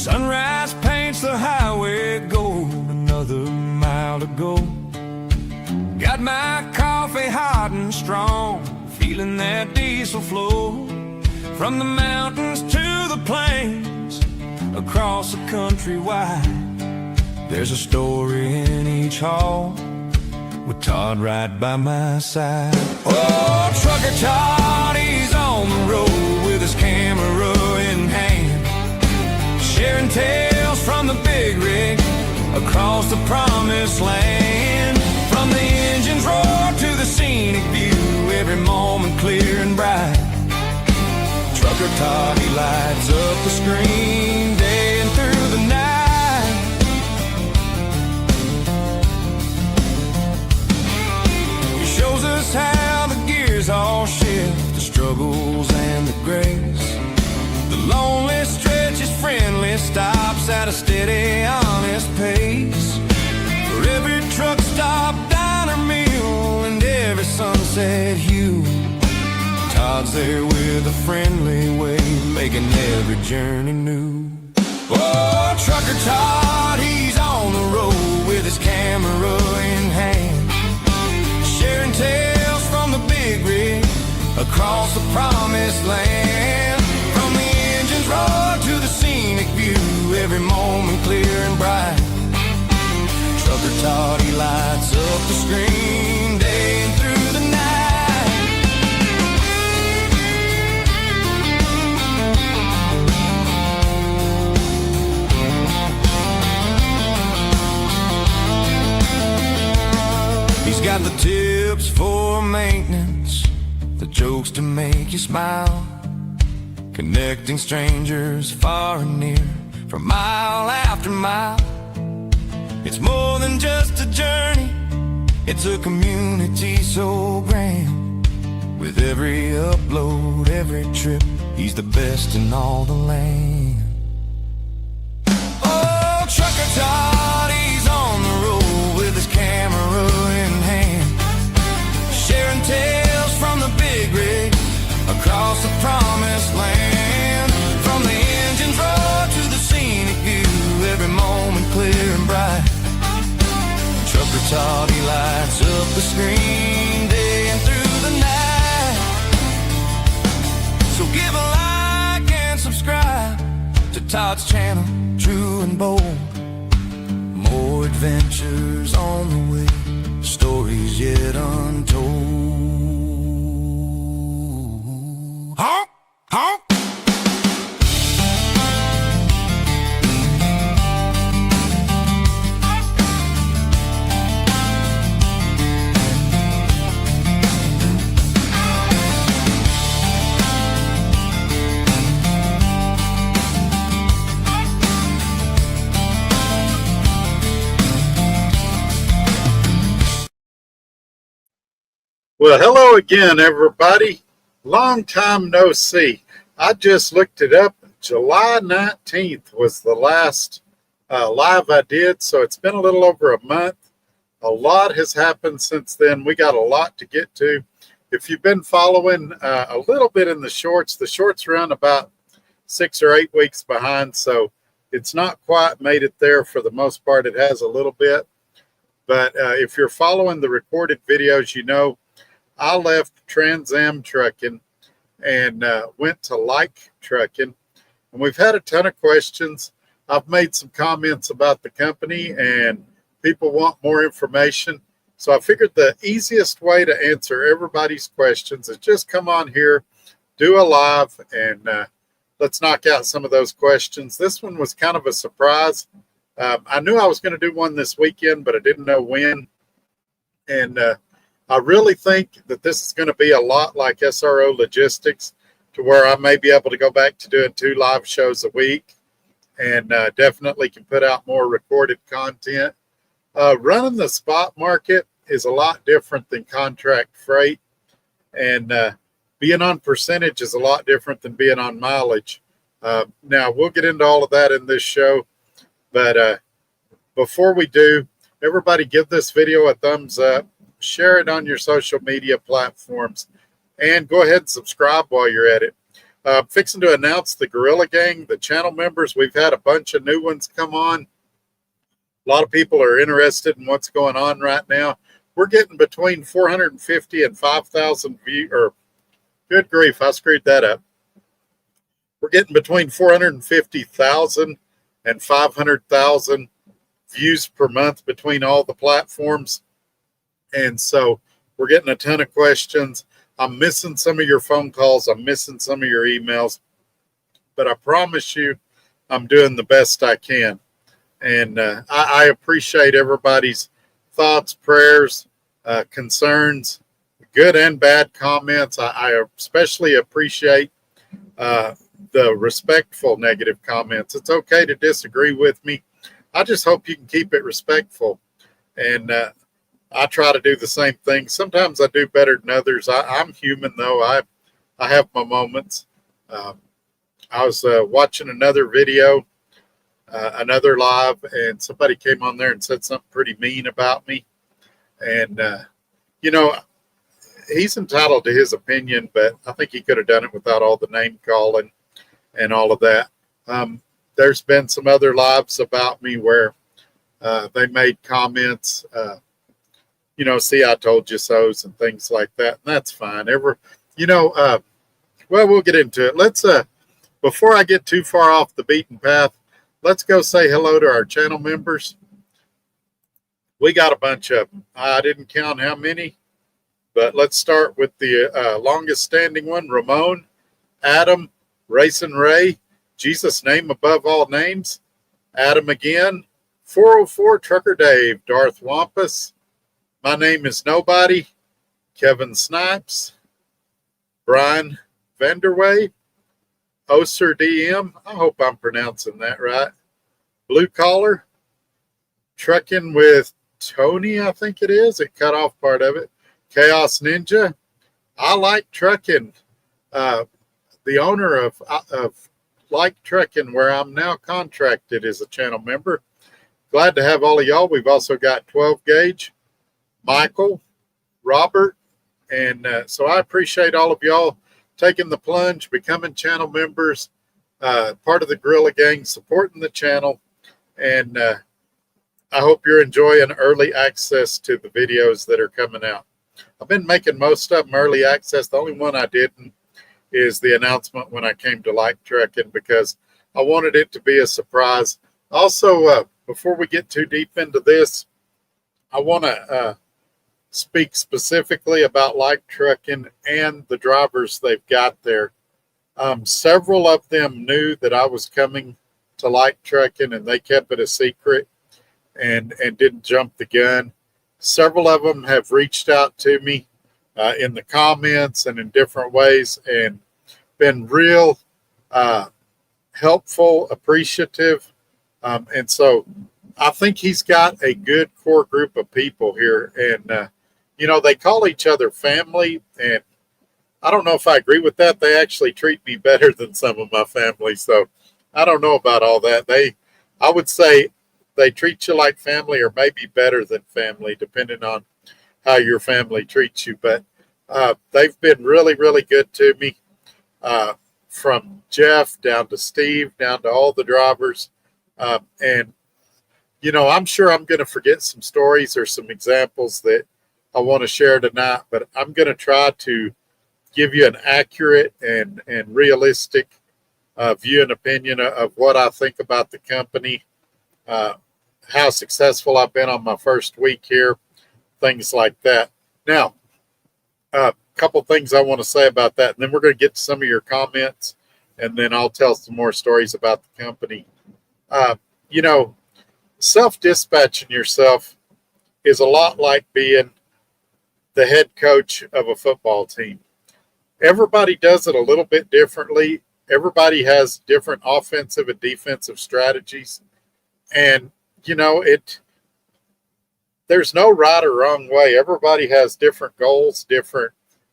Sunrise paints the highway gold, another mile to go. Got my coffee hot and strong, feeling that diesel flow. From the mountains to the plains, across the country wide, there's a story in each hall, with Todd right by my side. Oh, Trucker Todd, he's on the road with his camera in hand, sharing tales from the big rig across the promised land. From the engine's roar to the scenic view, every moment clear and bright. Trucker Todd, he lights up the screen day and through the night. He shows us how the gears all shift, the struggles and the grace. The lonely stretch is friendly, stops at a steady, honest pace. For every truck stop, diner meal, and every sunset hue, Todd's there with a friendly wave, making every journey new. Oh, Trucker Todd, he's on the road with his camera in hand, sharing tales from the big rig across the promised land. From the engine's roar to the scenic view, every moment clear and bright. Trucker Todd, he lights up the screen day and through the night. He's got the tips for maintenance, the jokes to make you smile, connecting strangers far and near, from mile after mile. It's more than just a journey, it's a community so grand. With every upload, every trip, he's the best in all the land. Oh, Trucker Todd, he's on the road with his camera in hand, sharing tales from the big rig across the promised land. From the engine's roar to the scenic view, every moment clear and bright. Trucker Todd, he lights up the screen day and through the night. So give a like and subscribe to Todd's channel, True and Bold. More adventures on the way, stories yet untold. Honk, honk. Well, hello again, everybody. Long time no see. I just looked it up. July 19th was the last live I did, so it's been a little over a month. A lot has happened since then. We got a lot to get to. If you've been following a little bit in the shorts run about 6 or 8 weeks behind, so it's not quite made it there for the most part. It has a little bit. But if you're following the recorded videos, you know I left Trans Am Trucking and went to Like Trucking. And we've had a ton of questions. I've made some comments about the company and people want more information. So I figured the easiest way to answer everybody's questions is just come on here, do a live, and let's knock out some of those questions. This one was kind of a surprise. I knew I was going to do one this weekend, but I didn't know when. And I really think that this is going to be a lot like SRO Logistics, to where I may be able to go back to doing 2 live shows a week, and definitely can put out more recorded content. Running the spot market is a lot different than contract freight, and being on percentage is a lot different than being on mileage. Now, we'll get into all of that in this show, but before we do, everybody give this video a thumbs up. Share it on your social media platforms, and go ahead and subscribe while you're at it. Fixing to announce the Gorilla Gang, the channel members. We've had a bunch of new ones come on. A lot of people are interested in what's going on right now. We're getting between 450 and 5,000 views, or good grief, I screwed that up. We're getting between 450,000 and 500,000 views per month between all the platforms. And so we're getting a ton of questions. I'm missing some of your phone calls. I'm missing some of your emails. But I promise you, I'm doing the best I can. And I appreciate everybody's thoughts, prayers, concerns, good and bad comments. I especially appreciate the respectful negative comments. It's okay to disagree with me. I just hope you can keep it respectful. And I try to do the same thing. Sometimes I do better than others. I'm human, though. I have my moments. I was watching another video, another live, and somebody came on there and said something pretty mean about me. And, you know, he's entitled to his opinion, but I think he could have done it without all the name calling and all of that. There's been some other lives about me where they made comments, see, I told you so's and things like that. And that's fine. Well, we'll get into it. Let's, before I get too far off the beaten path, let's go say hello to our channel members. We got a bunch of them. I didn't count how many, but let's start with the longest standing one, Ramon, Adam, Racing Ray, Jesus Name Above All Names, Adam again, 404 Trucker Dave, Darth Wampus, My Name is Nobody, Kevin Snipes, Brian Vanderway, Oser DM, I hope I'm pronouncing that right, Blue Collar, Trucking with Tony, I think it is. It cut off part of it. Chaos Ninja, I Like Trucking, the owner of Like Trucking, where I'm now contracted, is a channel member. Glad to have all of y'all. We've also got 12 Gauge, Michael, Robert, and so I appreciate all of y'all taking the plunge, becoming channel members, part of the Gorilla Gang, supporting the channel, and I hope you're enjoying early access to the videos that are coming out. I've been making most of them early access. The only one I didn't is the announcement when I came to Like Trucking, because I wanted it to be a surprise. Also, before we get too deep into this, I want to speak specifically about Like Trucking and the drivers they've got there. Several of them knew that I was coming to Like Trucking, and they kept it a secret and didn't jump the gun. Several of them have reached out to me in the comments and in different ways, and been real helpful, appreciative. And so I think he's got a good core group of people here. And, they call each other family. And I don't know if I agree with that. They actually treat me better than some of my family. So I don't know about all that. I would say they treat you like family, or maybe better than family, depending on how your family treats you. But they've been really, really good to me. From Jeff down to Steve, down to all the drivers. And, I'm sure I'm going to forget some stories or some examples that I want to share tonight, but I'm going to try to give you an accurate and realistic view and opinion of what I think about the company, how successful I've been on my first week here, things like that. Now, couple things I want to say about that, and then we're going to get to some of your comments, and then I'll tell some more stories about the company. Self-dispatching yourself is a lot like being the head coach of a football team. Everybody does it a little bit differently. Everybody has different offensive and defensive strategies, and there's no right or wrong way. Everybody has different goals, different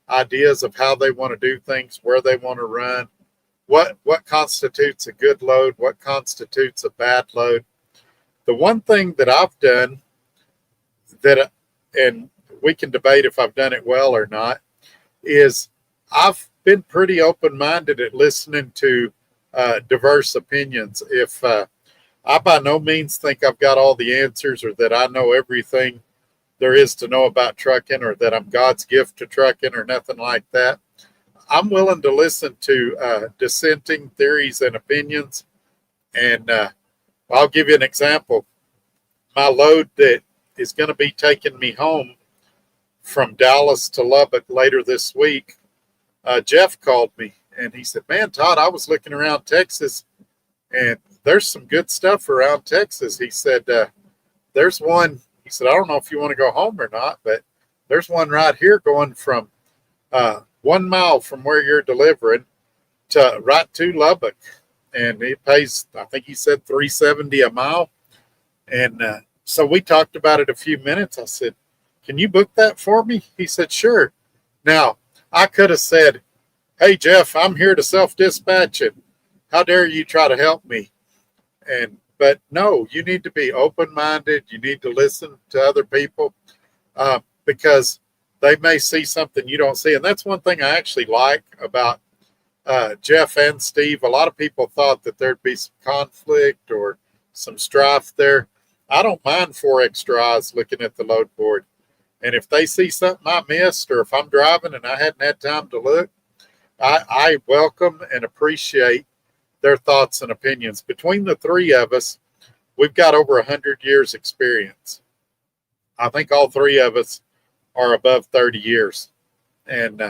ideas of how they want to do things, where they want to run, what constitutes a good load, what constitutes a bad load. The one thing that I've done and we can debate if I've done it well or not, is I've been pretty open-minded at listening to diverse opinions. If I by no means think I've got all the answers or that I know everything there is to know about trucking or that I'm God's gift to trucking or nothing like that, I'm willing to listen to dissenting theories and opinions. And I'll give you an example. My load that is going to be taking me home from Dallas to Lubbock later this week, Jeff called me and he said, "Man, Todd, I was looking around Texas and there's some good stuff around Texas." He said, "There's one." He said, "I don't know if you want to go home or not, but there's one right here going from 1 mile from where you're delivering to right to Lubbock, and it pays, I think he said, $370 a mile." And so we talked about it a few minutes. I said, "Can you book that for me?" He said, "Sure." Now, I could have said, "Hey, Jeff, I'm here to self-dispatch it. How dare you try to help me?" But no, you need to be open-minded. You need to listen to other people because they may see something you don't see. And that's one thing I actually like about Jeff and Steve. A lot of people thought that there'd be some conflict or some strife there. I don't mind 4 extra eyes looking at the load board. And if they see something I missed, or if I'm driving and I hadn't had time to look, I welcome and appreciate their thoughts and opinions. Between the 3 of us, we've got over 100 years experience. I think all 3 of us are above 30 years. And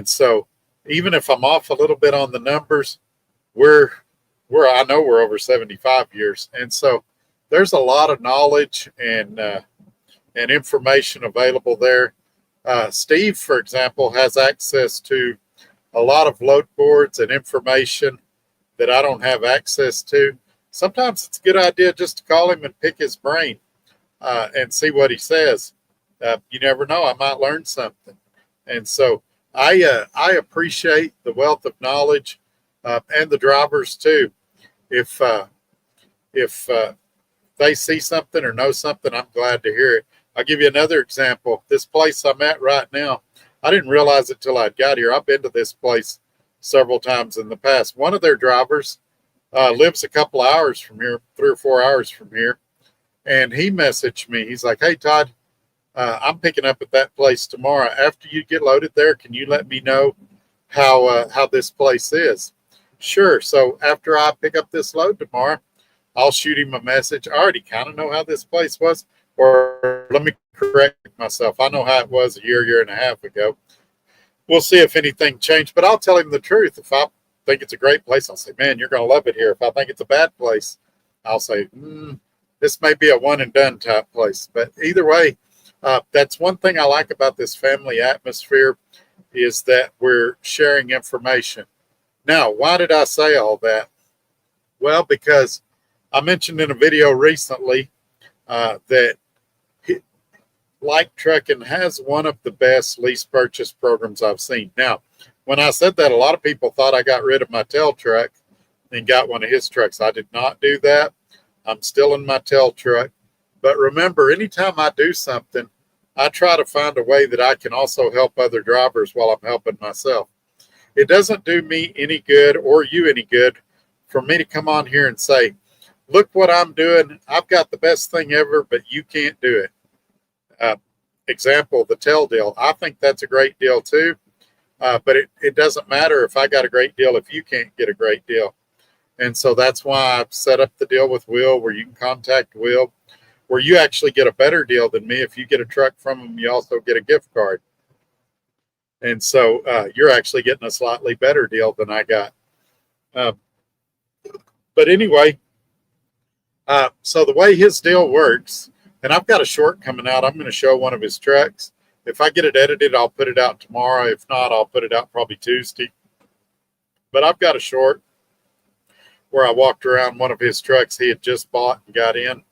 so even if I'm off a little bit on the numbers, I know we're over 75 years. And so there's a lot of knowledge and information available there. Steve, for example, has access to a lot of load boards and information that I don't have access to. Sometimes it's a good idea just to call him and pick his brain and see what he says. You never know, I might learn something. And so I appreciate the wealth of knowledge and the drivers too. If they see something or know something, I'm glad to hear it. I'll give you another example. This place I'm at right now, I didn't realize it till I got here. I've been to this place several times in the past. One of their drivers lives a couple hours from here, 3 or 4 hours from here. And he messaged me. He's like, "Hey, Todd, I'm picking up at that place tomorrow. After you get loaded there, can you let me know how this place is?" Sure. So after I pick up this load tomorrow, I'll shoot him a message. I already kind of know how this place was. Or let me correct myself. I know how it was a year and a half ago. We'll see if anything changed, but I'll tell him the truth. If I think it's a great place, I'll say, "Man, you're going to love it here." If I think it's a bad place, I'll say, "This may be a one and done type place." But either way, that's one thing I like about this family atmosphere is that we're sharing information. Now, why did I say all that? Well, because I mentioned in a video recently that Like Trucking has one of the best lease purchase programs I've seen. Now, when I said that, a lot of people thought I got rid of my tail truck and got one of his trucks. I did not do that. I'm still in my tail truck. But remember, anytime I do something, I try to find a way that I can also help other drivers while I'm helping myself. It doesn't do me any good or you any good for me to come on here and say, "Look what I'm doing. I've got the best thing ever, but you can't do it." Example, the tail deal. I think that's a great deal too. But it doesn't matter if I got a great deal if you can't get a great deal. And so that's why I've set up the deal with Will where you can contact Will, where you actually get a better deal than me. If you get a truck from him, you also get a gift card. And so you're actually getting a slightly better deal than I got. But anyway, so the way his deal works, and I've got a short coming out. I'm going to show one of his trucks. If I get it edited, I'll put it out tomorrow. If not, I'll put it out probably Tuesday. But I've got a short where I walked around one of his trucks he had just bought and got in.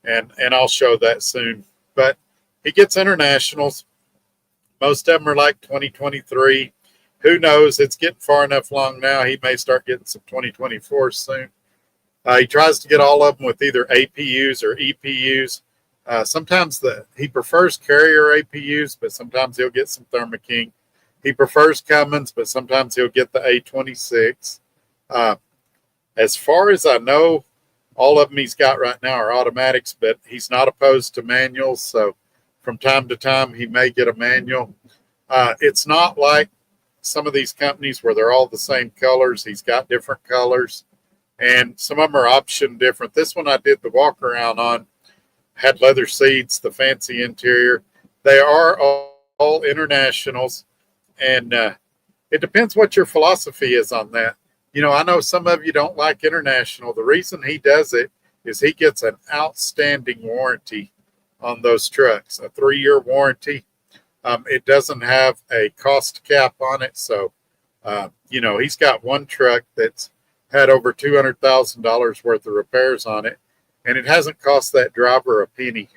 And I'll show that soon. But he gets internationals. Most of them are like 2023. Who knows? It's getting far enough along now. He may start getting some 2024 soon. He tries to get all of them with either APUs or EPUs. Sometimes he prefers carrier APUs, but sometimes he'll get some Thermo King. He prefers Cummins, but sometimes he'll get the A26. As far as I know, all of them he's got right now are automatics, but he's not opposed to manuals. So from time to time, he may get a manual. It's not like some of these companies where they're all the same colors. He's got different colors, and some of them are option different. This one I did the walk around on, had leather seats, the fancy interior. They are all internationals, and it depends what your philosophy is on that. You know, I know some of you don't like international. The reason he does it is he gets an outstanding warranty on those trucks, a 3-year warranty. It doesn't have a cost cap on it. So, you know, he's got one truck that's had over $200,000 worth of repairs on it, and it hasn't cost that driver a penny.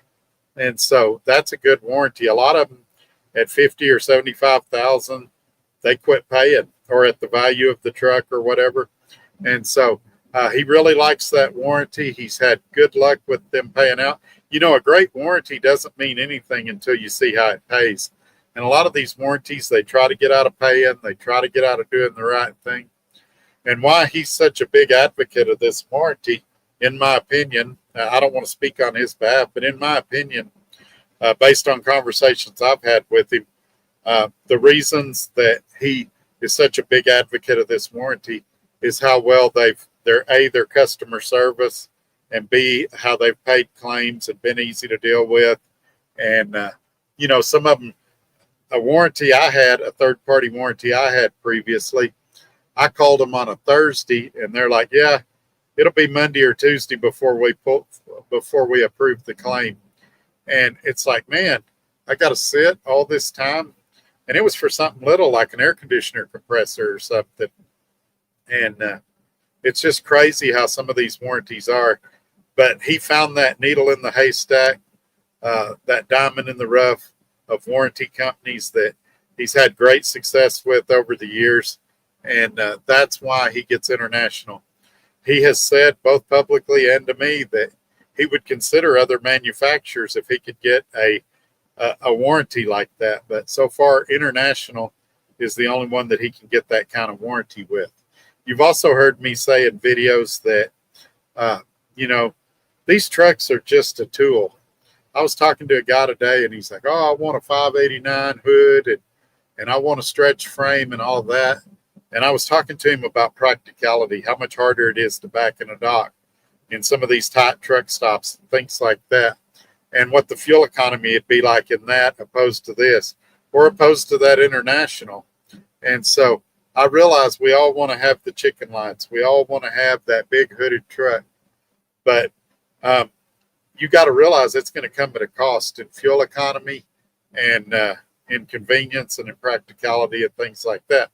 And so that's a good warranty. A lot of them at 50 or 75,000, they quit paying, or at the value of the truck or whatever. And so he really likes that warranty. He's had good luck with them paying out. You know, a great warranty doesn't mean anything until you see how it pays. And a lot of these warranties, they try to get out of paying. They try to get out of doing the right thing. And why he's such a big advocate of this warranty, in my opinion, I don't want to speak on his behalf, but in my opinion, based on conversations I've had with him, the reasons that he is such a big advocate of this warranty is how well they're A, their customer service, and B, how they've paid claims and been easy to deal with. And, you know, some of them, a warranty I had, a third-party warranty I had previously, I called them on a Thursday, and they're like, yeah, it'll be Monday or Tuesday before we approve the claim. And it's like, man, I got to sit all this time. And it was for something little like an air conditioner compressor or something. And it's just crazy how some of these warranties are. But he found that needle in the haystack, that diamond in the rough of warranty companies that he's had great success with over the years. And that's why he gets international. He has said both publicly and to me that he would consider other manufacturers if he could get a warranty like that. But so far, international is the only one that he can get that kind of warranty with. You've also heard me say in videos that, you know, these trucks are just a tool. I was talking to a guy today, and he's like, oh, I want a 589 hood, and I want a stretch frame and all that. And I was talking to him about practicality, how much harder it is to back in a dock in some of these tight truck stops and things like that, and what the fuel economy would be like in that opposed to this, or opposed to that international. And so I realize we all want to have the chicken lights. We all want to have that big hooded truck. But you got to realize it's going to come at a cost in fuel economy and in convenience and in practicality and things like that.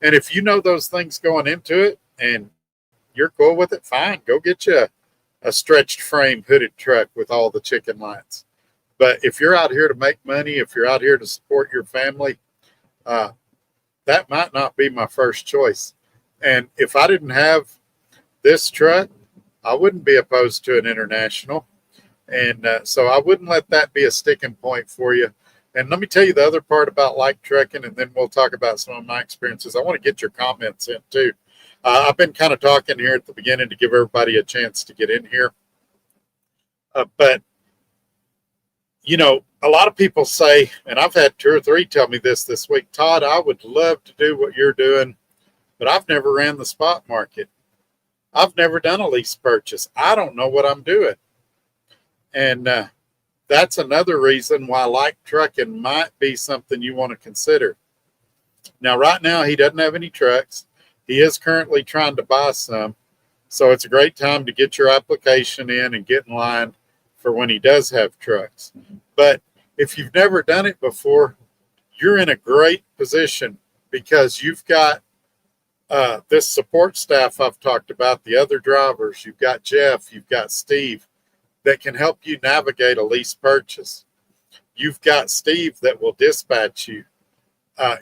And if you know those things going into it and you're cool with it, fine. Go get you a stretched frame hooded truck with all the chicken lights. But if you're out here to make money, if you're out here to support your family, that might not be my first choice. And if I didn't have this truck, I wouldn't be opposed to an international. And so I wouldn't let that be a sticking point for you. And let me tell you the other part about like trucking, and then we'll talk about some of my experiences. I want to get your comments in too. I've been kind of talking here at the beginning to give everybody a chance to get in here. But, you know, a lot of people say, and I've had 2 or 3 tell me this week, Todd, I would love to do what you're doing, but I've never ran the spot market. I've never done a lease purchase. I don't know what I'm doing. And that's another reason why like trucking might be something you want to consider. Now, right now, he doesn't have any trucks. He is currently trying to buy some. So it's a great time to get your application in and get in line for when he does have trucks. But if you've never done it before, you're in a great position because you've got this support staff I've talked about, the other drivers. You've got Jeff, you've got Steve that can help you navigate a lease purchase. You've got Steve that will dispatch you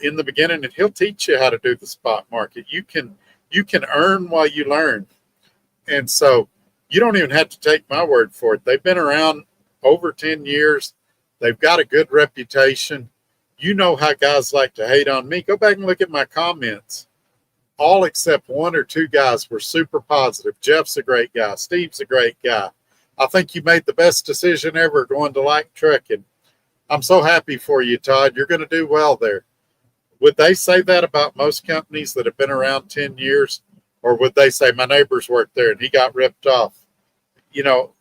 in the beginning, and he'll teach you how to do the spot market. You can earn while you learn. And so you don't even have to take my word for it. They've been around over 10 years. They've got a good reputation. You know how guys like to hate on me. Go back and look at my comments. All except one or two guys were super positive. Jeff's a great guy. Steve's a great guy. I think you made the best decision ever going to Like Trucking. I'm so happy for you, Todd. You're going to do well there. Would they say that about most companies that have been around 10 years? Or would they say, my neighbors worked there and he got ripped off? You know,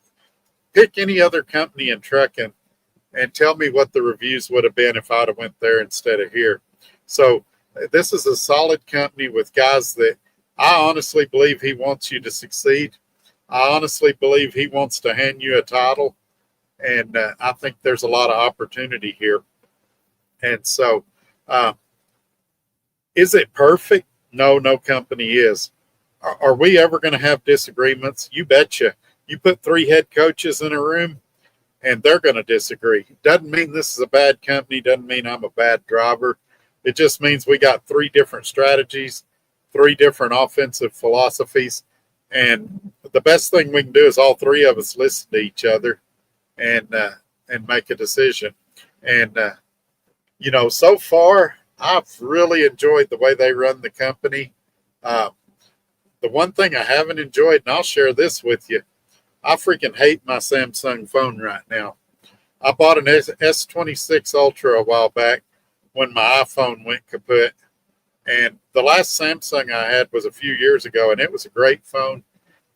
pick any other company in trucking and tell me what the reviews would have been if I'd have went there instead of here. So this is a solid company with guys that I honestly believe he wants you to succeed. I honestly believe he wants to hand you a title. And I think there's a lot of opportunity here. And so, is it perfect? No, no company is. Are we ever going to have disagreements? You betcha. You put 3 head coaches in a room and they're going to disagree. Doesn't mean this is a bad company. Doesn't mean I'm a bad driver. It just means we got 3 different strategies, 3 different offensive philosophies. And the best thing we can do is all 3 of us listen to each other and make a decision. And, you know, so far, I've really enjoyed the way they run the company. The one thing I haven't enjoyed, and I'll share this with you, I freaking hate my Samsung phone right now. I bought an S26 Ultra a while back when my iPhone went kaput. And the last Samsung I had was a few years ago, and it was a great phone.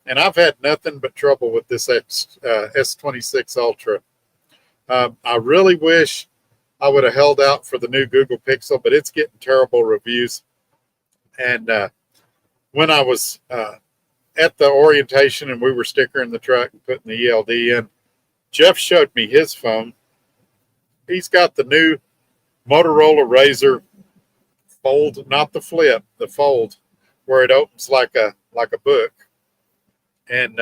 And I've had nothing but trouble with this S26 Ultra. I really wish I would have held out for the new Google Pixel, but it's getting terrible reviews. And when I was at the orientation and we were stickering the truck and putting the ELD in, Jeff showed me his phone. He's got the new Motorola Razr Fold, not the flip, the fold, where it opens like a book. And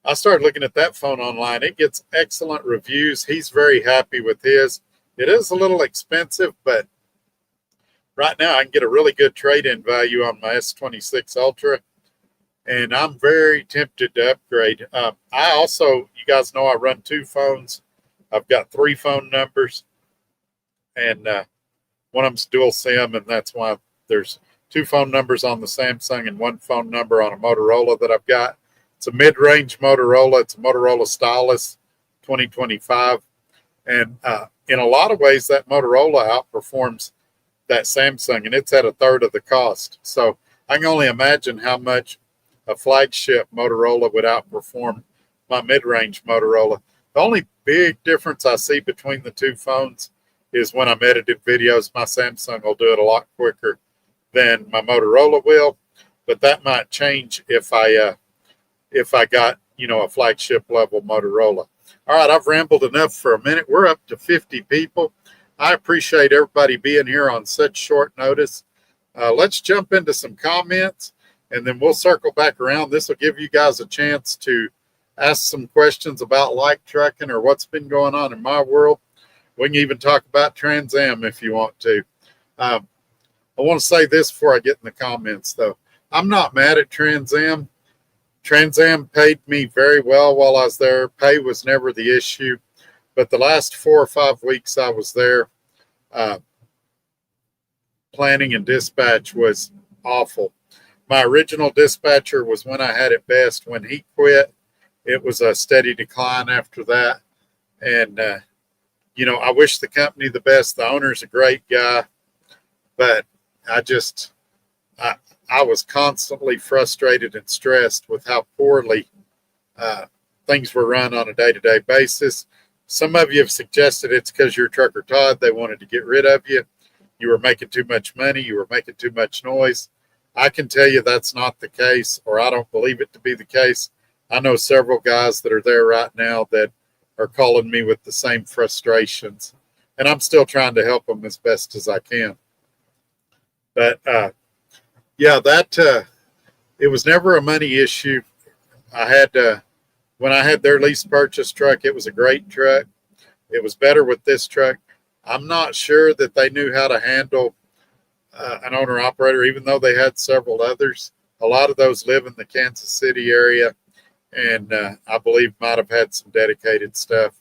I started looking at that phone online. It gets excellent reviews. He's very happy with his. It is a little expensive, but right now I can get a really good trade-in value on my S26 Ultra. And I'm very tempted to upgrade. I also, you guys know I run 2 phones. I've got 3 phone numbers. And one of them's dual SIM, and that's why there's 2 phone numbers on the Samsung and 1 phone number on a Motorola that I've got. It's a mid-range Motorola. It's a Motorola Stylus 2025. And in a lot of ways, that Motorola outperforms that Samsung, and it's at 1/3 of the cost. So I can only imagine how much a flagship Motorola would outperform my mid-range Motorola. The only big difference I see between the 2 phones is when I'm editing videos, my Samsung will do it a lot quicker than my Motorola will, but that might change if I got, you know, a flagship level Motorola. All right, I've rambled enough for a minute. We're up to 50 people. I appreciate everybody being here on such short notice. Let's jump into some comments, and then we'll circle back around. This will give you guys a chance to ask some questions about Like Trucking or what's been going on in my world. We can even talk about Trans Am if you want to. I want to say this before I get in the comments, though. I'm not mad at Trans Am. Trans Am paid me very well while I was there. Pay was never the issue. But the last 4 or 5 weeks I was there, planning and dispatch was awful. My original dispatcher was when I had it best. When he quit, it was a steady decline after that. And, you know, I wish the company the best. The owner's a great guy. But I was constantly frustrated and stressed with how poorly things were run on a day-to-day basis. Some of you have suggested it's because you're Trucker Todd. They wanted to get rid of you. You were making too much money. You were making too much noise. I can tell you that's not the case, or I don't believe it to be the case. I know several guys that are there right now that are calling me with the same frustrations, and I'm still trying to help them as best as I can. But, yeah, it was never a money issue. When I had their lease purchase truck, it was a great truck. It was better with this truck. I'm not sure that they knew how to handle an owner-operator, even though they had several others. A lot of those live in the Kansas City area, and I believe might have had some dedicated stuff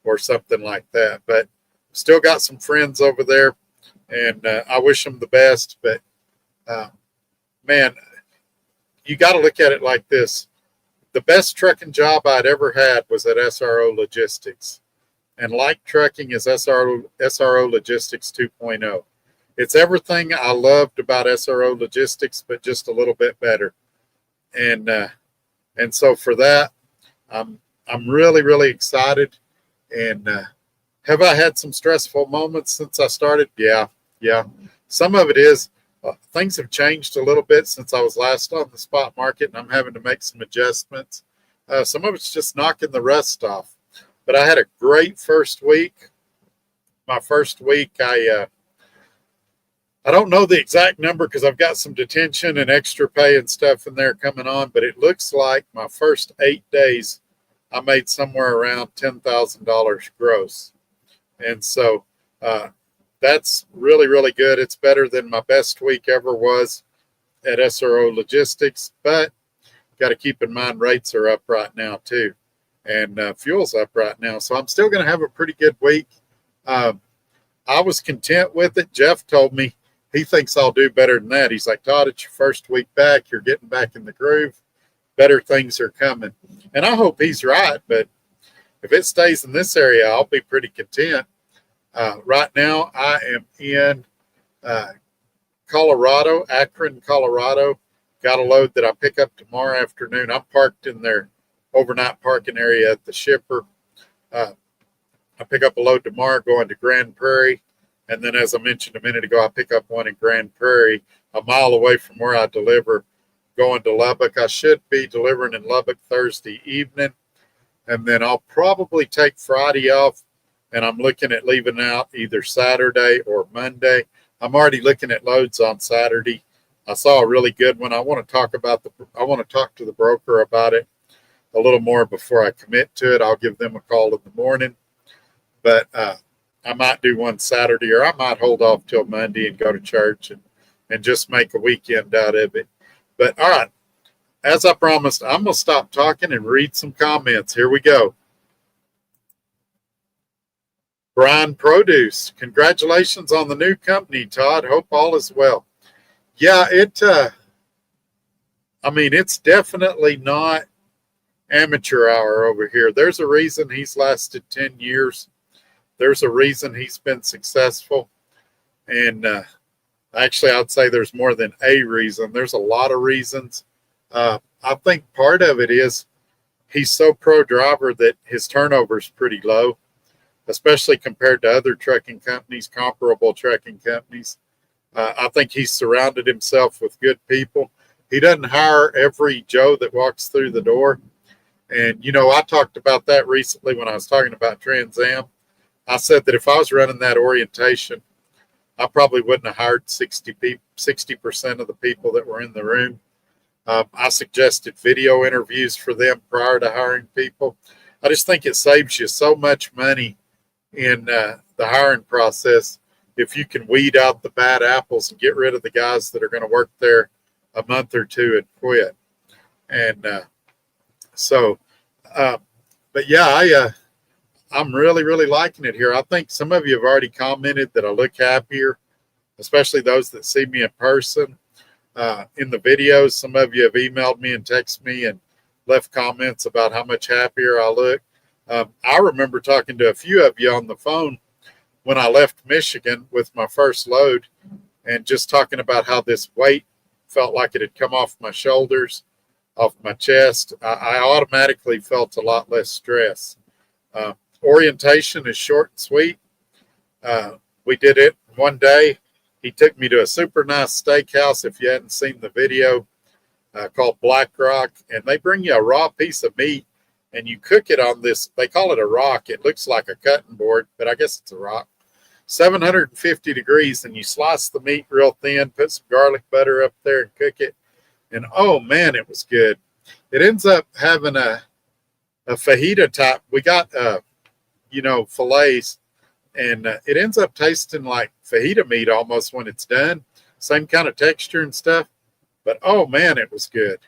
or something like that. But Still got some friends over there, and I wish them the best. But man, you got to look at it like this. The best trucking job I'd ever had was at SRO Logistics. And like trucking is SRO Logistics 2.0. It's everything I loved about SRO Logistics, but just a little bit better. And so for that, I'm really, really excited. And have I had some stressful moments since I started? Yeah. Some of it is things have changed a little bit since I was last on the spot market, and I'm having to make some adjustments. Some of it's just knocking the rust off. But I had a great first week. My first week, I don't know the exact number because I've got some detention and extra pay and stuff in there coming on, but it looks like my first 8 days, I made somewhere around $10,000 gross. And so that's really, really good. It's better than my best week ever was at SRO Logistics, but got to keep in mind rates are up right now too. And fuel's up right now. So I'm still going to have a pretty good week. I was content with it. Jeff told me he thinks I'll do better than that. He's like, Todd, it's your first week back. You're getting back in the groove. Better things are coming. And I hope he's right. But if it stays in this area, I'll be pretty content. Right now, I am in Colorado, Akron, Colorado. Got a load that I pick up tomorrow afternoon. I'm parked in their overnight parking area at the shipper. I pick up a load tomorrow going to Grand Prairie. And then, as I mentioned a minute ago, I pick up one in Grand Prairie, a mile away from where I deliver, going to Lubbock. I should be delivering in Lubbock Thursday evening. And then I'll probably take Friday off. And I'm looking at leaving out either Saturday or Monday. I'm already looking at loads on Saturday. I saw a really good one. I want to talk to the broker about it a little more before I commit to it. I'll give them a call in the morning. But I might do one Saturday, or I might hold off till Monday and go to church and just make a weekend out of it. But all right, as I promised, I'm going to stop talking and read some comments. Here we go. Brian Produce, congratulations on the new company, Todd. Hope all is well. Yeah, it's definitely not amateur hour over here. There's a reason he's lasted 10 years. There's a reason he's been successful. And actually, I'd say there's more than a reason. There's a lot of reasons. I think part of it is he's so pro driver that his turnover is pretty low, especially compared to other trucking companies, comparable trucking companies. I think he's surrounded himself with good people. He doesn't hire every Joe that walks through the door. And, I talked about that recently when I was talking about Trans Am. I said that if I was running that orientation, I probably wouldn't have hired 60% of the people that were in the room. I suggested video interviews for them prior to hiring people. I just think it saves you so much money in the hiring process if you can weed out the bad apples and get rid of the guys that are going to work there a month or two and quit. And but yeah, I'm really, really liking it here. I think some of you have already commented that I look happier, especially those that see me in person. In the videos, some of you have emailed me and texted me and left comments about how much happier I look. I remember talking to a few of you on the phone when I left Michigan with my first load and just talking about how this weight felt like it had come off my shoulders, off my chest. I automatically felt a lot less stress. Orientation is short and sweet. We did it one day. He took me to a super nice steakhouse, if you hadn't seen the video, called Black Rock. And they bring you a raw piece of meat, and you cook it on this. They call it a rock. It looks like a cutting board, but I guess it's a rock. 750 degrees, and you slice the meat real thin, put some garlic butter up there and cook it. And, oh, man, it was good. It ends up having a fajita type. We got, fillets. And it ends up tasting like fajita meat almost when it's done. Same kind of texture and stuff. But, oh, man, it was good.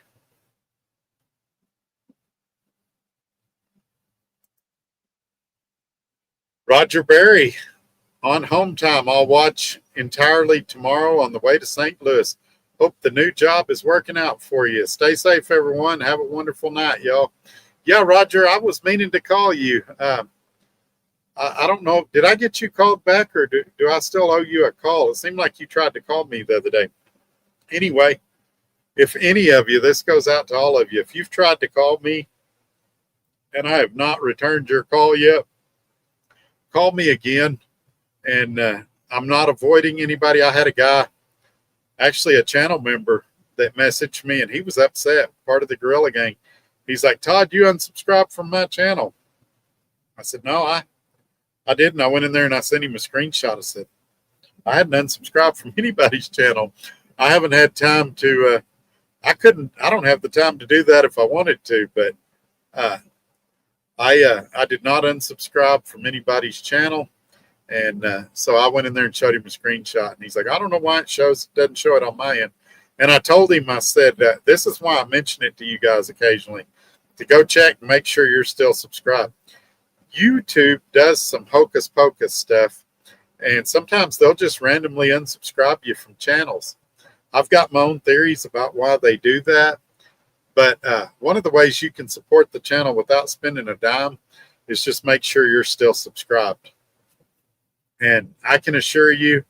Roger Berry, On home time, I'll watch entirely tomorrow on the way to St. Louis. Hope the new job is working out for you. Stay safe, everyone. Have a wonderful night, y'all. Yeah, Roger, I was meaning to call you. I don't know. Did I get you called back, or do I still owe you a call? It seemed like you tried to call me the other day. Anyway, if any of you, this goes out to all of you, if you've tried to call me and I have not returned your call yet, call me again. And I'm not avoiding anybody. I had a guy, actually a channel member, that messaged me, and he was upset, part of the Gorilla Gang. He's like, Todd, you unsubscribed from my channel. I said, no, I didn't. I went in there and I sent him a screenshot. I said, I hadn't unsubscribed from anybody's channel. I haven't had time to, I don't have the time to do that if I wanted to, but I did not unsubscribe from anybody's channel. And so I went in there and showed him a screenshot, and he's like, I don't know why it doesn't show it on my end. And I told him, I said, this is why I mention it to you guys occasionally, to go check and make sure you're still subscribed. YouTube does some hocus pocus stuff, and sometimes they'll just randomly unsubscribe you from channels. I've got my own theories about why they do that, but one of the ways you can support the channel without spending a dime is just make sure you're still subscribed. And I can assure you,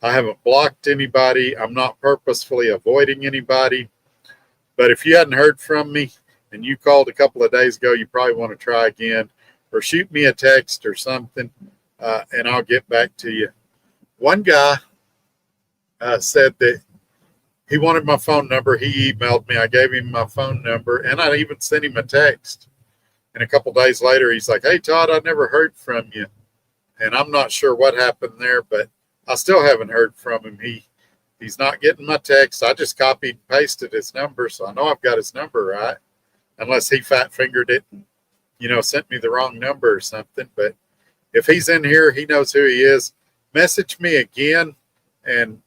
I haven't blocked anybody. I'm not purposefully avoiding anybody. But if you hadn't heard from me and you called a couple of days ago, you probably want to try again, or shoot me a text or something, and I'll get back to you. One guy said that he wanted my phone number. He emailed me. I gave him my phone number, and I even sent him a text. And a couple of days later, he's like, hey, Todd, I never heard from you. And I'm not sure what happened there, but I still haven't heard from him. He's not getting my text. I just copied and pasted his number, so I know I've got his number right, unless he fat fingered it and, sent me the wrong number or something. But if he's in here, he knows who he is. Message me again, and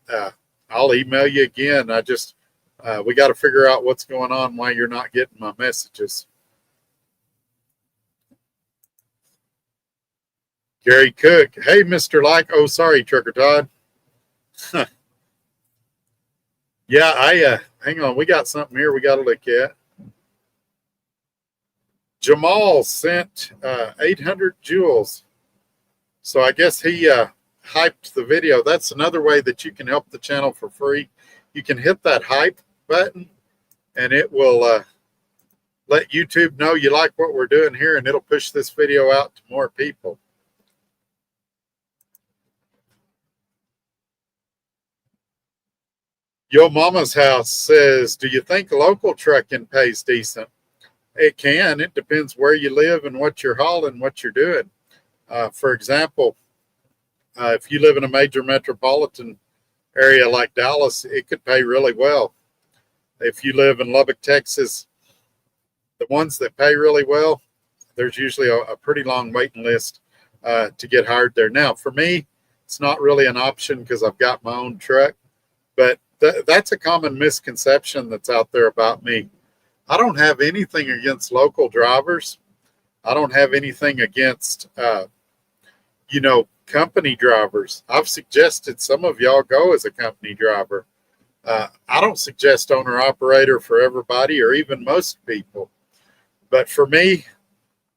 I'll email you again. We got to figure out what's going on, why you're not getting my messages. Gary Cook. Hey, Mr. Like. Oh, sorry, Trucker Todd. Yeah, hang on. We got something here we got to look at. Jamal sent 800 jewels. So I guess he hyped the video. That's another way that you can help the channel for free. You can hit that hype button, and it will let YouTube know you like what we're doing here, and it'll push this video out to more people. Yo Mama's House says, do you think local trucking pays decent? It can. It depends where you live and what you're hauling, what you're doing. For example, if you live in a major metropolitan area like Dallas, it could pay really well. If you live in Lubbock, Texas, the ones that pay really well, there's usually a pretty long waiting list to get hired there. Now, for me, it's not really an option because I've got my own truck, but that's a common misconception that's out there about me. I don't have anything against local drivers. I don't have anything against, company drivers. I've suggested some of y'all go as a company driver. I don't suggest owner-operator for everybody or even most people. But for me,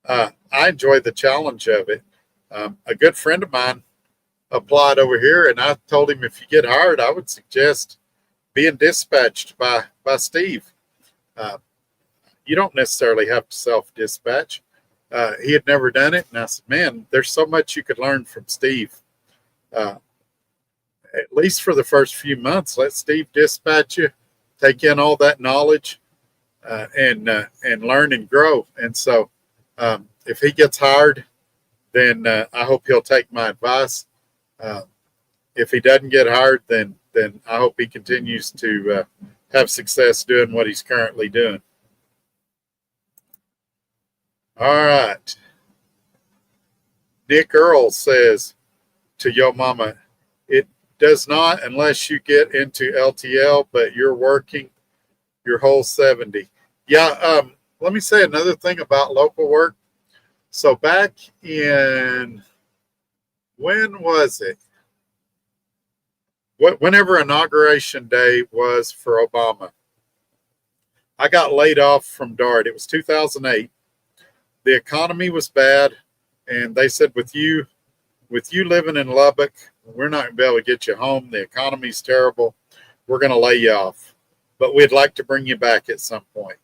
I enjoy the challenge of it. A good friend of mine applied over here, and I told him if you get hired, I would suggest being dispatched by Steve. You don't necessarily have to self-dispatch. He had never done it, and I said, man, there's so much you could learn from Steve. At least for the first few months, let Steve dispatch you, take in all that knowledge, and learn and grow. And so if he gets hired, then I hope he'll take my advice. If he doesn't get hired, then I hope he continues to have success doing what he's currently doing. All right. Nick Earl says to Yo Mama, it does not unless you get into LTL, but you're working your whole 70. Yeah, let me say another thing about local work. So back in when was it? Whenever Inauguration Day was for Obama, I got laid off from DART. It was 2008. The economy was bad, and they said, with you living in Lubbock, we're not going to be able to get you home. The economy's terrible. We're going to lay you off, but we'd like to bring you back at some point.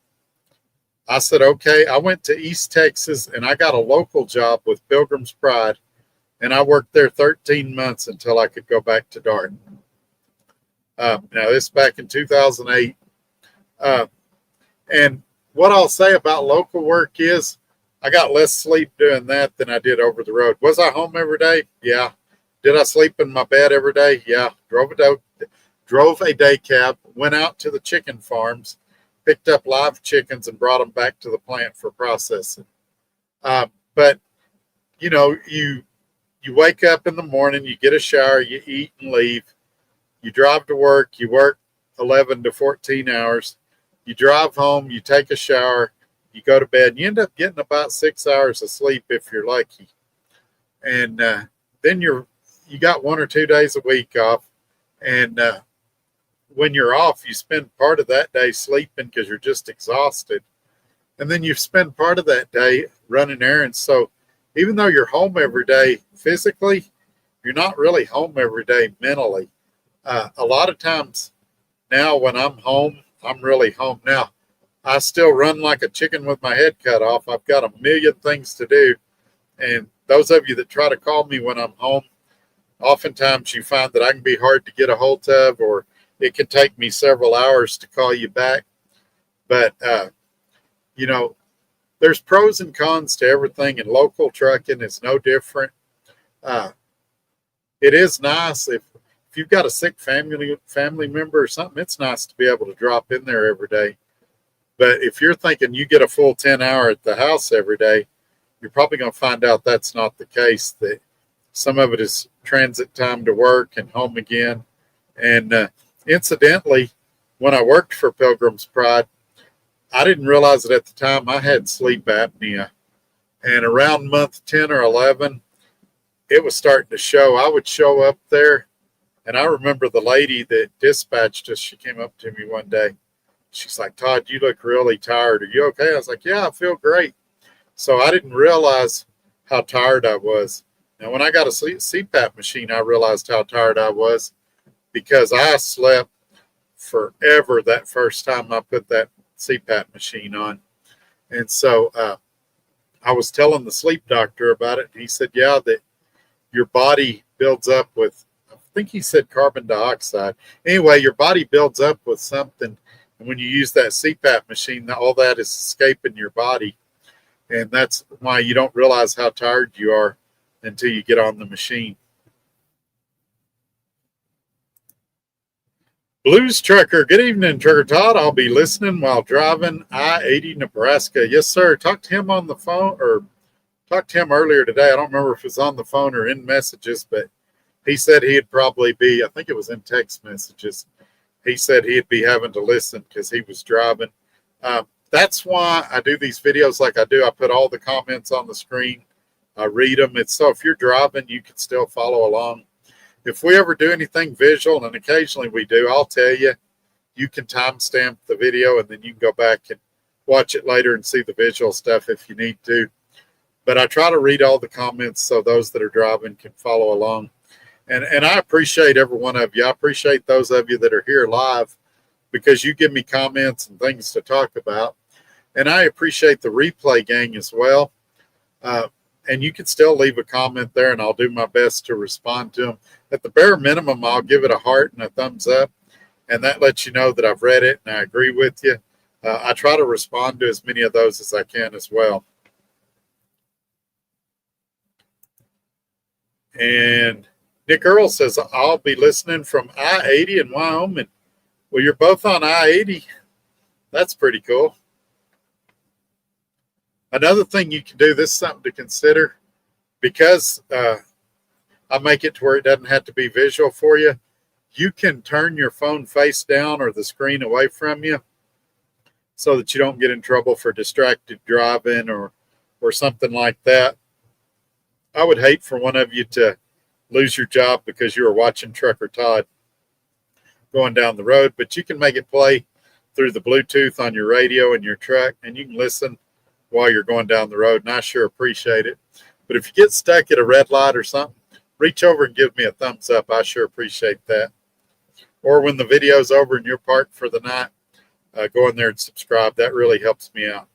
I said, okay. I went to East Texas, and I got a local job with Pilgrim's Pride, and I worked there 13 months until I could go back to DART. Now, this back in 2008. And what I'll say about local work is I got less sleep doing that than I did over the road. Was I home every day? Yeah. Did I sleep in my bed every day? Yeah. Drove a day cab, went out to the chicken farms, picked up live chickens and brought them back to the plant for processing. But, you know, you wake up in the morning, you get a shower, you eat and leave. You drive to work, you work 11 to 14 hours. You drive home, you take a shower, you go to bed, and you end up getting about 6 hours of sleep if you're lucky. And then you got 1 or 2 days a week off. And when you're off, you spend part of that day sleeping because you're just exhausted. And then you spend part of that day running errands. So even though you're home every day physically, you're not really home every day mentally. A lot of times now when I'm home, I'm really home. Now, I still run like a chicken with my head cut off. I've got a million things to do. And those of you that try to call me when I'm home, oftentimes you find that I can be hard to get a hold of, or it can take me several hours to call you back. But, you know, there's pros and cons to everything, and local trucking is no different. It is nice if you've got a sick family member or something, it's nice to be able to drop in there every day. But if you're thinking you get a full 10 hour at the house every day, you're probably going to find out that's not the case, that some of it is transit time to work and home again. And incidentally, when I worked for Pilgrim's Pride, I didn't realize it at the time. I had sleep apnea. And around month 10 or 11, it was starting to show. I would show up there. And I remember the lady that dispatched us, she came up to me one day. She's like, Todd, you look really tired. Are you okay? I was like, yeah, I feel great. So I didn't realize how tired I was. Now, when I got a CPAP machine, I realized how tired I was because I slept forever that first time I put that CPAP machine on. And so I was telling the sleep doctor about it. And he said, yeah, that your body builds up with, I think he said carbon dioxide. Anyway, your body builds up with something. And when you use that CPAP machine, all that is escaping your body. And that's why you don't realize how tired you are until you get on the machine. Blues Trucker, good evening, Trucker Todd. I'll be listening while driving I-80 Nebraska. Yes, sir. Talked to him on the phone, or talked to him earlier today. I don't remember if it was on the phone or in messages, but he said he'd probably be, I think it was in text messages. He said he'd be having to listen because he was driving. That's why I do these videos like I do. I put all the comments on the screen. I read them. It's so if you're driving, you can still follow along. If we ever do anything visual, and occasionally we do, I'll tell you, you can timestamp the video and then you can go back and watch it later and see the visual stuff if you need to. But I try to read all the comments so those that are driving can follow along. And I appreciate every one of you. I appreciate those of you that are here live because you give me comments and things to talk about. And I appreciate the replay gang as well. And you can still leave a comment there, and I'll do my best to respond to them. At the bare minimum, I'll give it a heart and a thumbs up, and that lets you know that I've read it and I agree with you. I try to respond to as many of those as I can as well. And Nick Earl says, I'll be listening from I-80 in Wyoming. Well, you're both on I-80. That's pretty cool. Another thing you can do, this is something to consider, because I make it to where it doesn't have to be visual for you. You can turn your phone face down or the screen away from you so that you don't get in trouble for distracted driving or something like that. I would hate for one of you to lose your job because you were watching Trucker Todd going down the road, but you can make it play through the Bluetooth on your radio in your truck, and you can listen while you're going down the road, and I sure appreciate it. But if you get stuck at a red light or something, reach over and give me a thumbs up. I sure appreciate that. Or when the video's over and you're parked for the night, go in there and subscribe. That really helps me out.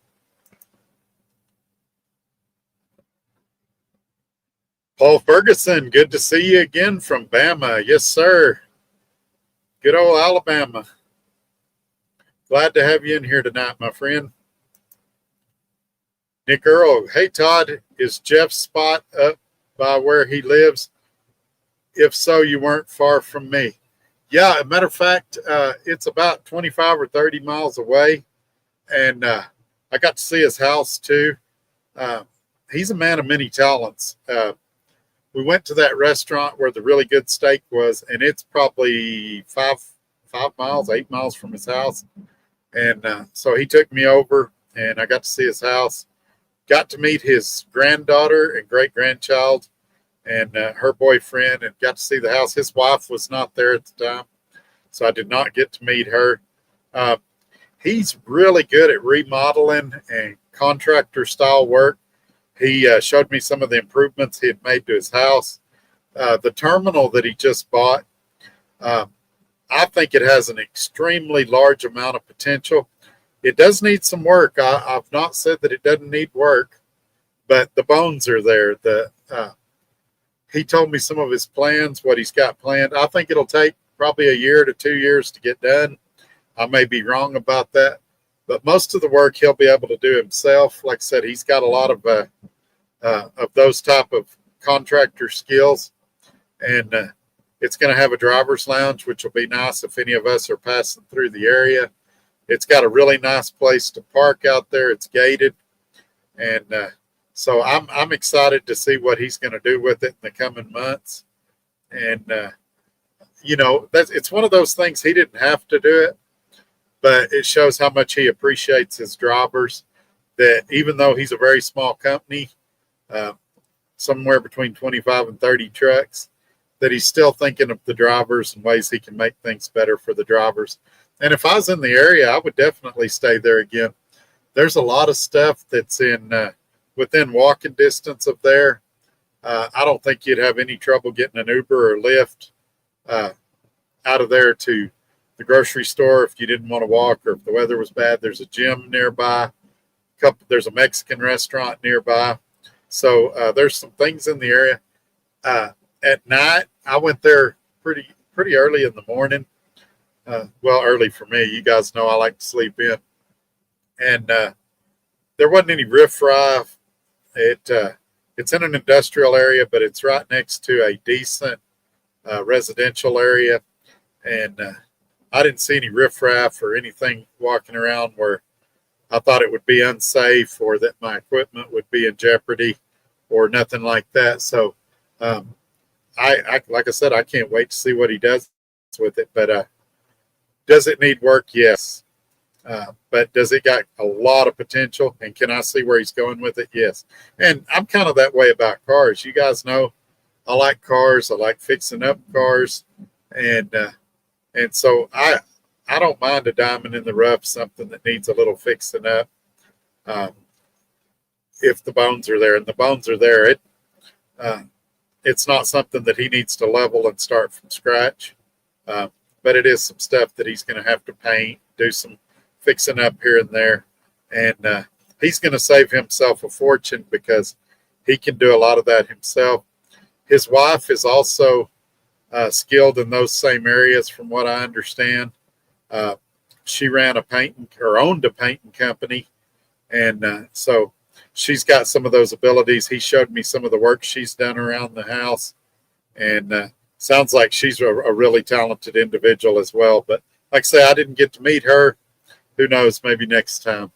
Paul Ferguson, good to see you again from Bama. Yes, sir. Good old Alabama. Glad to have you in here tonight, my friend. Nick Earl, hey, Todd, is Jeff's spot up by where he lives? If so, you weren't far from me. Yeah, as a matter of fact, it's about 25 or 30 miles away, and I got to see his house, too. He's a man of many talents. We went to that restaurant where the really good steak was, and it's probably 8 miles from his house. And so he took me over, and I got to see his house. Got to meet his granddaughter and great-grandchild and her boyfriend, and got to see the house. His wife was not there at the time, so I did not get to meet her. He's really good at remodeling and contractor-style work. He showed me some of the improvements he had made to his house. The terminal that he just bought, I think it has an extremely large amount of potential. It does need some work. I've not said that it doesn't need work, but the bones are there. He told me some of his plans, what he's got planned. I think it'll take probably a year to 2 years to get done. I may be wrong about that, but most of the work he'll be able to do himself. Like I said, he's got a lot of those type of contractor skills, and it's going to have a driver's lounge, which will be nice if any of us are passing through the area. It's got a really nice place to park out there. It's gated, and so I'm excited to see what he's going to do with it in the coming months. And it's one of those things. He didn't have to do it, but it shows how much he appreciates his drivers. That even though he's a very small company, somewhere between 25 and 30 trucks, that he's still thinking of the drivers and ways he can make things better for the drivers. And if I was in the area, I would definitely stay there again. There's a lot of stuff that's within walking distance of there. I don't think you'd have any trouble getting an Uber or Lyft out of there to the grocery store if you didn't want to walk, or if the weather was bad. There's a gym nearby. There's a Mexican restaurant nearby. So there's some things in the area. At night, I went there pretty early in the morning. Well, early for me. You guys know I like to sleep in. And there wasn't any riffraff. It's in an industrial area, but it's right next to a decent residential area. And I didn't see any riffraff or anything walking around where I thought it would be unsafe or that my equipment would be in jeopardy or nothing like that. So, I like I said, I can't wait to see what he does with it. But does it need work? Yes. But does it got a lot of potential? And can I see where he's going with it? Yes. And I'm kind of that way about cars. You guys know I like cars. I like fixing up cars. And so I don't mind a diamond in the rough, something that needs a little fixing up. If the bones are there, and the bones are there, it's not something that he needs to level and start from scratch. But it is some stuff that he's going to have to paint, do some fixing up here and there. And he's going to save himself a fortune because he can do a lot of that himself. His wife is also skilled in those same areas, from what I understand. She ran owned a painting company. And so she's got some of those abilities. He showed me some of the work she's done around the house. And sounds like she's a really talented individual as well. But like I say, I didn't get to meet her. Who knows, maybe next time.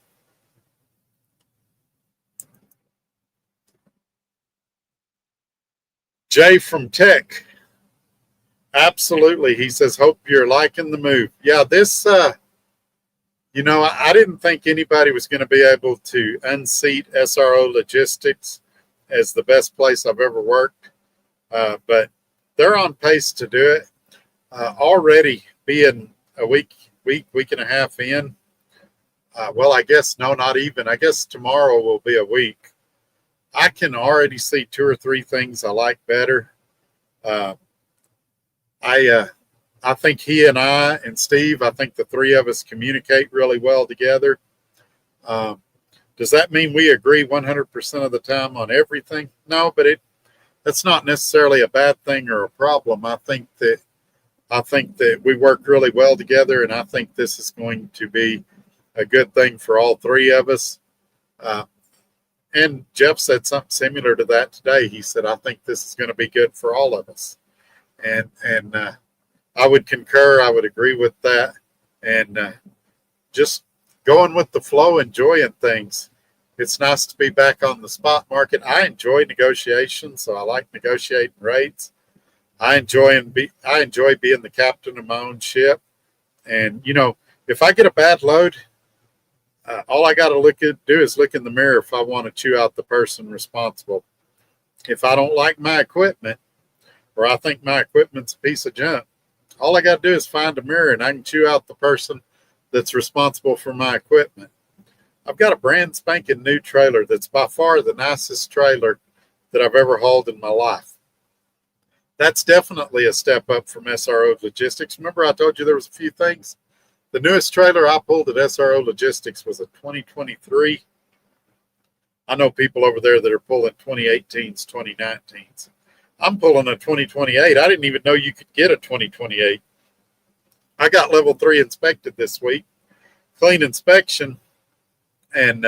Jay from Tech. Absolutely. He says, hope you're liking the move. Yeah, this, I didn't think anybody was going to be able to unseat SRO Logistics as the best place I've ever worked. But they're on pace to do it. Already being a week and a half in. Well, I guess no, not even. I guess tomorrow will be a week. I can already see 2 or 3 things I like better. Uh, I think he and I and Steve, I think the 3 of us communicate really well together. Does that mean we agree 100% of the time on everything? No, but that's not necessarily a bad thing or a problem. I think that we work really well together, and I think this is going to be a good thing for all 3 of us. And Jeff said something similar to that today. He said, I think this is going to be good for all of us. And I would concur. I would agree with that. And just going with the flow, enjoying things. It's nice to be back on the spot market. I enjoy negotiations, so I like negotiating rates. I enjoy being the captain of my own ship. And, if I get a bad load, all I got to do is look in the mirror if I want to chew out the person responsible. If I don't like my equipment, or I think my equipment's a piece of junk, all I got to do is find a mirror and I can chew out the person that's responsible for my equipment. I've got a brand spanking new trailer that's by far the nicest trailer that I've ever hauled in my life. That's definitely a step up from SRO Logistics. Remember I told you there was a few things? The newest trailer I pulled at SRO Logistics was a 2023. I know people over there that are pulling 2018s, 2019s. I'm pulling a 2028. I didn't even know you could get a 2028. I got level 3 inspected this week. Clean inspection. And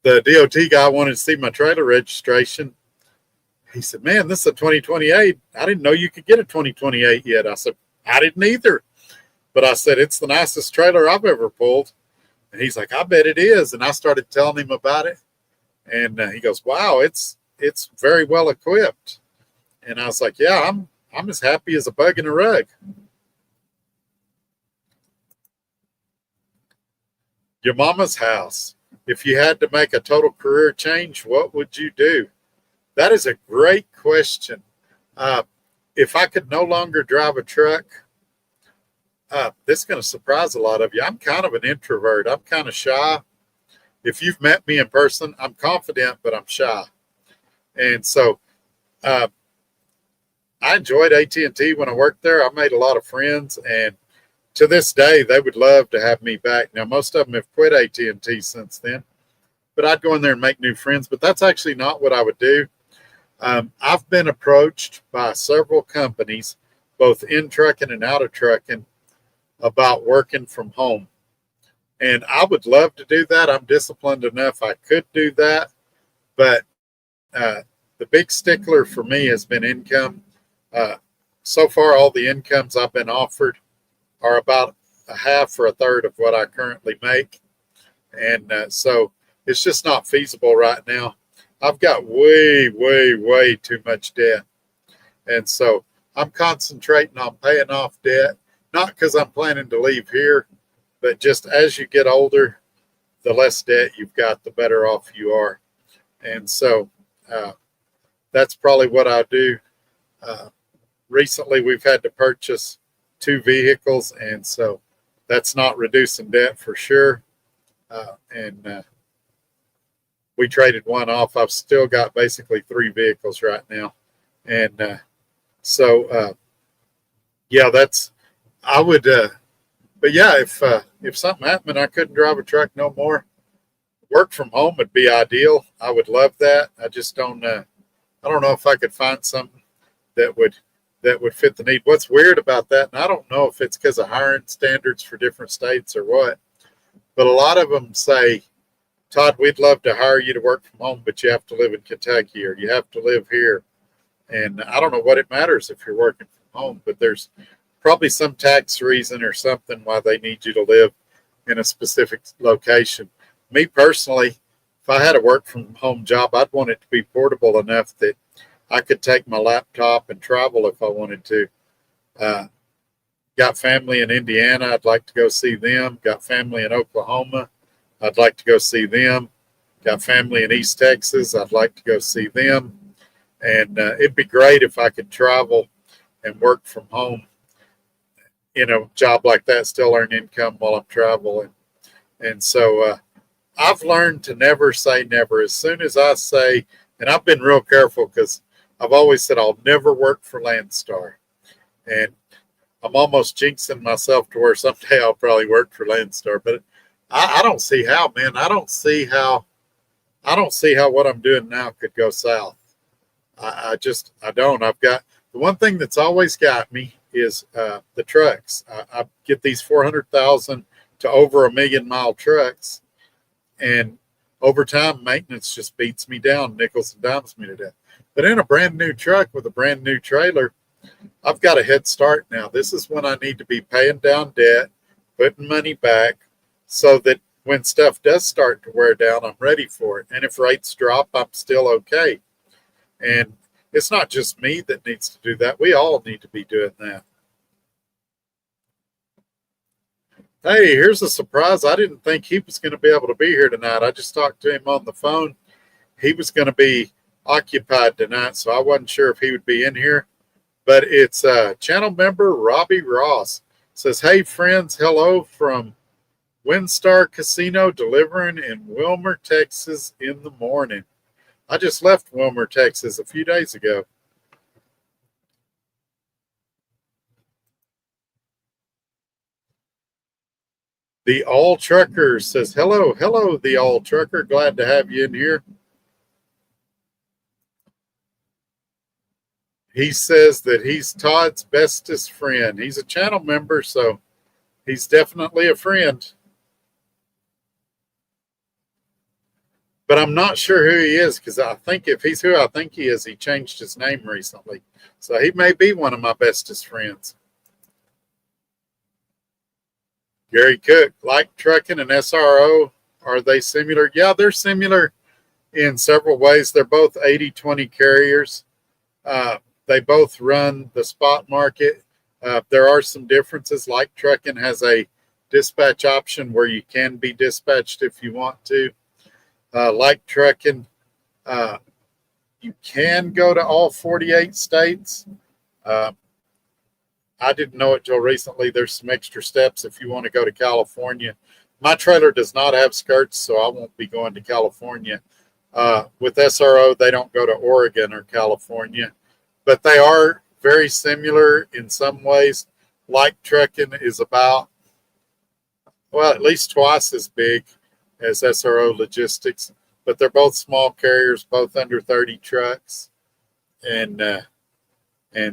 the DOT guy wanted to see my trailer registration. He said, man, this is a 2028. I didn't know you could get a 2028 yet. I said, I didn't either. But I said, it's the nicest trailer I've ever pulled. And he's like, I bet it is. And I started telling him about it. And he goes, wow, it's very well equipped. And I was like, yeah, I'm as happy as a bug in a rug. Your mama's house. If you had to make a total career change, what would you do? That is a great question. If I could no longer drive a truck, this is going to surprise a lot of you. I'm kind of an introvert. I'm kind of shy. If you've met me in person, I'm confident, but I'm shy. And so I enjoyed AT&T when I worked there. I made a lot of friends, and to this day, they would love to have me back. Now, most of them have quit AT&T since then, but I'd go in there and make new friends. But that's actually not what I would do. I've been approached by several companies, both in trucking and out of trucking, about working from home. And I would love to do that. I'm disciplined enough I could do that. But the big stickler for me has been income. So far, all the incomes I've been offered are about a half or a third of what I currently make. And so it's just not feasible right now. I've got way, way, way too much debt. And so I'm concentrating on paying off debt, not because I'm planning to leave here, but just as you get older, the less debt you've got, the better off you are. And so that's probably what I do. Recently, we've had to purchase 2 vehicles, and so that's not reducing debt for sure. And we traded one off. I've still got basically 3 vehicles right now. And yeah, I would, but yeah, if something happened, I couldn't drive a truck no more. Work from home would be ideal. I would love that. I just don't, I don't know if I could find something that would fit the need. What's weird about that, and I don't know if it's because of hiring standards for different states or what, but a lot of them say, Todd, we'd love to hire you to work from home, but you have to live in Kentucky or you have to live here. And I don't know what it matters if you're working from home, but there's probably some tax reason or something why they need you to live in a specific location. Me personally, if I had a work from home job, I'd want it to be portable enough that I could take my laptop and travel if I wanted to. Got family in Indiana. I'd like to go see them. Got family in Oklahoma. I'd like to go see them. Got family in East Texas. I'd like to go see them. And it'd be great if I could travel and work from home in a job like that, still earn income while I'm traveling. And so I've learned to never say never. As soon as I say, and I've been real careful because I've always said I'll never work for Landstar. And I'm almost jinxing myself to where someday I'll probably work for Landstar. But I don't see how, man. I don't see how what I'm doing now could go south. I don't. I've got the one thing that's always got me is the trucks. I get these 400,000 to over 1 million-mile trucks, and over time, maintenance just beats me down, nickels and dimes me to death. But in a brand new truck with a brand new trailer, I've got a head start now. This is when I need to be paying down debt, putting money back, so that when stuff does start to wear down, I'm ready for it. And if rates drop, I'm still okay. And it's not just me that needs to do that. We all need to be doing that. Hey, here's a surprise. I didn't think he was going to be able to be here tonight. I just talked to him on the phone. He was going to be occupied tonight, so I wasn't sure if he would be in here. But it's channel member Robbie Ross. Says, hey, friends, hello from WinStar Casino, delivering in Wilmer, Texas in the morning. I just left Wilmer, Texas a few days ago. The All Trucker says, hello, the All Trucker. Glad to have you in here. He says that he's Todd's bestest friend. He's a channel member, so he's definitely a friend. But I'm not sure who he is, because I think if he's who I think he is, he changed his name recently. So he may be one of my bestest friends. Gary Cook, like trucking and SRO, are they similar? Yeah, they're similar in several ways. They're both 80-20 carriers. They both run the spot market. There are some differences. Like trucking has a dispatch option where you can be dispatched if you want to. Like trucking, you can go to all 48 states. I didn't know it till recently. There's some extra steps if you want to go to California. My trailer does not have skirts, so I won't be going to California. With SRO, they don't go to Oregon or California, but they are very similar in some ways. Like trucking is about, well, at least twice as big as SRO Logistics, but they're both small carriers, both under 30 trucks. And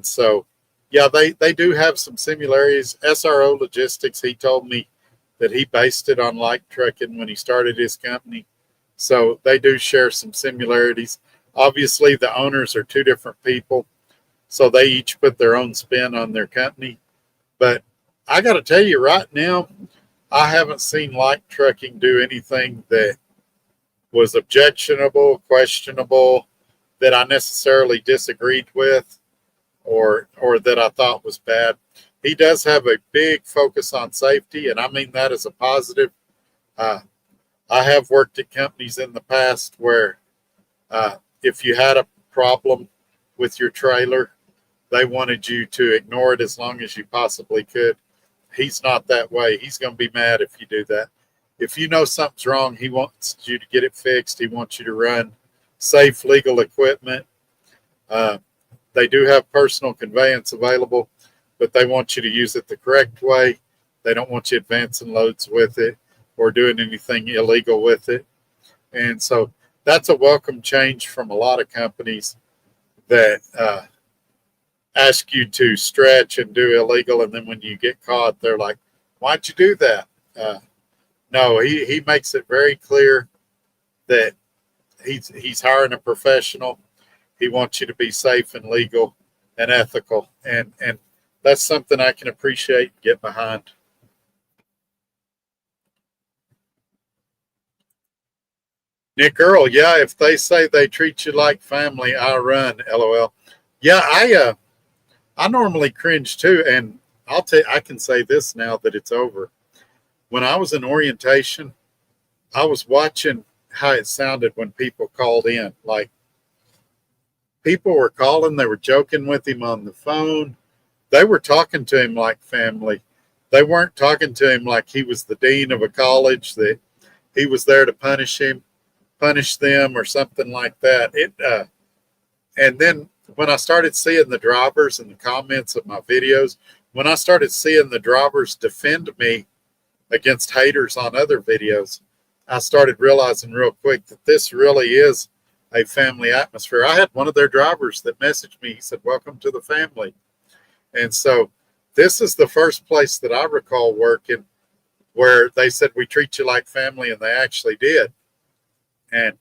so, yeah, they do have some similarities. SRO Logistics, he told me that he based it on Like Trucking when he started his company. So they do share some similarities. Obviously, the owners are two different people, so they each put their own spin on their company. But I got to tell you right now, I haven't seen Like Trucking do anything that was objectionable, questionable, that I necessarily disagreed with, or that I thought was bad. He does have a big focus on safety, and I mean that as a positive. I have worked at companies in the past where if you had a problem with your trailer, they wanted you to ignore it as long as you possibly could. He's not that way. He's going to be mad if you do that. If you know something's wrong, he wants you to get it fixed. He wants you to run safe, legal equipment. They do have personal conveyance available, but they want you to use it the correct way. They don't want you advancing loads with it or doing anything illegal with it. And so that's a welcome change from a lot of companies that ask you to stretch and do illegal. And then when you get caught, they're like, why'd you do that? No, he makes it very clear that he's hiring a professional. He wants you to be safe and legal and ethical. And that's something I can appreciate and get behind. Nick Earl, yeah, if they say they treat you like family, I run, LOL. Yeah, I normally cringe too, and I can say this now that it's over. When I was in orientation, I was watching how it sounded when people called in. Like People were calling. They were joking with him on the phone. They were talking to him like family. They weren't talking to him like he was the dean of a college, that he was there to punish them, or something like that. And then when I started seeing the drivers in the comments of my videos, when I started seeing the drivers defend me against haters on other videos, I started realizing real quick that this really is a family atmosphere. I had one of their drivers that messaged me. He said, "Welcome to the family." And so this is the first place that I recall working where they said, "We treat you like family," and they actually did. And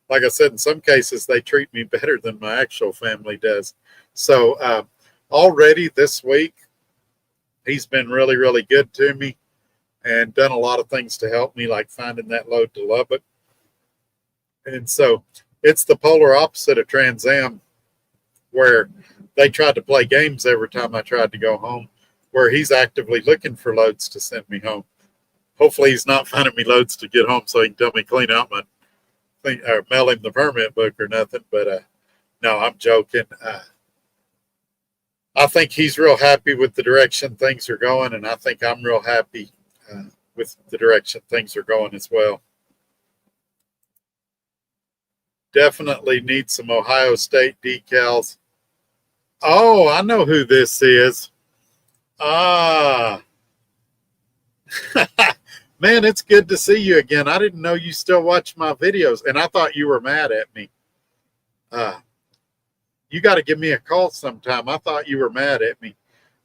like I said, in some cases, they treat me better than my actual family does. So already this week, he's been really, really good to me and done a lot of things to help me, like finding that load to Lubbock. And so it's the polar opposite of Trans Am, where they tried to play games every time I tried to go home, where he's actively looking for loads to send me home. Hopefully he's not finding me loads to get home so he can tell me clean out my thing, or mail him the permit book or nothing. But no, I'm joking. I think he's real happy with the direction things are going, and I think I'm real happy with the direction things are going as well. Definitely need some Ohio State decals. Oh, I know who this is. Ah. Man, it's good to see you again. I didn't know you still watch my videos, and I thought you were mad at me. You got to give me a call sometime. I thought you were mad at me.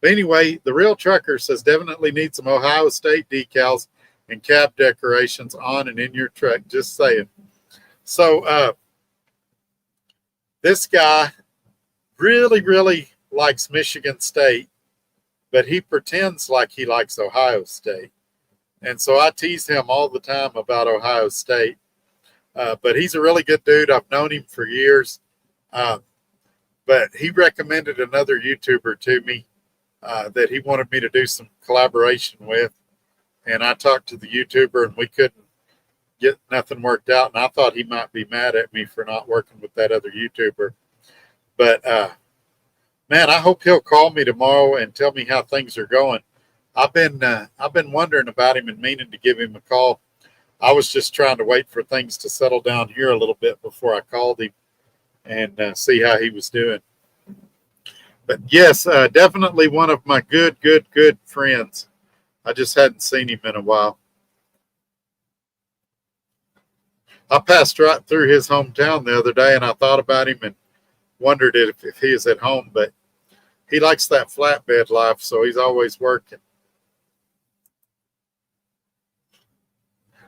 But anyway, the Real Trucker says definitely need some Ohio State decals and cab decorations on and in your truck. Just saying. So this guy really, really likes Michigan State, but he pretends like he likes Ohio State. And so I tease him all the time about Ohio State. But he's a really good dude. I've known him for years. But he recommended another YouTuber to me that he wanted me to do some collaboration with. And I talked to the YouTuber, and we couldn't get nothing worked out. And I thought he might be mad at me for not working with that other YouTuber. But, man, I hope he'll call me tomorrow and tell me how things are going. I've been wondering about him and meaning to give him a call. I was just trying to wait for things to settle down here a little bit before I called him and see how he was doing. But yes, definitely one of my good friends. I just hadn't seen him in a while. I passed right through his hometown the other day, and I thought about him and wondered if he is at home, but he likes that flatbed life, so he's always working.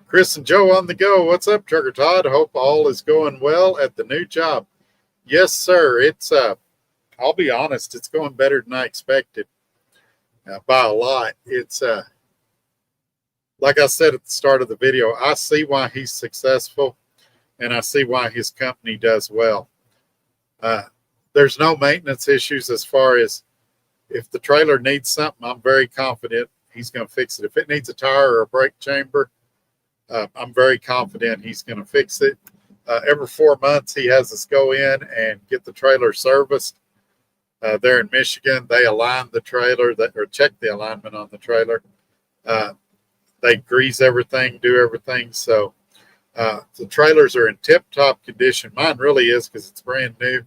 Chris and Joe on the go. What's up, Trucker Todd? Hope all is going well at the new job. Yes, sir. It's I'll be honest, it's going better than I expected by a lot. It's like I said at the start of the video, I see why he's successful, and I see why his company does well. There's no maintenance issues as far as if the trailer needs something, I'm very confident he's going to fix it. If it needs a tire or a brake chamber, I'm very confident he's going to fix it. Every 4 months, he has us go in and get the trailer serviced. There in Michigan, they align the trailer or check the alignment on the trailer. They grease everything, do everything. So the trailers are in tip-top condition. Mine really is because it's brand new.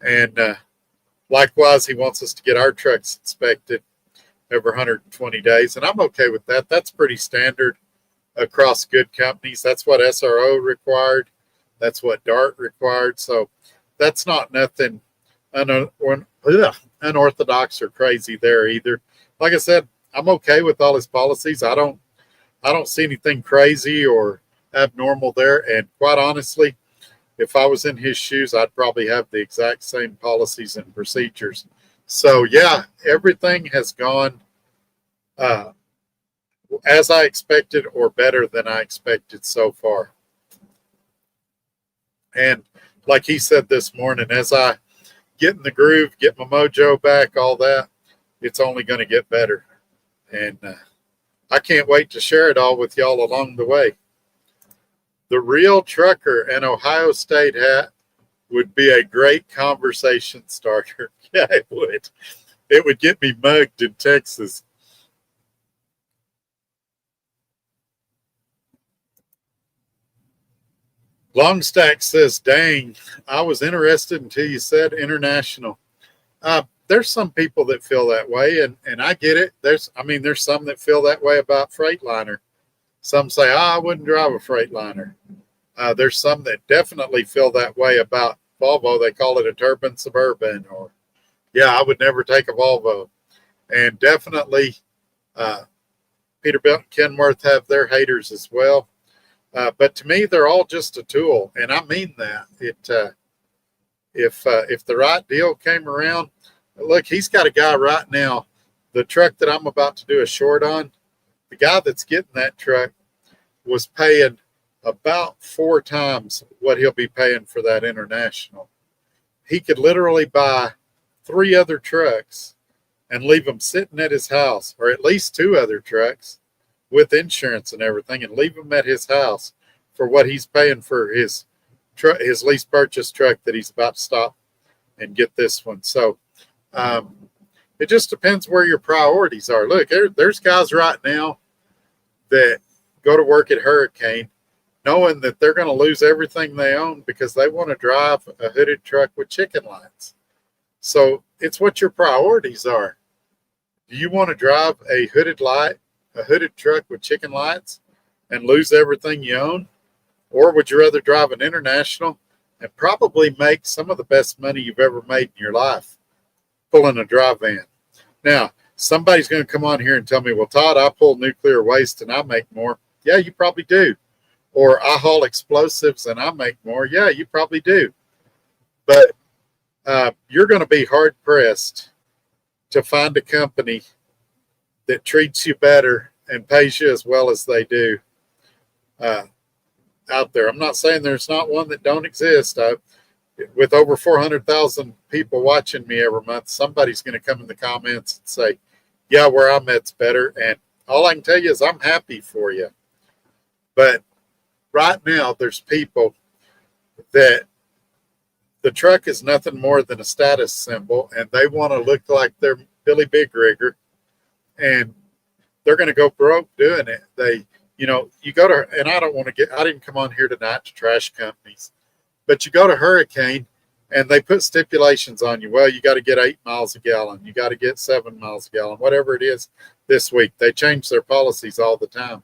And likewise, he wants us to get our trucks inspected every 120 days. And I'm okay with that. That's pretty standard across good companies. That's what SRO required. That's what DART required. So that's not nothing unorthodox or crazy there either. Like I said, I'm okay with all his policies. I don't see anything crazy or abnormal there. And quite honestly, if I was in his shoes, I'd probably have the exact same policies and procedures. So yeah, everything has gone as I expected or better than I expected so far. And like he said this morning, as I get in the groove, get my mojo back, all that, it's only going to get better. And I can't wait to share it all with y'all along the way. The Real Trucker and Ohio State hat would be a great conversation starter. Yeah, it would. It would get me mugged in Texas. Longstack says, dang, I was interested until you said international. There's some people that feel that way, and I get it. There's some that feel that way about Freightliner. Some say, I wouldn't drive a Freightliner. There's some that definitely feel that way about Volvo. They call it a turbine suburban, or, yeah, I would never take a Volvo. And definitely Peterbilt and Kenworth have their haters as well. But to me, they're all just a tool, and I mean that. If the right deal came around, look, he's got a guy right now. The truck that I'm about to do a short on, the guy that's getting that truck was paying about 4 times what he'll be paying for that international. He could literally buy 3 other trucks and leave them sitting at his house, or at least 2 other trucks with insurance and everything, and leave them at his house for what he's paying for his lease purchase truck that he's about to stop and get this one. So it just depends where your priorities are. Look, there's guys right now that go to work at Hurricane knowing that they're going to lose everything they own because they want to drive a hooded truck with chicken lights. So it's what your priorities are. Do you want to drive a hooded truck with chicken lights and lose everything you own? Or would you rather drive an international and probably make some of the best money you've ever made in your life pulling a dry van? Now, somebody's going to come on here and tell me, well, Todd, I pull nuclear waste and I make more. Yeah, you probably do. Or I haul explosives and I make more. Yeah, you probably do. But you're going to be hard pressed to find a company that treats you better and pays you as well as they do out there. I'm not saying there's not one that don't exist. With over 400,000 people watching me every month, somebody's going to come in the comments and say, yeah, where I'm at's better. And all I can tell you is I'm happy for you. But right now, there's people that the truck is nothing more than a status symbol, and they want to look like they're Billy Big Rigger, and they're going to go broke doing it. You go to, and I didn't come on here tonight to trash companies, but you go to Hurricane and they put stipulations on you. Well, you got to get 8 miles a gallon. You got to get 7 miles a gallon, whatever it is this week. They change their policies all the time.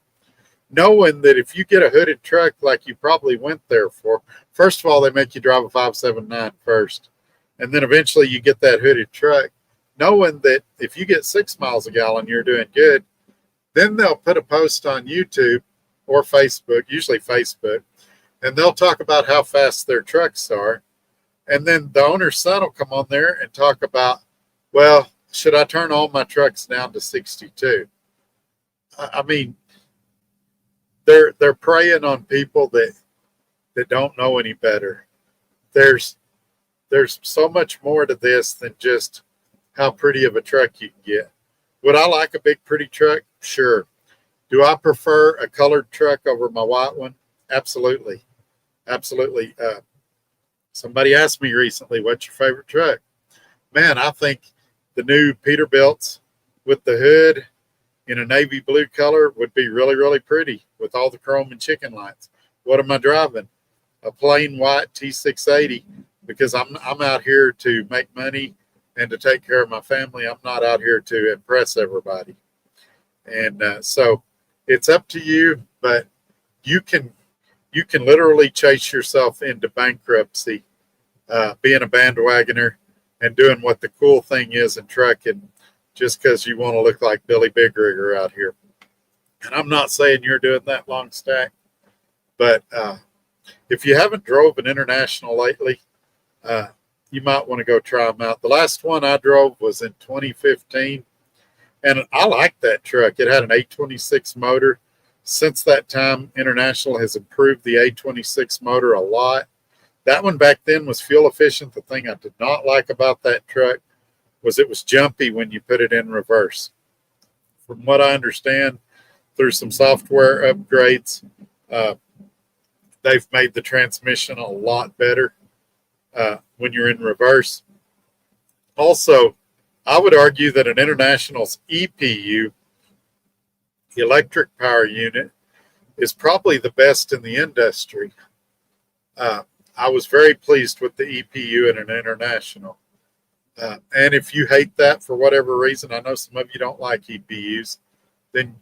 Knowing that if you get a hooded truck like you probably went there for, first of all, they make you drive a 579 first. And then eventually you get that hooded truck. Knowing that if you get 6 miles a gallon, you're doing good. Then they'll put a post on YouTube or Facebook, usually Facebook, and they'll talk about how fast their trucks are. And then the owner's son will come on there and talk about, well, should I turn all my trucks down to 62? I mean, they're preying on people that don't know any better. There's so much more to this than just how pretty of a truck you can get. Would I like a big, pretty truck? Sure. Do I prefer a colored truck over my white one? Absolutely. Absolutely. Somebody asked me recently, what's your favorite truck? Man, I think the new Peterbilts with the hood in a navy blue color would be really, really pretty with all the chrome and chicken lights. What am I driving? A plain white T680, because I'm out here to make money and to take care of my family. I'm not out here to impress everybody. And so it's up to you, but you can literally chase yourself into bankruptcy, being a bandwagoner and doing what the cool thing is in trucking just because you want to look like Billy Big Rigger out here. And I'm not saying you're doing that, Longstack, but if you haven't drove an international lately, you might want to go try them out. The last one I drove was in 2015, and I liked that truck. It had an 826 motor. Since that time, International has improved the 826 motor a lot. That one back then was fuel efficient. The thing I did not like about that truck was it was jumpy when you put it in reverse. From what I understand, through some software upgrades, they've made the transmission a lot better. when you're in reverse. Also, I would argue that an International's EPU, electric power unit, is probably the best in the industry. I was very pleased with the EPU in an International. And if you hate that for whatever reason, I know some of you don't like EPUs, then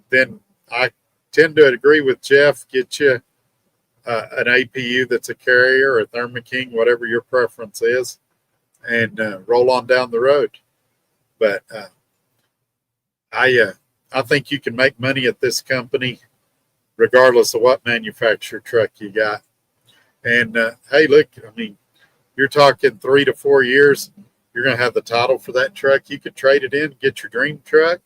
I tend to agree with Jeff. Get you an APU that's a Carrier or a Thermo King, whatever your preference is, and roll on down the road. But I think you can make money at this company regardless of what manufacturer truck you got. And hey, look, I mean, you're talking 3 to 4 years. You're going to have the title for that truck. You could trade it in, get your dream truck.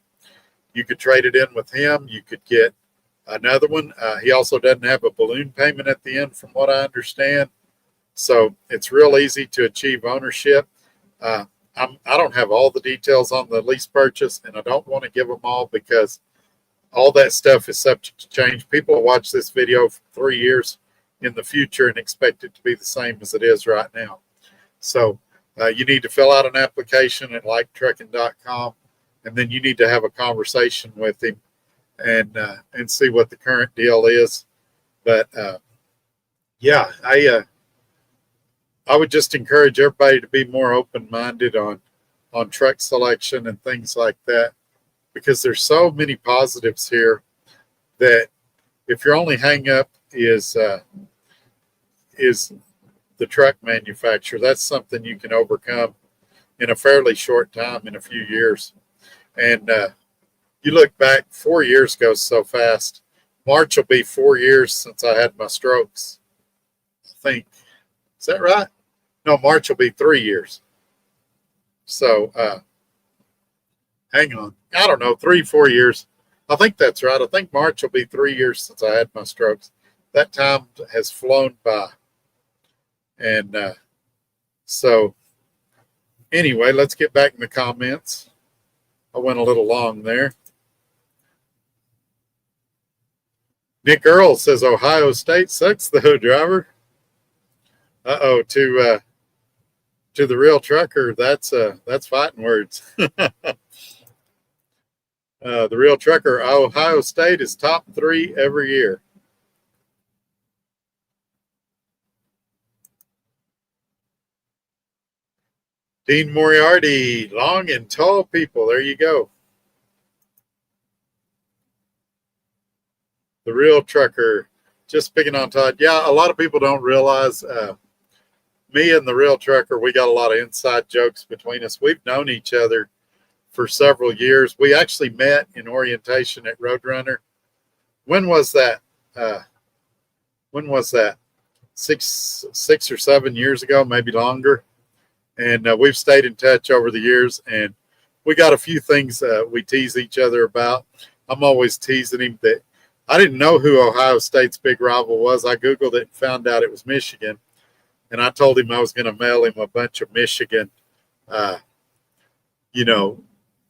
You could trade it in with him. You could get another one. He also doesn't have a balloon payment at the end, from what I understand. So it's real easy to achieve ownership. I don't have all the details on the lease purchase, and I don't want to give them all because all that stuff is subject to change. People will watch this video for 3 years in the future and expect it to be the same as it is right now. So you need to fill out an application at liketrucking.com, and then you need to have a conversation with him and see what the current deal is. But yeah, I would just encourage everybody to be more open-minded on truck selection and things like that, because there's so many positives here that if your only hang-up is the truck manufacturer, that's something you can overcome in a fairly short time, in a few years. And you look back, 4 years goes so fast. March will be 4 years since I had my strokes, I think. Is that right? No, March will be 3 years. So hang on. I don't know, 3-4 years. I think that's right. I think March will be 3 years since I had my strokes. That time has flown by. And so anyway, let's get back in the comments. I went a little long there. Nick Earl says Ohio State sucks though, driver. Uh-oh, to the real trucker, that's fighting words. The real trucker, Ohio State is top 3 every year. Dean Moriarty, long and tall people. There you go. The real trucker, just picking on Todd. Yeah, a lot of people don't realize me and the real trucker, we got a lot of inside jokes between us. We've known each other for several years. We actually met in orientation at Roadrunner. When was that? When was that? Six or 7 years ago, maybe longer. And we've stayed in touch over the years, and we got a few things we tease each other about. I'm always teasing him that I didn't know who Ohio State's big rival was. I Googled it and found out it was Michigan. And I told him I was going to mail him a bunch of Michigan,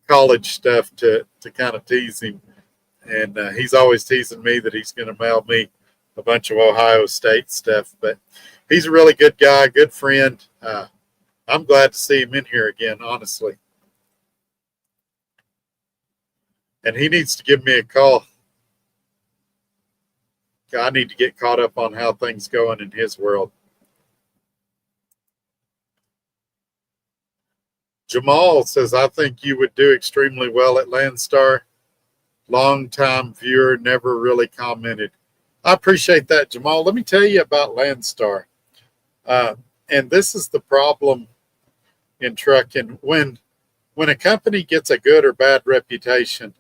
college stuff to kind of tease him. And he's always teasing me that he's going to mail me a bunch of Ohio State stuff. But he's a really good guy, good friend. I'm glad to see him in here again, honestly. And he needs to give me a call. I need to get caught up on how things going in his world. Jamal says, I think you would do extremely well at Landstar. Long-time viewer, never really commented. I appreciate that, Jamal. Let me tell you about Landstar. And this is the problem in trucking. When a company gets a good or bad reputation,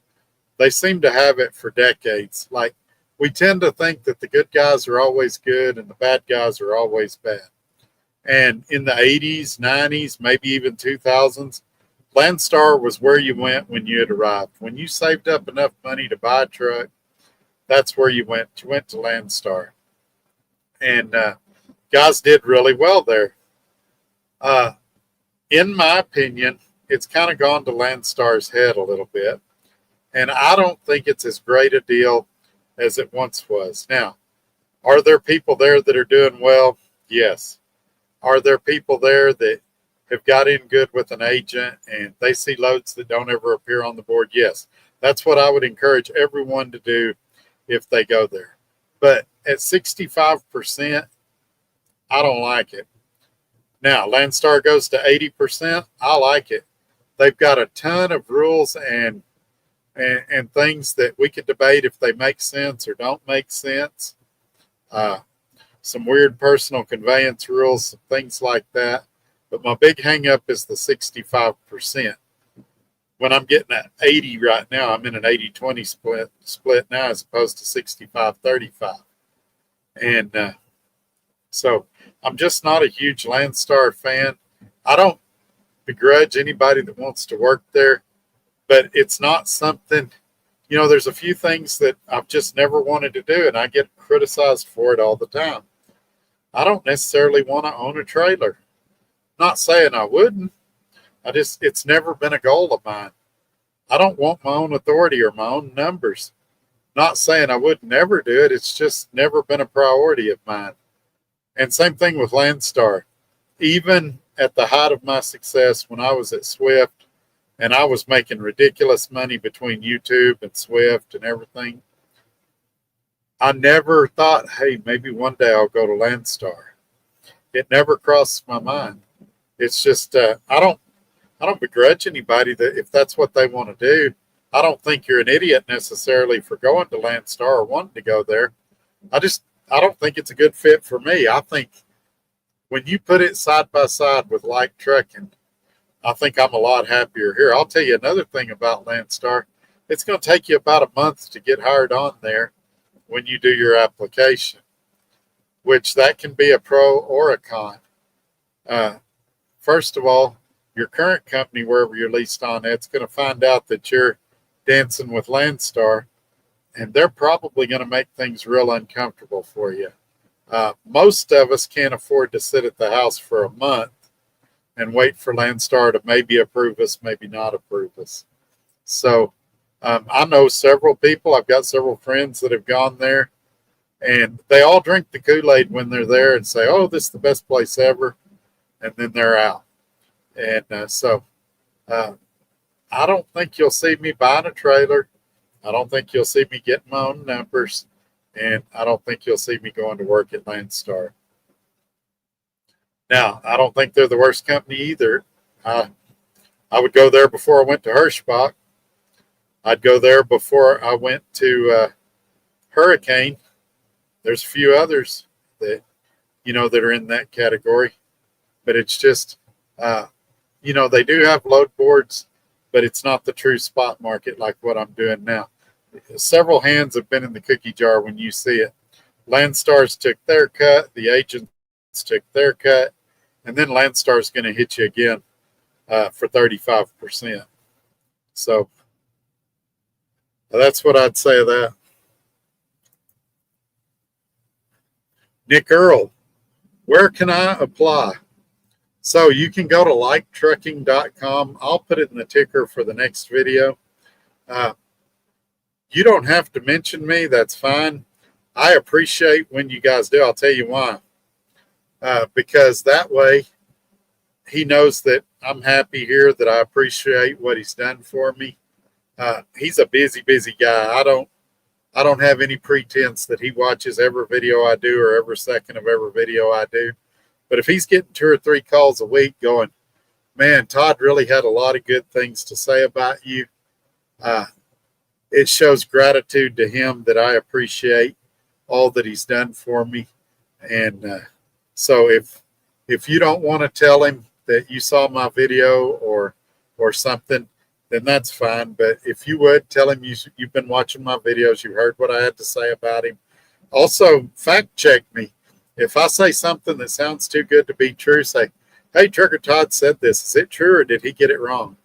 they seem to have it for decades. Like, we tend to think that the good guys are always good and the bad guys are always bad. And in the 80s, 90s, maybe even 2000s, Landstar was where you went when you had arrived. When you saved up enough money to buy a truck, that's where you went. You went to Landstar. And guys did really well there. In my opinion, it's kind of gone to Landstar's head a little bit. And I don't think it's as great a deal as it once was. Now, are there people there that are doing well? Yes. Are there people there that have got in good with an agent and they see loads that don't ever appear on the board? Yes. That's what I would encourage everyone to do if they go there. But at 65%, I don't like it. Now, Landstar goes to 80%. I like it. They've got a ton of rules and things that we could debate if they make sense or don't make sense. Some weird personal conveyance rules, things like that. But my big hang up is the 65%. When I'm getting at 80 right now, I'm in an 80-20 split now as opposed to 65-35. And so I'm just not a huge Landstar fan. I don't begrudge anybody that wants to work there, but it's not something, there's a few things that I've just never wanted to do, and I get criticized for it all the time. I don't necessarily want to own a trailer. Not saying I wouldn't. It's never been a goal of mine. I don't want my own authority or my own numbers. Not saying I would never do it. It's just never been a priority of mine. And same thing with Landstar. Even at the height of my success when I was at Swift and I was making ridiculous money between YouTube and Swift and everything, I never thought, hey, maybe one day I'll go to Landstar. It never crossed my mind. It's just I don't begrudge anybody that if that's what they want to do. I don't think you're an idiot necessarily for going to Landstar or wanting to go there. I don't think it's a good fit for me. I think when you put it side by side with like trucking, I think I'm a lot happier here. I'll tell you another thing about Landstar. It's going to take you about a month to get hired on there when you do your application, which that can be a pro or a con. First of all, your current company, wherever you're leased on, it's going to find out that you're dancing with Landstar, and they're probably going to make things real uncomfortable for you. Most of us can't afford to sit at the house for a month and wait for Landstar to maybe approve us, maybe not approve us. So I know several people. I've got several friends that have gone there, and they all drink the Kool-Aid when they're there and say, oh, this is the best place ever, and then they're out. And so I don't think you'll see me buying a trailer. I don't think you'll see me getting my own numbers. And I don't think you'll see me going to work at Landstar. Now, I don't think they're the worst company either. I would go there before I went to Hirschbach. I'd go there before I went to Hurricane. There's a few others that, that are in that category. But it's just, they do have load boards, but it's not the true spot market like what I'm doing now. Several hands have been in the cookie jar when you see it. Landstar's took their cut, the agents took their cut, and then Landstar's going to hit you again for 35%. So that's what I'd say of that. Nick Earl, where can I apply? So you can go to liketrucking.com. I'll put it in the ticker for the next video. You don't have to mention me. That's fine. I appreciate when you guys do. I'll tell you why. Because that way he knows that I'm happy here, that I appreciate what he's done for me. He's a busy guy. I don't have any pretense that he watches every video I do or every second of every video I do. But if he's getting 2 or 3 calls a week going, man, Todd really had a lot of good things to say about you, it shows gratitude to him that I appreciate all that he's done for me. And so if you don't want to tell him that you saw my video or something, then that's fine. But if you would, tell him you've been watching my videos, you heard what I had to say about him. Also, fact check me. If I say something that sounds too good to be true, say, hey, Trucker Todd said this. Is it true or did he get it wrong?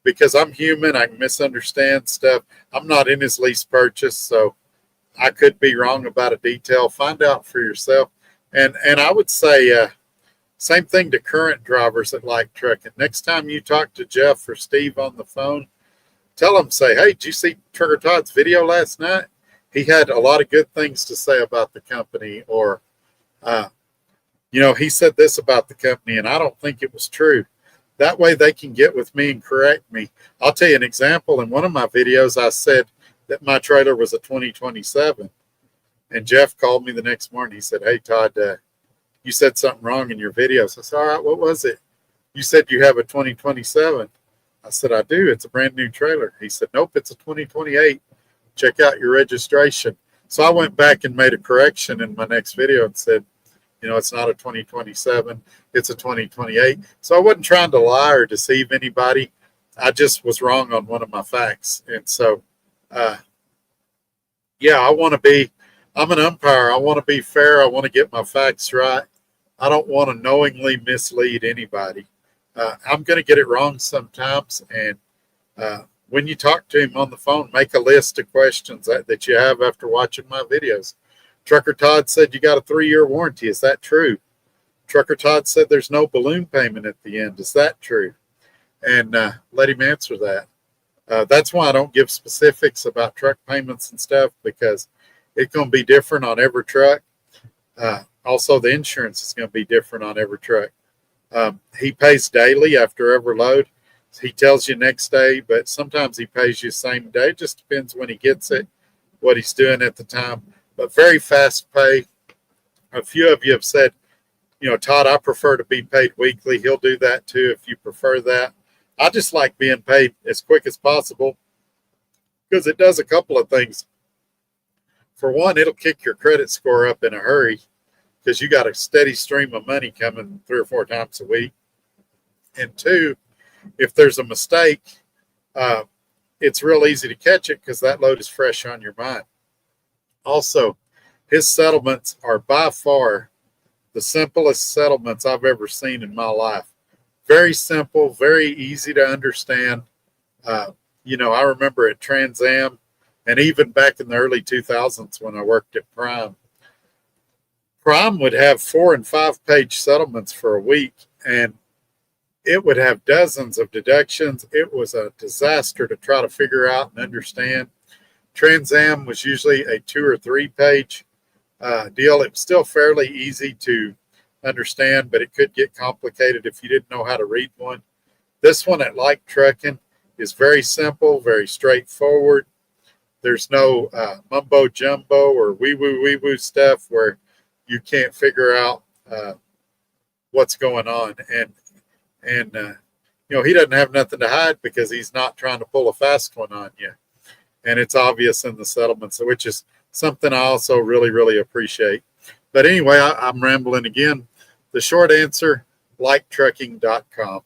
Because I'm human. I can misunderstand stuff. I'm not in his lease purchase, so I could be wrong about a detail. Find out for yourself. And I would say same thing to current drivers that like trucking. Next time you talk to Jeff or Steve on the phone, tell them, say, hey, did you see Trucker Todd's video last night? He had a lot of good things to say about the company. Or He said this about the company, and I don't think it was true. That way they can get with me and correct me. I'll tell you an example. In one of my videos, I said that my trailer was a 2027. And Jeff called me the next morning. He said, "Hey, Todd, you said something wrong in your videos." I said, "All right, what was it?" "You said you have a 2027. I said, "I do. It's a brand new trailer." He said, "Nope, it's a 2028. Check out your registration." So I went back and made a correction in my next video and said, it's not a 2027, it's a 2028. So I wasn't trying to lie or deceive anybody. I just was wrong on one of my facts. And so, I'm an umpire. I want to be fair. I want to get my facts right. I don't want to knowingly mislead anybody. I'm going to get it wrong sometimes. And when you talk to him on the phone, make a list of questions that you have after watching my videos. Trucker Todd said you got a 3-year warranty. Is that true? Trucker Todd said there's no balloon payment at the end. Is that true? And let him answer that. That's why I don't give specifics about truck payments and stuff, because it's going to be different on every truck. Also, the insurance is going to be different on every truck. He pays daily after every load. He tells you next day, but sometimes he pays you same day. It just depends when he gets it, what he's doing at the time. But very fast pay. A few of you have said, "Todd, I prefer to be paid weekly." He'll do that too if you prefer that. I just like being paid as quick as possible because it does a couple of things. For one, it'll kick your credit score up in a hurry because you got a steady stream of money coming 3 or 4 times a week. And two, if there's a mistake, it's real easy to catch it because that load is fresh on your mind. Also, his settlements are by far the simplest settlements I've ever seen in my life. Very simple, very easy to understand. I remember at Trans Am, and even back in the early 2000s when I worked at Prime would have 4- and 5-page settlements for a week, and it would have dozens of deductions. It was a disaster to try to figure out and understand. Trans Am was usually a 2- or 3-page deal. It was still fairly easy to understand, but it could get complicated if you didn't know how to read one. This one at Like Trucking is very simple, very straightforward. There's no mumbo jumbo or wee woo stuff where you can't figure out what's going on. And he doesn't have nothing to hide because he's not trying to pull a fast one on you. And it's obvious in the settlements, which is something I also really, really appreciate. But anyway, I'm rambling again. The short answer, liketrucking.com.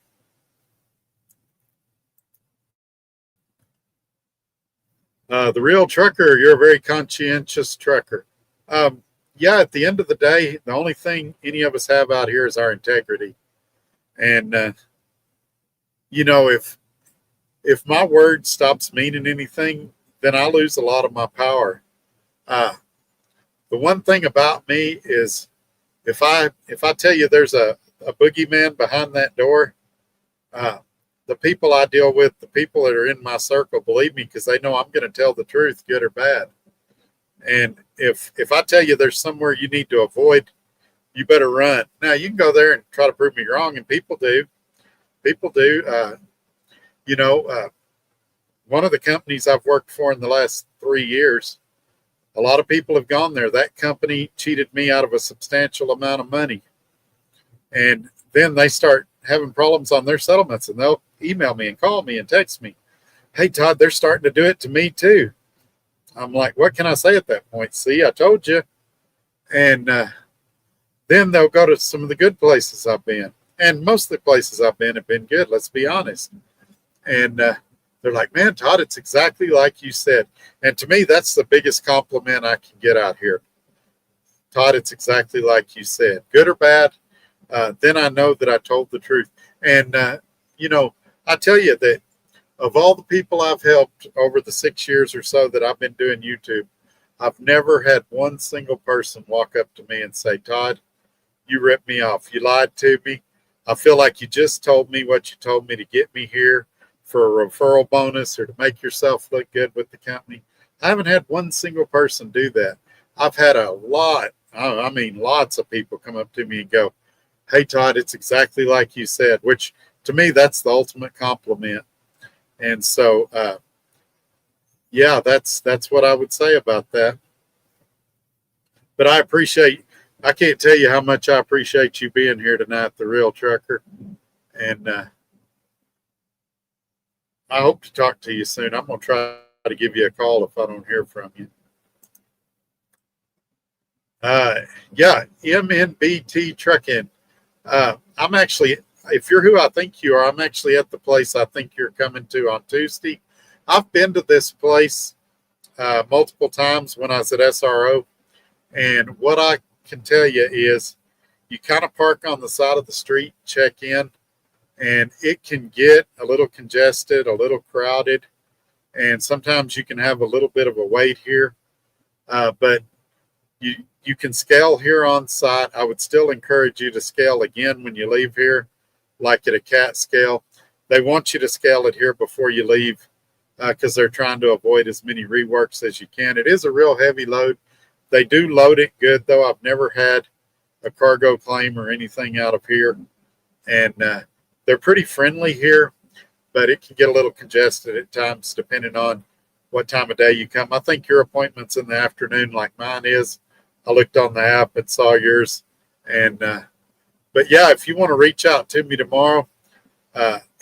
The real trucker, you're a very conscientious trucker. At the end of the day, the only thing any of us have out here is our integrity. And, if my word stops meaning anything, then I lose a lot of my power. The one thing about me is if I tell you there's a boogeyman behind that door, the people I deal with, the people that are in my circle, believe me because they know I'm going to tell the truth, good or bad. And if I tell you there's somewhere you need to avoid, you better run. Now, you can go there and try to prove me wrong, and people do. People do. One of the companies I've worked for in the last 3 years, a lot of people have gone there. That company cheated me out of a substantial amount of money. And then they start having problems on their settlements, and they'll email me and call me and text me, "Hey, Todd, they're starting to do it to me too." I'm like, what can I say at that point? See, I told you. And then they'll go to some of the good places I've been. And most of the places I've been have been good, let's be honest. And they're like, "Man, Todd, it's exactly like you said." And to me, that's the biggest compliment I can get out here. "Todd, it's exactly like you said." Good or bad, then I know that I told the truth. And, I tell you that of all the people I've helped over the 6 years or so that I've been doing YouTube, I've never had one single person walk up to me and say, "Todd, you ripped me off. You lied to me. I feel like you just told me what you told me to get me here for a referral bonus or to make yourself look good with the company." I haven't had one single person do that. I've had a lot I mean, lots of people come up to me and go, "Hey, Todd, it's exactly like you said," which to me, that's the ultimate compliment. And so, yeah, that's what I would say about that. But I can't tell you how much I appreciate you being here tonight, the real trucker. And I hope to talk to you soon. I'm going to try to give you a call if I don't hear from you. Yeah, MNBT Trucking. I'm actually, if you're who I think you are, I'm actually at the place I think you're coming to on Tuesday. I've been to this place multiple times when I was at SRO. And what I can tell you is you kind of park on the side of the street, check in, and it can get a little congested, a little crowded, and sometimes you can have a little bit of a wait here. But you can scale here on site. I would still encourage you to scale again when you leave here, like at a CAT scale. They want you to scale it here before you leave because they're trying to avoid as many reworks as you can. It is a real heavy load. They do load it good, though. I've never had a cargo claim or anything out of here. And they're pretty friendly here, but it can get a little congested at times depending on what time of day you come. I think your appointment's in the afternoon like mine is. I looked on the app and saw yours. And but yeah, if you want to reach out to me tomorrow,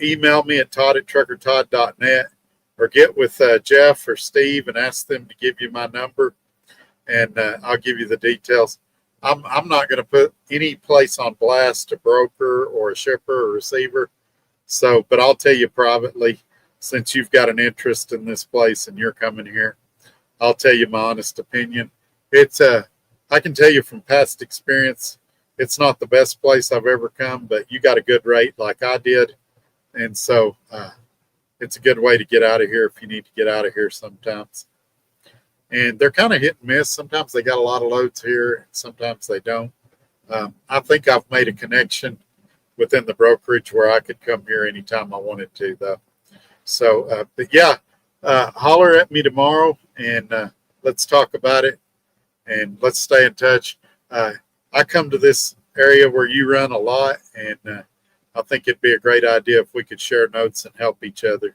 email me at todd@truckertodd.net or get with Jeff or Steve and ask them to give you my number, and I'll give you the details. I'm not going to put any place on blast, a broker or a shipper or receiver. So, but I'll tell you privately, since you've got an interest in this place and you're coming here, I'll tell you my honest opinion. It's I can tell you from past experience, it's not the best place I've ever come, but you got a good rate like I did. And so it's a good way to get out of here if you need to get out of here sometimes. And they're kind of hit and miss. Sometimes they got a lot of loads here, sometimes they don't. I think I've made a connection within the brokerage where I could come here anytime I wanted to, though. So, but yeah, holler at me tomorrow and let's talk about it and let's stay in touch. I come to this area where you run a lot, and I think it'd be a great idea if we could share notes and help each other.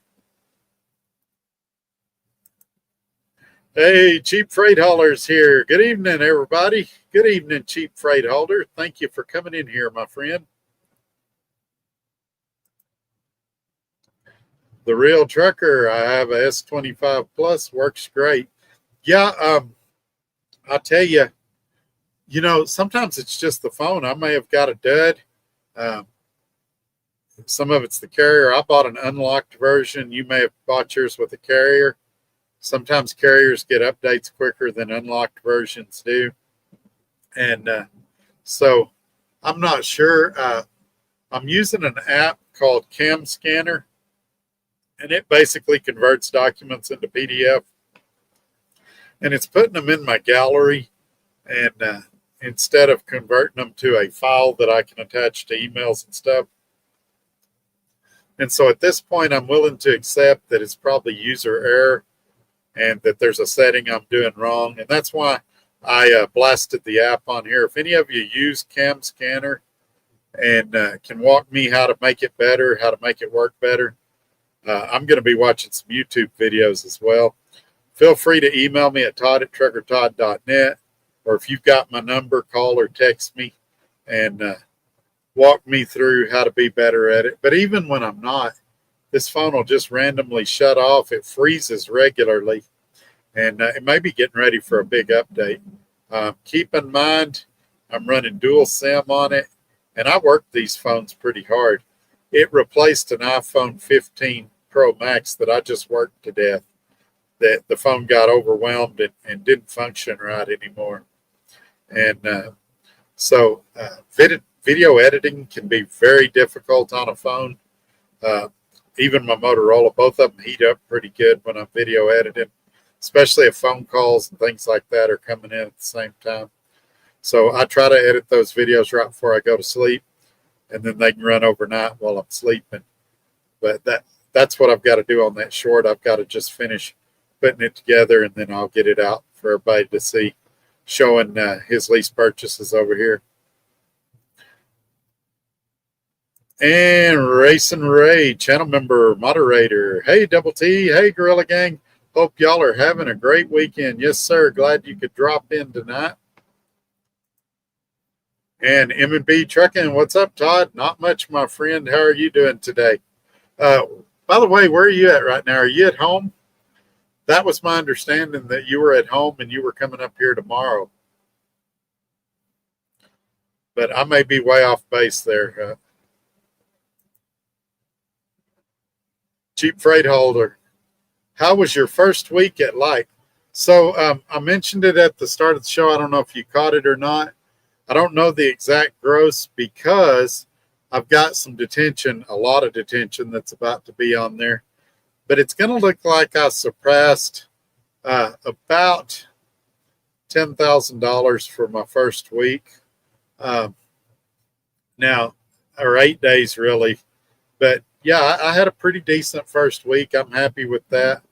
Hey, Cheap Freight Haulers here. Good evening, everybody. Good evening, Cheap Freight Hauler. Thank you for coming in here, my friend. The Real Trucker. I have a S25 Plus. Works great. Yeah, I'll tell you, sometimes it's just the phone. I may have got a dud. Some of it's the carrier. I bought an unlocked version. You may have bought yours with a carrier. Sometimes carriers get updates quicker than unlocked versions do. And so I'm not sure. I'm using an app called Cam Scanner, and it basically converts documents into PDF. And it's putting them in my gallery, and instead of converting them to a file that I can attach to emails and stuff. And so at this point, I'm willing to accept that it's probably user error and that there's a setting I'm doing wrong. And that's why I blasted the app on here. If any of you use Cam Scanner and can walk me how to make it better, how to make it work better, I'm going to be watching some YouTube videos as well. Feel free to email me at todd@truckertodd.net, or if you've got my number, call or text me and walk me through how to be better at it. But even when I'm not, this phone will just randomly shut off. It freezes regularly, and it may be getting ready for a big update. Keep in mind, I'm running dual SIM on it, and I work these phones pretty hard. It replaced an iPhone 15 Pro Max that I just worked to death. That the phone got overwhelmed and didn't function right anymore. And so video editing can be very difficult on a phone. Even my Motorola, both of them heat up pretty good when I'm video editing, especially if phone calls and things like that are coming in at the same time. So I try to edit those videos right before I go to sleep, and then they can run overnight while I'm sleeping. But that's what I've got to do on that short. I've got to just finish putting it together, and then I'll get it out for everybody to see. showing his lease purchases over here. And Racing Ray, channel member, moderator. Hey, Double T. Hey, Gorilla Gang. Hope y'all are having a great weekend. Yes, sir. Glad you could drop in tonight. And M&B Trucking. What's up, Todd? Not much, my friend. How are you doing today? By the way, where are you at right now? Are you at home? That was my understanding, that you were at home and you were coming up here tomorrow. But I may be way off base there. Cheap Freight Holder. How was your first week at Light? So I mentioned it at the start of the show. I don't know if you caught it or not. I don't know the exact gross because I've got some detention, a lot of detention that's about to be on there. But it's going to look like I surpassed about $10,000 for my first week. Now, or 8 days really. But yeah, I had a pretty decent first week. I'm happy with that.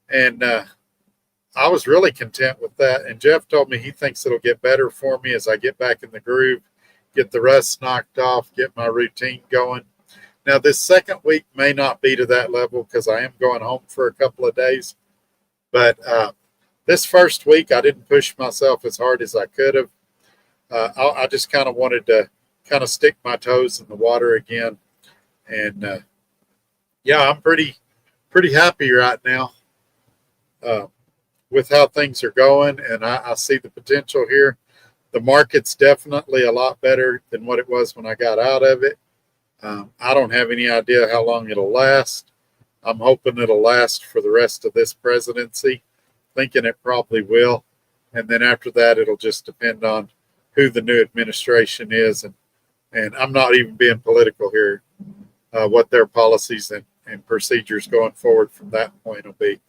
And I was really content with that. And Jeff told me he thinks it'll get better for me as I get back in the groove, get the rust knocked off, get my routine going. Now, this second week may not be to that level because I am going home for a couple of days. But this first week, I didn't push myself as hard as I could have. I just kind of wanted to kind of stick my toes in the water again. And yeah, I'm pretty happy right now with how things are going. And I see the potential here. The market's definitely a lot better than what it was when I got out of it. I don't have any idea how long it'll last. I'm hoping it'll last for the rest of this presidency, thinking it probably will. And then after that, it'll just depend on who the new administration is. And I'm not even being political here, what their policies and procedures going forward from that point will be.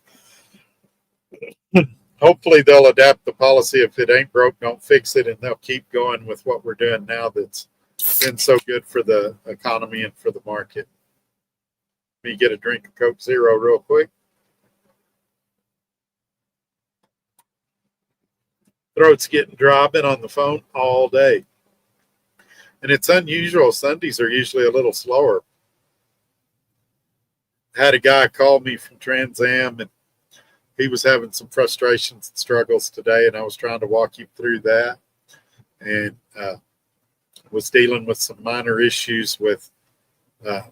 Hopefully they'll adapt the policy. If it ain't broke, don't fix it. And they'll keep going with what we're doing now that's been so good for the economy and for the market. Let me get a drink of Coke Zero real quick. Throat's getting dry. I've been on the phone all day. And it's unusual. Sundays are usually a little slower. Had a guy call me from Trans Am, and he was having some frustrations and struggles today, and I was trying to walk him through that. And was dealing with some minor issues with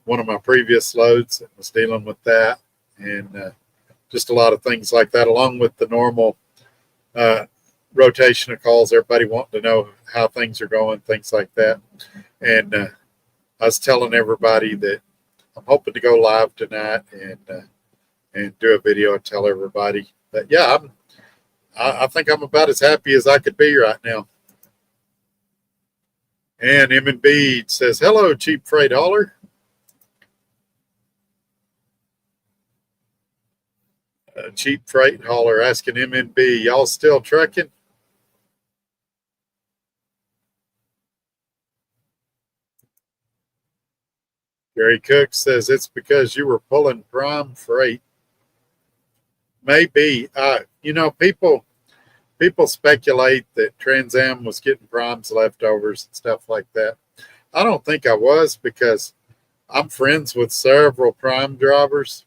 one of my previous loads, and was dealing with that, and just a lot of things like that, along with the normal rotation of calls, everybody wanting to know how things are going, things like that. And I was telling everybody that I'm hoping to go live tonight and do a video and tell everybody that, yeah, I think I'm about as happy as I could be right now. And M&B says, hello, Cheap Freight Hauler. Cheap Freight Hauler asking M&B, y'all still trucking? Gary Cook says it's because you were pulling prime freight. Maybe. People speculate that Trans Am was getting primes leftovers and stuff like that. I don't think I was, because I'm friends with several prime drivers.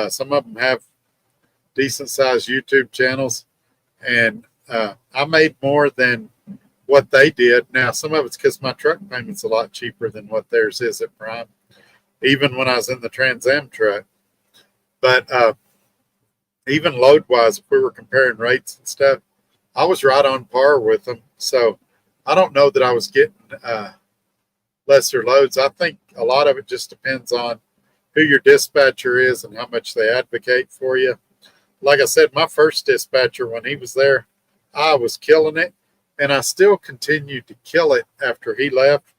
Some of them have decent sized YouTube channels, and I made more than what they did. Now, some of it's because my truck payment's a lot cheaper than what theirs is at Prime, even when I was in the Trans Am truck. But even load wise, if we were comparing rates and stuff, I was right on par with them. So I don't know that I was getting lesser loads. I think a lot of it just depends on who your dispatcher is and how much they advocate for you. Like I said, my first dispatcher, when he was there, I was killing it, and I still continued to kill it after he left.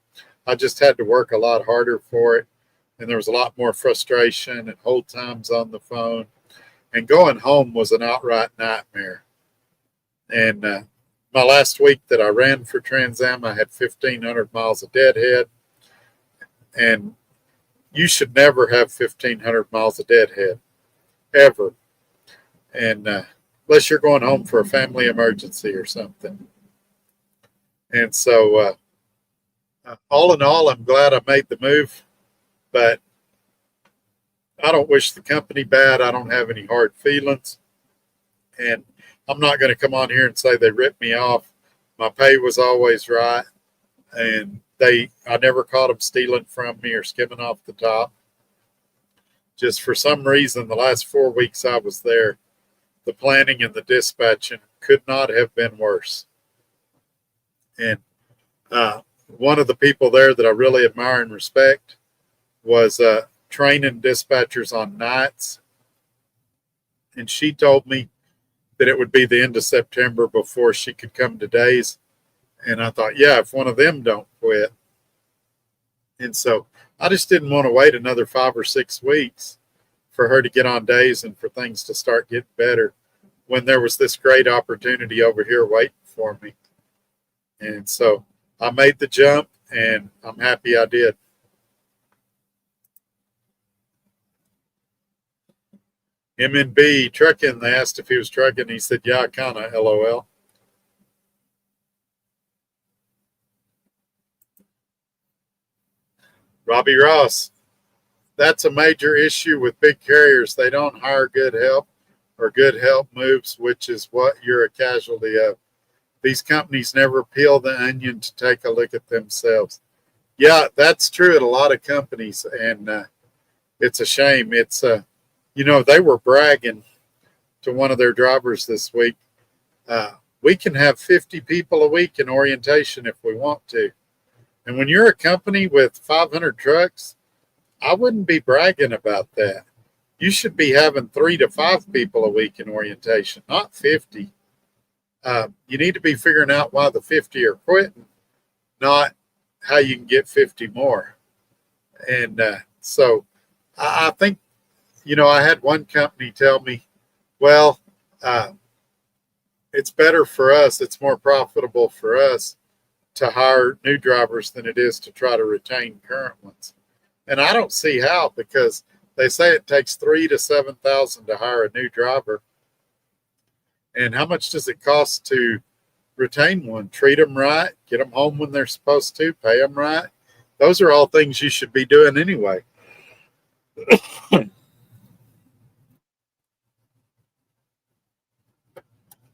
I just had to work a lot harder for it, and there was a lot more frustration and hold times on the phone, and going home was an outright nightmare. And my last week that I ran for Trans Am, I had 1,500 miles of deadhead, and you should never have 1,500 miles of deadhead, ever. And unless you're going home for a family emergency or something. And so all in all, I'm glad I made the move, but I don't wish the company bad. I don't have any hard feelings. And I'm not going to come on here and say they ripped me off. My pay was always right. And I never caught them stealing from me or skimming off the top. Just for some reason, the last 4 weeks I was there, the planning and the dispatching could not have been worse. And one of the people there that I really admire and respect was training dispatchers on nights. And she told me that it would be the end of September before she could come to days. And I thought, yeah, if one of them don't quit. And so I just didn't want to wait another 5 or 6 weeks for her to get on days and for things to start getting better when there was this great opportunity over here waiting for me. And so I made the jump, and I'm happy I did. MNB trucking, they asked if he was trucking. He said, yeah, kind of, LOL. Robbie Ross, that's a major issue with big carriers. They don't hire good help or good help moves, which is what you're a casualty of. These companies never peel the onion to take a look at themselves. Yeah, that's true at a lot of companies, and it's a shame. It's they were bragging to one of their drivers this week. We can have 50 people a week in orientation if we want to. And when you're a company with 500 trucks, I wouldn't be bragging about that. You should be having 3 to 5 people a week in orientation, not 50. You need to be figuring out why the 50 are quitting, not how you can get 50 more. And so I think, I had one company tell me, well, it's better for us. It's more profitable for us to hire new drivers than it is to try to retain current ones. And I don't see how, because they say it takes $3,000 to $7,000 to hire a new driver. And how much does it cost to retain one? Treat them right, get them home when they're supposed to, pay them right. Those are all things you should be doing anyway.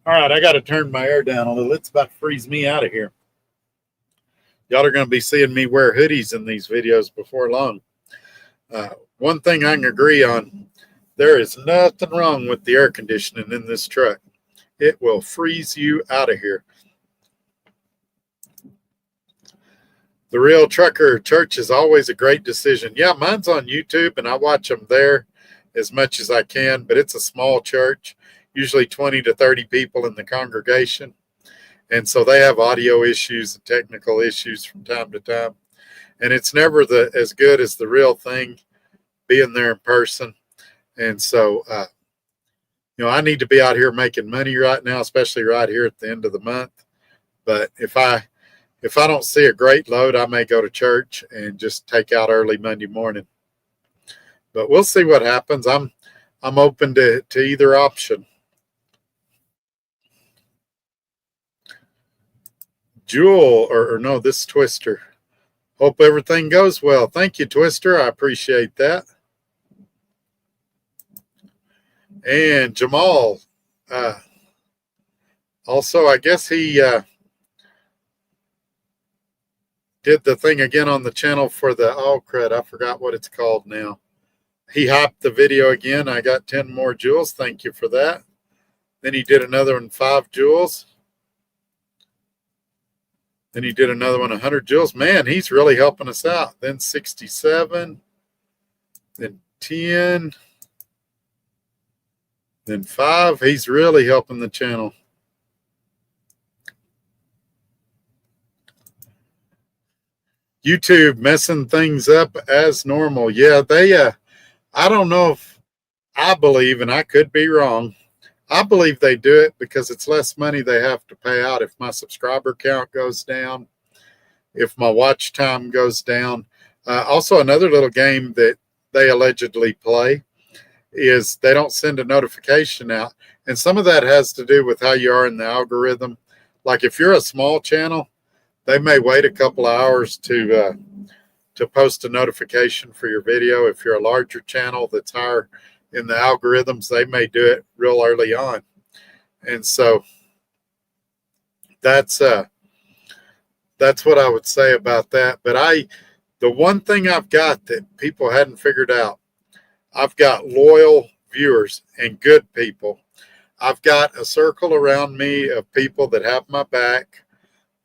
All right, I got to turn my air down a little. It's about to freeze me out of here. Y'all are going to be seeing me wear hoodies in these videos before long. One thing I can agree on, there is nothing wrong with the air conditioning in this truck. It will freeze you out of here. The Real Trucker Church is always a great decision. Yeah, mine's on YouTube, and I watch them there as much as I can, but it's a small church, usually 20 to 30 people in the congregation. And so they have audio issues and technical issues from time to time. And it's never as good as the real thing, being there in person. And so, I need to be out here making money right now, especially right here at the end of the month. But if I don't see a great load, I may go to church and just take out early Monday morning. But we'll see what happens. I'm open to either option. Jewel, or no, this is Twister. Hope everything goes well. Thank you, Twister. I appreciate that. And Jamal, also, I guess he did the thing again on the channel for the crud. I forgot what it's called now. He hopped the video again. I got 10 more jewels. Thank you for that. Then he did another one, 5 jewels. Then he did another one, 100 jewels. Man, he's really helping us out. Then 67, then 10, then 5. He's really helping the channel. YouTube messing things up as normal. Yeah, they, I don't know if I believe, and I could be wrong, I believe they do it because it's less money they have to pay out if my subscriber count goes down, if my watch time goes down. Also, another little game that they allegedly play is they don't send a notification out. And some of that has to do with how you are in the algorithm. Like if you're a small channel, they may wait a couple hours to post a notification for your video. If you're a larger channel that's higher in the algorithms, they may do it real early on. And so that's what I would say about that. But the one thing I've got that people hadn't figured out, I've got loyal viewers and good people. I've got a circle around me of people that have my back,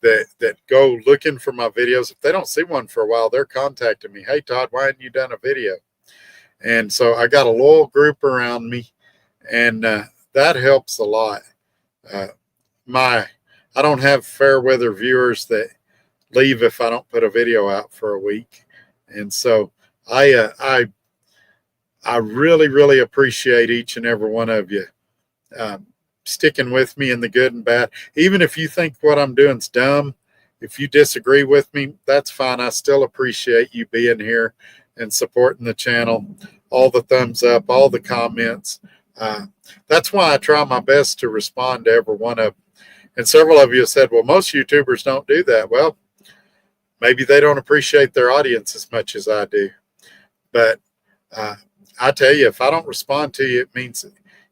that go looking for my videos. If they don't see one for a while, they're contacting me. Hey, Todd, why hadn't you done a video? And so I got a loyal group around me, and that helps a lot. I don't have fair weather viewers that leave if I don't put a video out for a week. And so I really, really appreciate each and every one of you sticking with me in the good and bad. Even if you think what I'm doing is dumb, if you disagree with me, that's fine. I still appreciate you being here and supporting the channel, all the thumbs up, all the comments. That's why I try my best to respond to every one of them. And several of you have said, well, most YouTubers don't do that. Well, maybe they don't appreciate their audience as much as I do. But I tell you, if I don't respond to you, it means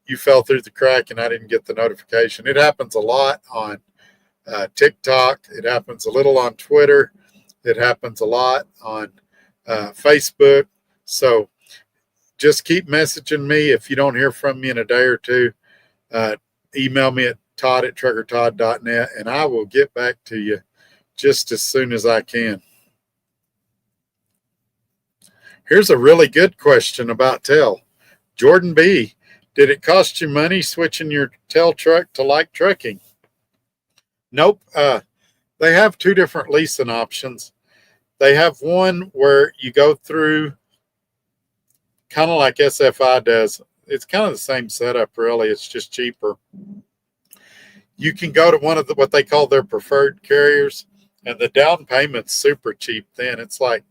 you fell through the crack and I didn't get the notification. It happens a lot on TikTok. It happens a little on Twitter. It happens a lot on Facebook. So just keep messaging me. If you don't hear from me in a day or two, email me at todd@truckertodd.net, and I will get back to you just as soon as I can. Here's a really good question about Tel. Jordan B., did it cost you money switching your Tel truck to Like Trucking? Nope. They have two different leasing options. They have one where you go through kind of like SFI does. It's kind of the same setup, really. It's just cheaper. You can go to one of what they call their preferred carriers, and the down payment's super cheap then. It's like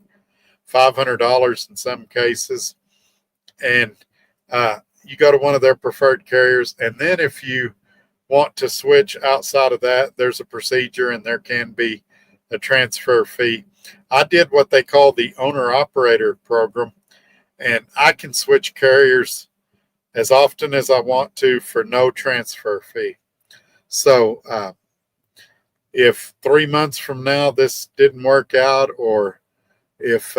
$500 in some cases. And you go to one of their preferred carriers, and then if you want to switch outside of that, there's a procedure and there can be a transfer fee. I did what they call the owner-operator program, and I can switch carriers as often as I want to for no transfer fee. So if 3 months from now this didn't work out, or if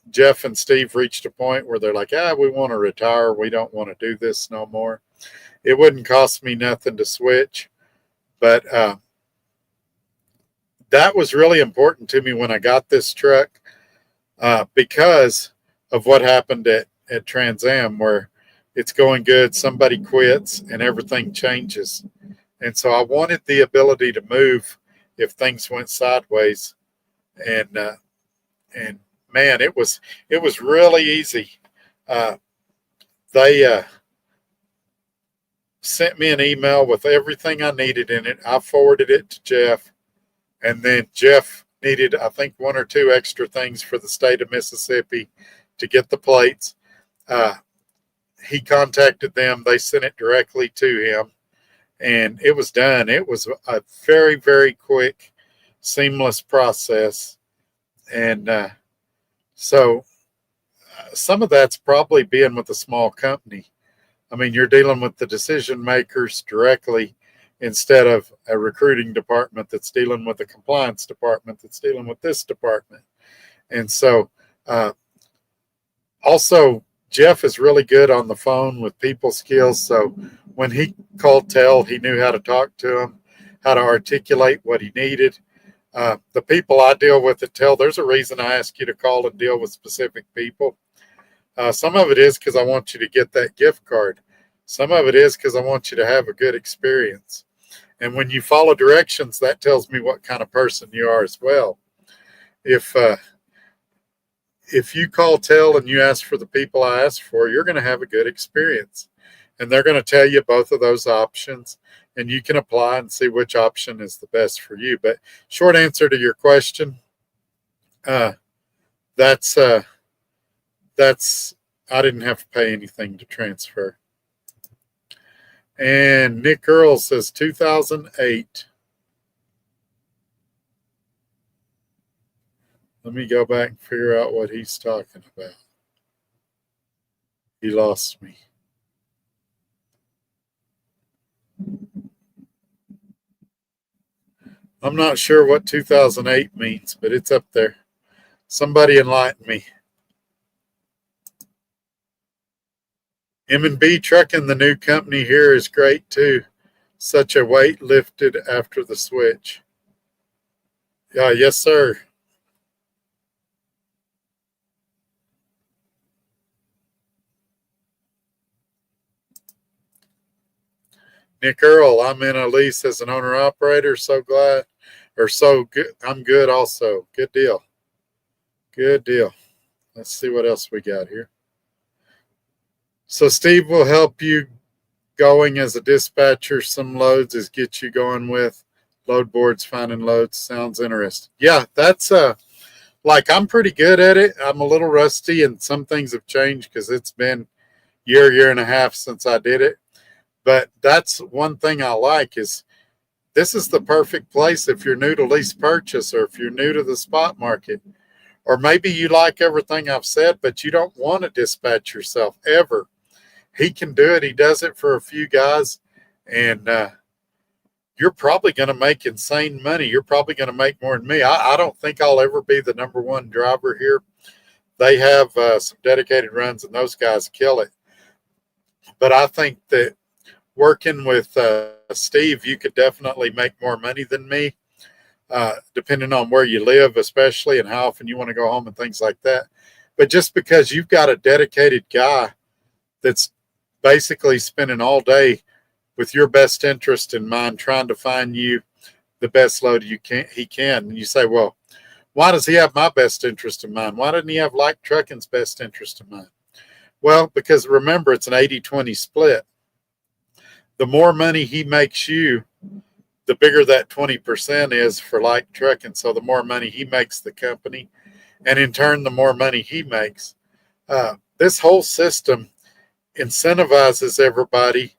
Jeff and Steve reached a point where they're like, we want to retire, we don't want to do this no more, it wouldn't cost me nothing to switch. But that was really important to me when I got this truck because of what happened at Trans Am, where it's going good, somebody quits, and everything changes. And so I wanted the ability to move if things went sideways. And man, it was really easy. They sent me an email with everything I needed in it. I forwarded it to Jeff, and then Jeff needed, I think, 1 or 2 extra things for the state of Mississippi to get the plates. He contacted them. They sent it directly to him, and it was done. It was a very, very quick, seamless process. And so some of that's probably being with a small company. I mean, you're dealing with the decision makers directly instead of a recruiting department that's dealing with a compliance department that's dealing with this department. And so also, Jeff is really good on the phone with people skills. So when he called Tel, he knew how to talk to him, how to articulate what he needed. The people I deal with at Tel, there's a reason I ask you to call and deal with specific people. Some of it is because I want you to get that gift card. Some of it is because I want you to have a good experience. And when you follow directions, that tells me what kind of person you are as well. If you call Tel and you ask for the people I asked for, you're going to have a good experience. And they're going to tell you both of those options, and you can apply and see which option is the best for you. But short answer to your question, that's I didn't have to pay anything to transfer. And Nick Earl says 2008. Let me go back and figure out what he's talking about. He lost me. I'm not sure what 2008 means, but it's up there. Somebody enlighten me. M&B Trucking, the new company here, is great too. Such a weight lifted after the switch. Yes, sir. Nick Earl, I'm in a lease as an owner operator. So glad, or so good. I'm good also. Good deal. Good deal. Let's see what else we got here. So Steve will help you going as a dispatcher. Some loads is get you going with load boards, finding loads. Sounds interesting. Yeah, that's like I'm pretty good at it. I'm a little rusty and some things have changed because it's been year and a half since I did it. But that's one thing I like is this is the perfect place if you're new to lease purchase or if you're new to the spot market. Or maybe you like everything I've said, but you don't want to dispatch yourself ever. He can do it. He does it for a few guys. And you're probably going to make insane money. You're probably going to make more than me. I don't think I'll ever be the number one driver here. They have some dedicated runs, and those guys kill it. But I think that working with Steve, you could definitely make more money than me, depending on where you live, especially, and how often you want to go home and things like that. But just because you've got a dedicated guy that's basically spending all day with your best interest in mind, trying to find you the best load he can. And you say, well, why does he have my best interest in mind? Why doesn't he have Like Trucking's best interest in mind? Well, because remember, it's an 80-20 split. The more money he makes you, the bigger that 20% is for Like Trucking. So the more money he makes the company, and in turn, the more money he makes. This whole system incentivizes everybody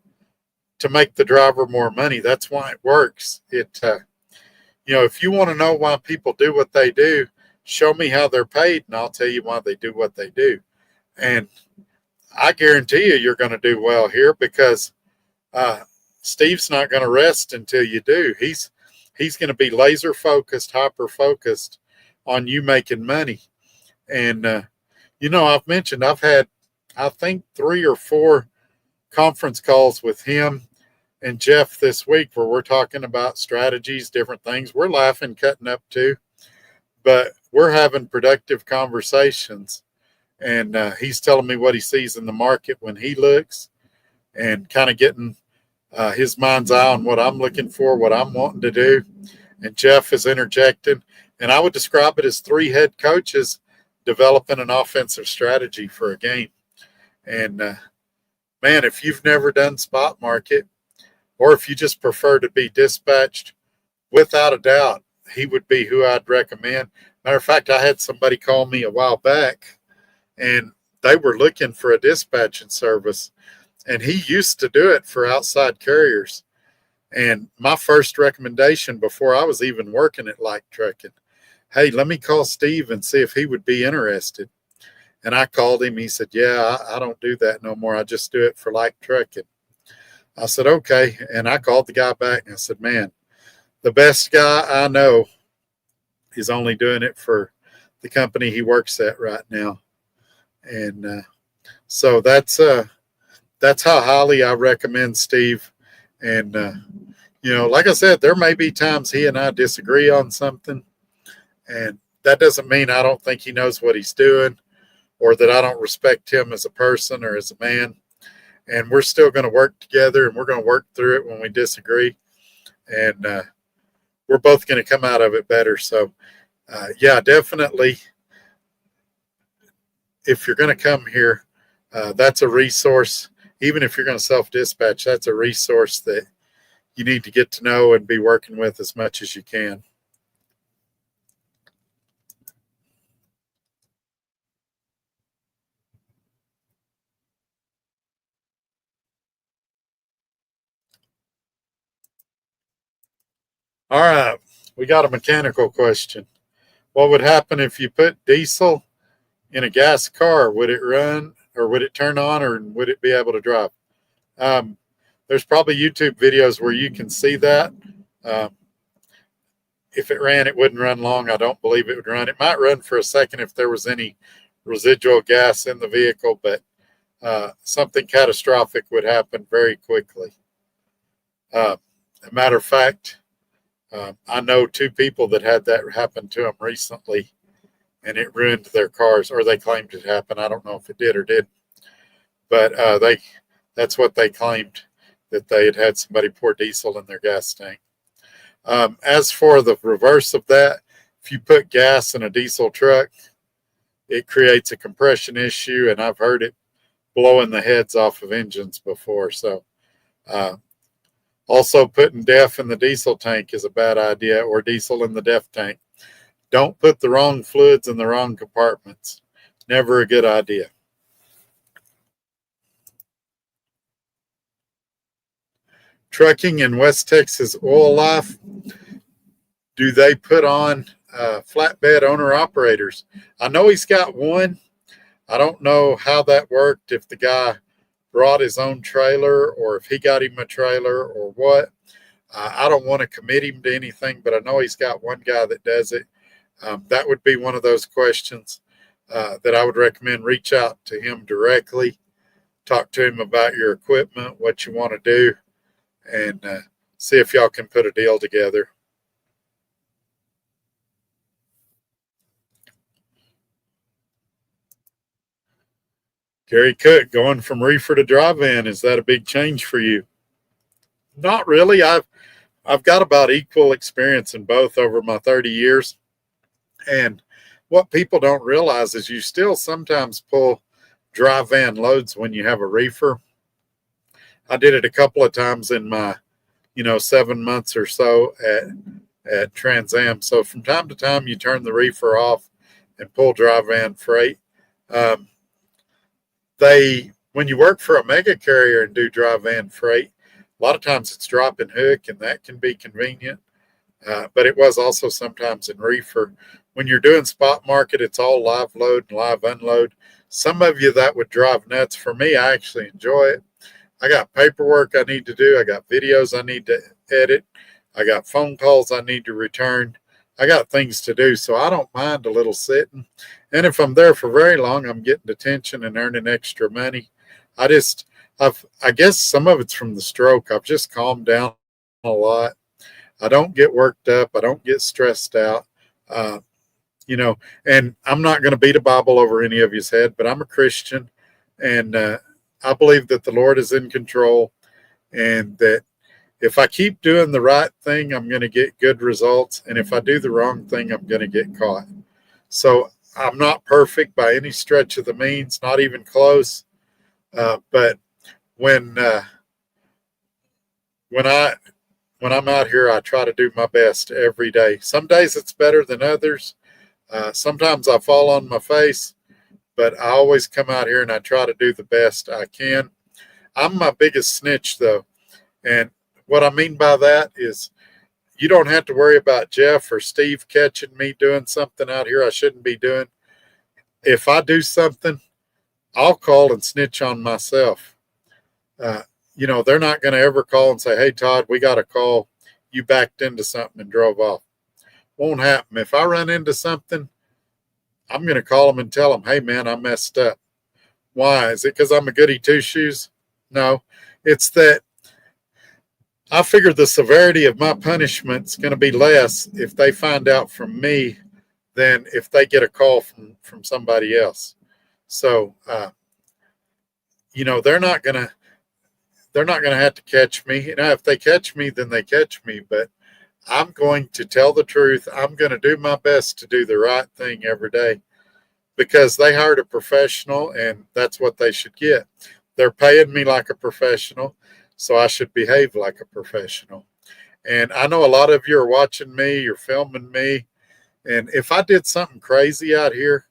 to make the driver more money. That's why it works. If you want to know why people do what they do, show me how they're paid, and I'll tell you why they do what they do. And I guarantee you're going to do well here because Steve's not going to rest until you do. He's going to be laser focused, hyper focused on you making money. And I've mentioned I've had, I think, 3 or 4 conference calls with him and Jeff this week where we're talking about strategies, different things. We're laughing, cutting up too, but we're having productive conversations. And he's telling me what he sees in the market when he looks and kind of getting his mind's eye on what I'm looking for, what I'm wanting to do. And Jeff is interjecting. And I would describe it as 3 head coaches developing an offensive strategy for a game. And, man, if you've never done spot market, or if you just prefer to be dispatched, without a doubt, he would be who I'd recommend. Matter of fact, I had somebody call me a while back, and they were looking for a dispatching service, and he used to do it for outside carriers. And my first recommendation before I was even working at Like Trucking, hey, let me call Steve and see if he would be interested. And I called him. He said, yeah, I don't do that no more. I just do it for Like Trucking. I said, okay. And I called the guy back and I said, man, the best guy I know is only doing it for the company he works at right now. And so that's how highly I recommend Steve. And, like I said, there may be times he and I disagree on something. And that doesn't mean I don't think he knows what he's doing or that I don't respect him as a person or as a man. And we're still going to work together, and we're going to work through it when we disagree. And we're both going to come out of it better. So, yeah, definitely, if you're going to come here, that's a resource. Even if you're going to self-dispatch, that's a resource that you need to get to know and be working with as much as you can. All right, we got a mechanical question. What would happen if you put diesel in a gas car? Would it run, or would it turn on, or would it be able to drive? Um, there's probably YouTube videos where you can see that. Um, if it ran, it wouldn't run long. I don't believe it would run. It might run for a second if there was any residual gas in the vehicle, but something catastrophic would happen very quickly. A matter of fact, I know two people that had that happen to them recently, and it ruined their cars, or they claimed it happened. I don't know if it did or did, but that's what they claimed, that they had somebody pour diesel in their gas tank. As for the reverse of that, if you put gas in a diesel truck, it creates a compression issue, and I've heard it blowing the heads off of engines before. So also putting DEF in the diesel tank is a bad idea, or diesel in the DEF tank. Don't put the wrong fluids in the wrong compartments. Never a good idea. Trucking in West Texas oil life, do they put on flatbed owner operators? I know he's got one. I don't know how that worked, if the guy brought his own trailer or if he got him a trailer or what. I don't want to commit him to anything, but I know he's got one guy that does it. That would be one of those questions that I would recommend. Reach out to him directly, talk to him about your equipment, what you want to do, and see if y'all can put a deal together. Gary Cook, going from reefer to dry van, is that a big change for you? Not really. I've got about equal experience in both over my 30 years. And what people don't realize is you still sometimes pull dry van loads when you have a reefer. I did it a couple of times in my, 7 months or so at Trans Am. So from time to time, you turn the reefer off and pull dry van freight. When you work for a mega carrier and do dry van freight, a lot of times it's drop and hook, and that can be convenient. But it was also sometimes in reefer. When you're doing spot market, it's all live load and live unload. Some of you that would drive nuts. For me, I actually enjoy it. I got paperwork I need to do. I got videos I need to edit. I got phone calls I need to return. I got things to do, so I don't mind a little sitting. And if I'm there for very long, I'm getting detention and earning extra money. I guess some of it's from the stroke. I've just calmed down a lot. I don't get worked up. I don't get stressed out. And I'm not going to beat a Bible over any of his head, but I'm a Christian, and I believe that the Lord is in control, and that if I keep doing the right thing, I'm going to get good results. And if I do the wrong thing, I'm going to get caught. So I'm not perfect by any stretch of the means, not even close. But when I'm out here, I try to do my best every day. Some days it's better than others. Sometimes I fall on my face, but I always come out here and I try to do the best I can. I'm my biggest snitch, though. And what I mean by that is you don't have to worry about Jeff or Steve catching me doing something out here I shouldn't be doing. If I do something, I'll call and snitch on myself. They're not going to ever call and say, "Hey, Todd, we got a call. You backed into something and drove off." Won't happen. If I run into something, I'm going to call them and tell them, "Hey, man, I messed up." Why? Is it because I'm a goody two-shoes? No. It's that I figure the severity of my punishment is going to be less if they find out from me than if they get a call from somebody else. So, they're not going to have to catch me. If they catch me, then they catch me. But I'm going to tell the truth. I'm going to do my best to do the right thing every day, because they hired a professional, and that's what they should get. They're paying me like a professional, so I should behave like a professional. And I know a lot of you are watching me, you're filming me. And if I did something crazy out here,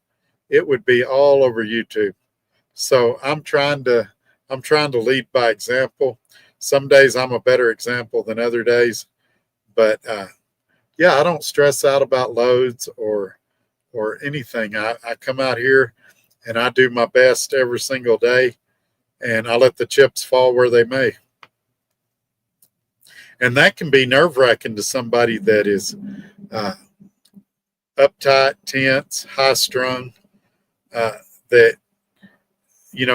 it would be all over YouTube. So I'm trying to lead by example. Some days I'm a better example than other days, but yeah, I don't stress out about loads or anything. I come out here and I do my best every single day, and I let the chips fall where they may. And that can be nerve wracking to somebody that is uh, uptight, tense, high strung. That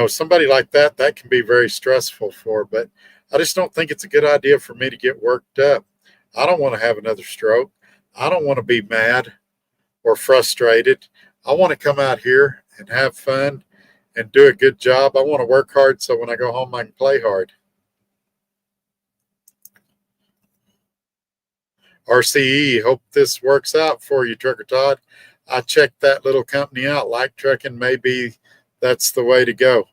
somebody like that can be very stressful for. But I just don't think it's a good idea for me to get worked up. I don't want to have another stroke. I don't want to be mad or frustrated. I want to come out here and have fun and do a good job. I want to work hard so when I go home I can play hard. RCE, hope this works out for you, Trucker Todd. I checked that little company out. Like trucking, maybe that's the way to go.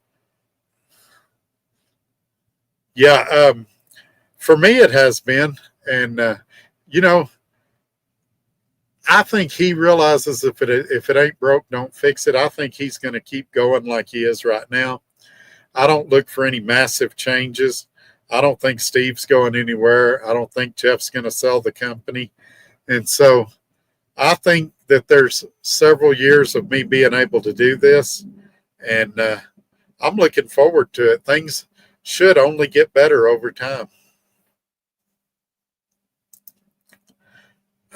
Yeah, for me it has been, and you know, I think he realizes if it ain't broke, don't fix it. I think he's going to keep going like he is right now. I don't look for any massive changes. I don't think Steve's going anywhere. I don't think Jeff's going to sell the company, and so I think that there's several years of me being able to do this, and I'm looking forward to it. Things should only get better over time.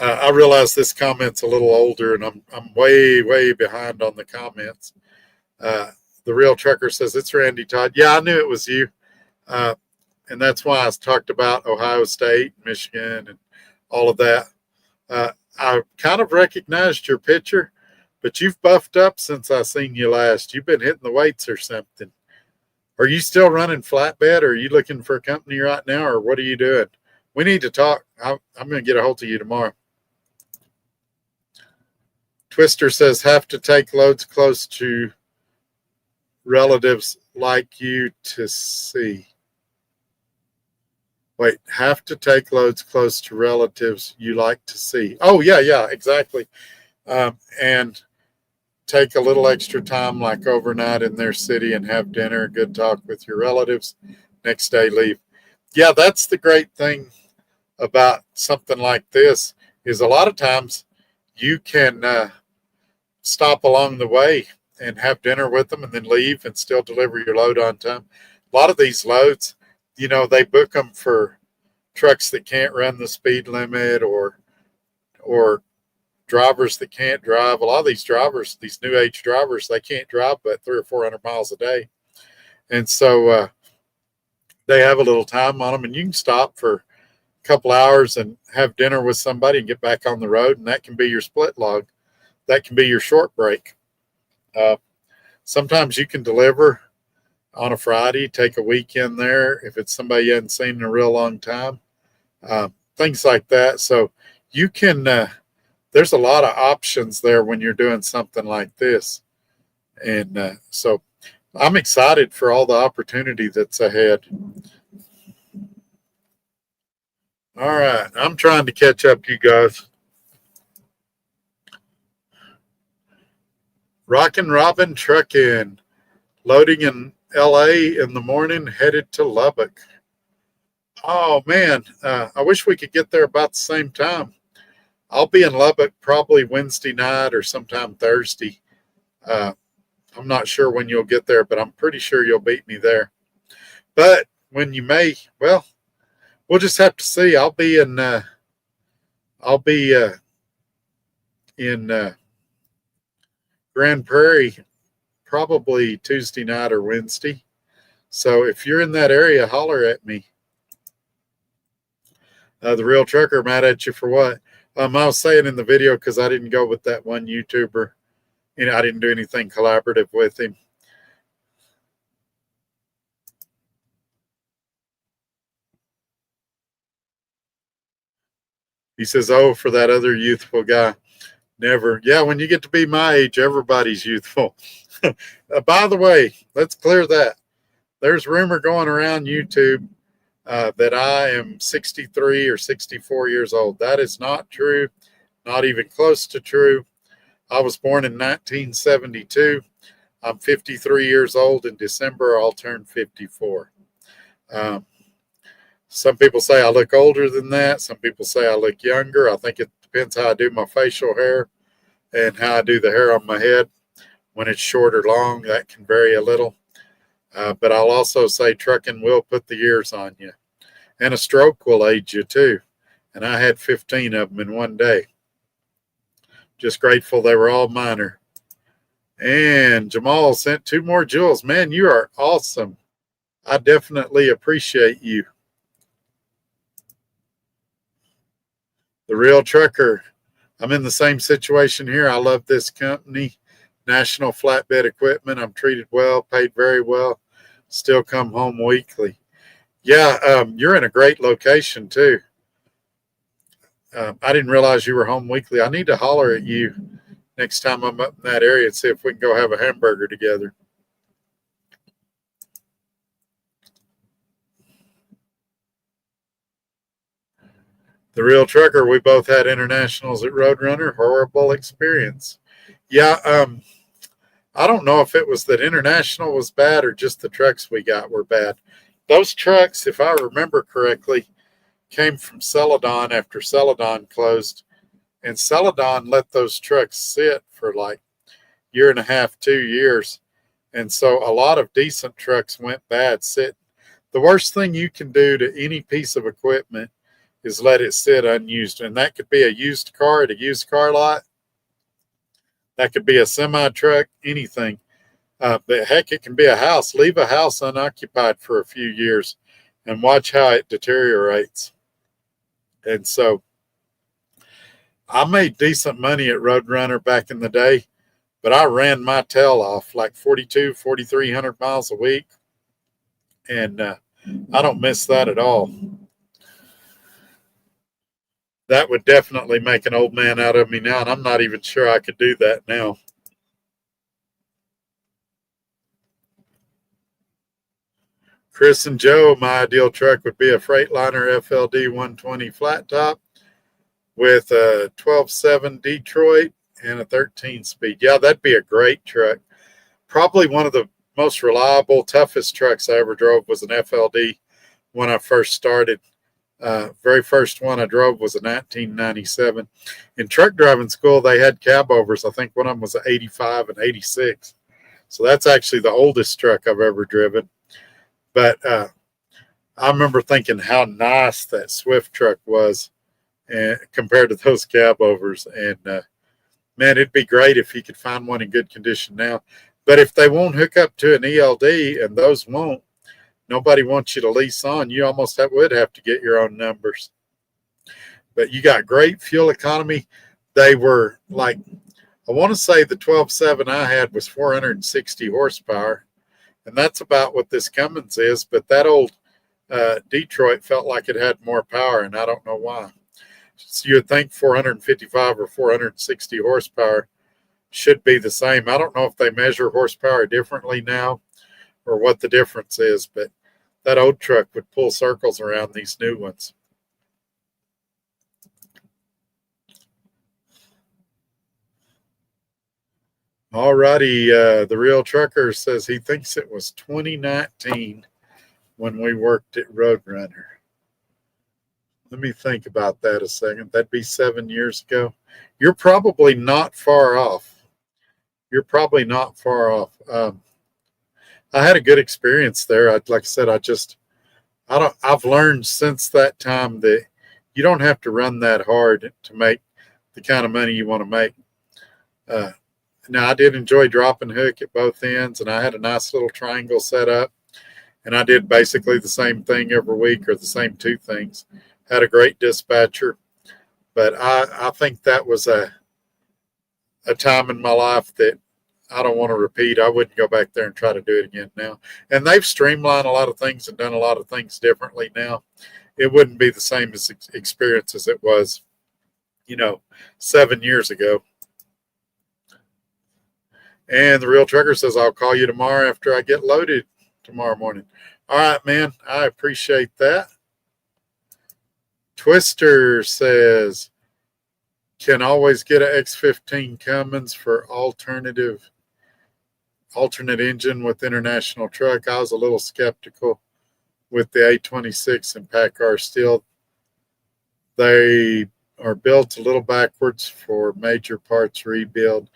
I realize this comment's a little older, and I'm way behind on the comments. Uh, the real trucker says it's Randy Todd. Yeah, I knew it was you, uh, and that's why I talked about Ohio State, Michigan, and all of that. I kind of recognized your picture, but you've buffed up since I seen you last. You've been hitting the weights or something. Are you still running flatbed, or are you looking for a company right now, or what are you doing? We need to talk. I'm going to get a hold of you tomorrow. Twister says, have to take loads close to relatives like you to see. Wait, have to take loads close to relatives you like to see. Oh, yeah, exactly. And take a little extra time, like overnight in their city, and have dinner, good talk with your relatives. Next day, leave. Yeah, that's the great thing about something like this, is a lot of times you can stop along the way and have dinner with them and then leave and still deliver your load on time. A lot of these loads, they book them for trucks that can't run the speed limit or drivers that can't drive. A lot of these drivers, these new age drivers, they can't drive but 300 or 400 miles a day. And so they have a little time on them, and you can stop for a couple hours and have dinner with somebody and get back on the road. And that can be your split log. That can be your short break. Sometimes you can deliver on a Friday, take a weekend there if it's somebody you hadn't seen in a real long time, things like that. So you can, there's a lot of options there when you're doing something like this. And so I'm excited for all the opportunity that's ahead. All right. I'm trying to catch up, you guys. Rockin' Robin Truckin', loading in LA in the morning, headed to Lubbock. Oh, man. I wish we could get there about the same time. I'll be in Lubbock probably Wednesday night or sometime Thursday. I'm not sure when you'll get there, but I'm pretty sure you'll beat me there. But when you may, well, we'll just have to see. I'll be in Grand Prairie probably Tuesday night or Wednesday. So if you're in that area, holler at me. The real trucker mad at you for what? I was saying in the video, because I didn't go with that one YouTuber. I didn't do anything collaborative with him. He says, oh, for that other youthful guy. Never. Yeah, when you get to be my age, everybody's youthful. By the way, let's clear that. There's rumor going around YouTube that I am 63 or 64 years old. That is not true, not even close to true. I was born in 1972. I'm 53 years old. In December, I'll turn 54. Some people say I look older than that. Some people say I look younger. I think it depends how I do my facial hair and how I do the hair on my head. When it's short or long, that can vary a little. But I'll also say trucking will put the years on you. And a stroke will age you too. And I had 15 of them in one day. Just grateful they were all minor. And Jamal sent 2 more jewels. Man, you are awesome. I definitely appreciate you. The Real Trucker. I'm in the same situation here. I love this company, National Flatbed Equipment. I'm treated well, paid very well. Still come home weekly. Yeah, you're in a great location too. I didn't realize you were home weekly. I need to holler at you next time I'm up in that area and see if we can go have a hamburger together. The Real Trucker, we both had internationals at Roadrunner. Horrible experience. Yeah, I don't know if it was that international was bad or just the trucks we got were bad. Those trucks, if I remember correctly, came from Celadon after Celadon closed. And Celadon let those trucks sit for like a year and a half, 2 years. And so a lot of decent trucks went bad sitting. The worst thing you can do to any piece of equipment is let it sit unused. And that could be a used car at a used car lot. That could be a semi-truck, anything. But heck, it can be a house. Leave a house unoccupied for a few years and watch how it deteriorates. And so I made decent money at Roadrunner back in the day, but I ran my tail off like 4,300 miles a week. And I don't miss that at all. That would definitely make an old man out of me now, and I'm not even sure I could do that now. Chris and Joe, my ideal truck would be a Freightliner FLD 120 flat top with a 12.7 Detroit and a 13-speed. Yeah, that'd be a great truck. Probably one of the most reliable, toughest trucks I ever drove was an FLD when I first started. Very first one I drove was a 1997. In truck driving school, they had cab overs. I think one of them was an 85 and 86. So that's actually the oldest truck I've ever driven. But I remember thinking how nice that Swift truck was compared to those cab overs. And man, it'd be great if you could find one in good condition now. But if they won't hook up to an ELD, and those won't, nobody wants you to lease on. You almost would have to get your own numbers. But you got great fuel economy. They were like, I want to say the 12.7 I had was 460 horsepower. And that's about what this Cummins is. But that old Detroit felt like it had more power, and I don't know why. So you would think 455 or 460 horsepower should be the same. I don't know if they measure horsepower differently now or what the difference is, but that old truck would pull circles around these new ones. All righty. The Real Trucker says he thinks it was 2019 when we worked at Roadrunner. Let me think about that a second. That'd be 7 years ago. You're probably not far off. I had a good experience there. Like I said, I've learned since that time that you don't have to run that hard to make the kind of money you want to make. Now, I did enjoy dropping hook at both ends, and I had a nice little triangle set up, and I did basically the same thing every week or the same 2 things. Had a great dispatcher, but I think that was a time in my life that I don't want to repeat. I wouldn't go back there and try to do it again now. And they've streamlined a lot of things and done a lot of things differently now. It wouldn't be the same experience as it was, 7 years ago. And the Real Trucker says, I'll call you tomorrow after I get loaded tomorrow morning. All right, man. I appreciate that. Twister says, can always get an X15 Cummins for alternate engine with international truck. I was a little skeptical with the A26 and PACCAR steel. They or built a little backwards for major parts rebuild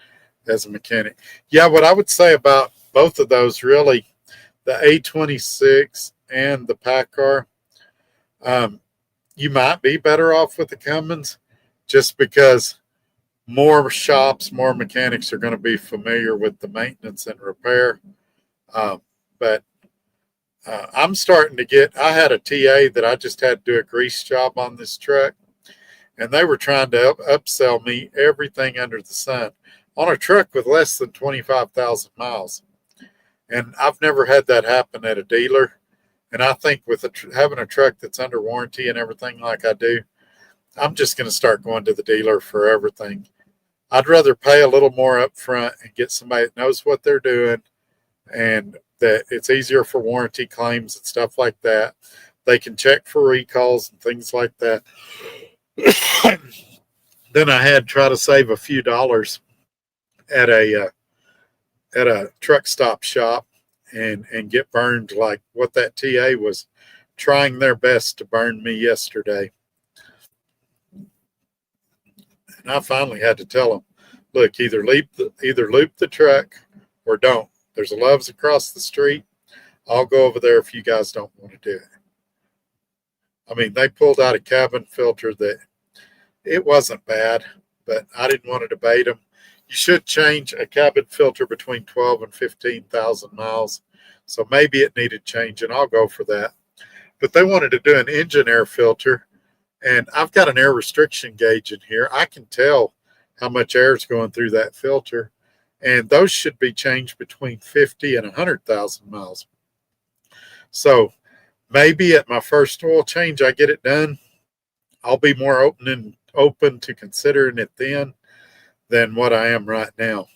as a mechanic. Yeah, what I would say about both of those, really, the A26 and the PACCAR, you might be better off with the Cummins just because more shops, more mechanics are going to be familiar with the maintenance and repair. But I'm starting to get, I had a TA that I just had to do a grease job on this truck, and they were trying to upsell me everything under the sun on a truck with less than 25,000 miles. And I've never had that happen at a dealer. And I think with having a truck that's under warranty and everything like I do, I'm just going to start going to the dealer for everything. I'd rather pay a little more up front and get somebody that knows what they're doing, and that it's easier for warranty claims and stuff like that. They can check for recalls and things like that. Then I had try to save a few dollars at a truck stop shop and get burned like what that TA was trying their best to burn me yesterday. And I finally had to tell them, look, either loop the truck or don't. There's a Love's across the street. I'll go over there if you guys don't want to do it. I mean, they pulled out a cabin filter that it wasn't bad, but I didn't want to debate them. You should change a cabin filter between 12 and 15,000 miles. So maybe it needed change, and I'll go for that. But they wanted to do an engine air filter, and I've got an air restriction gauge in here. I can tell how much air is going through that filter, and those should be changed between 50 and 100,000 miles. So maybe at my first oil change, I get it done. I'll be more open to considering it then than what I am right now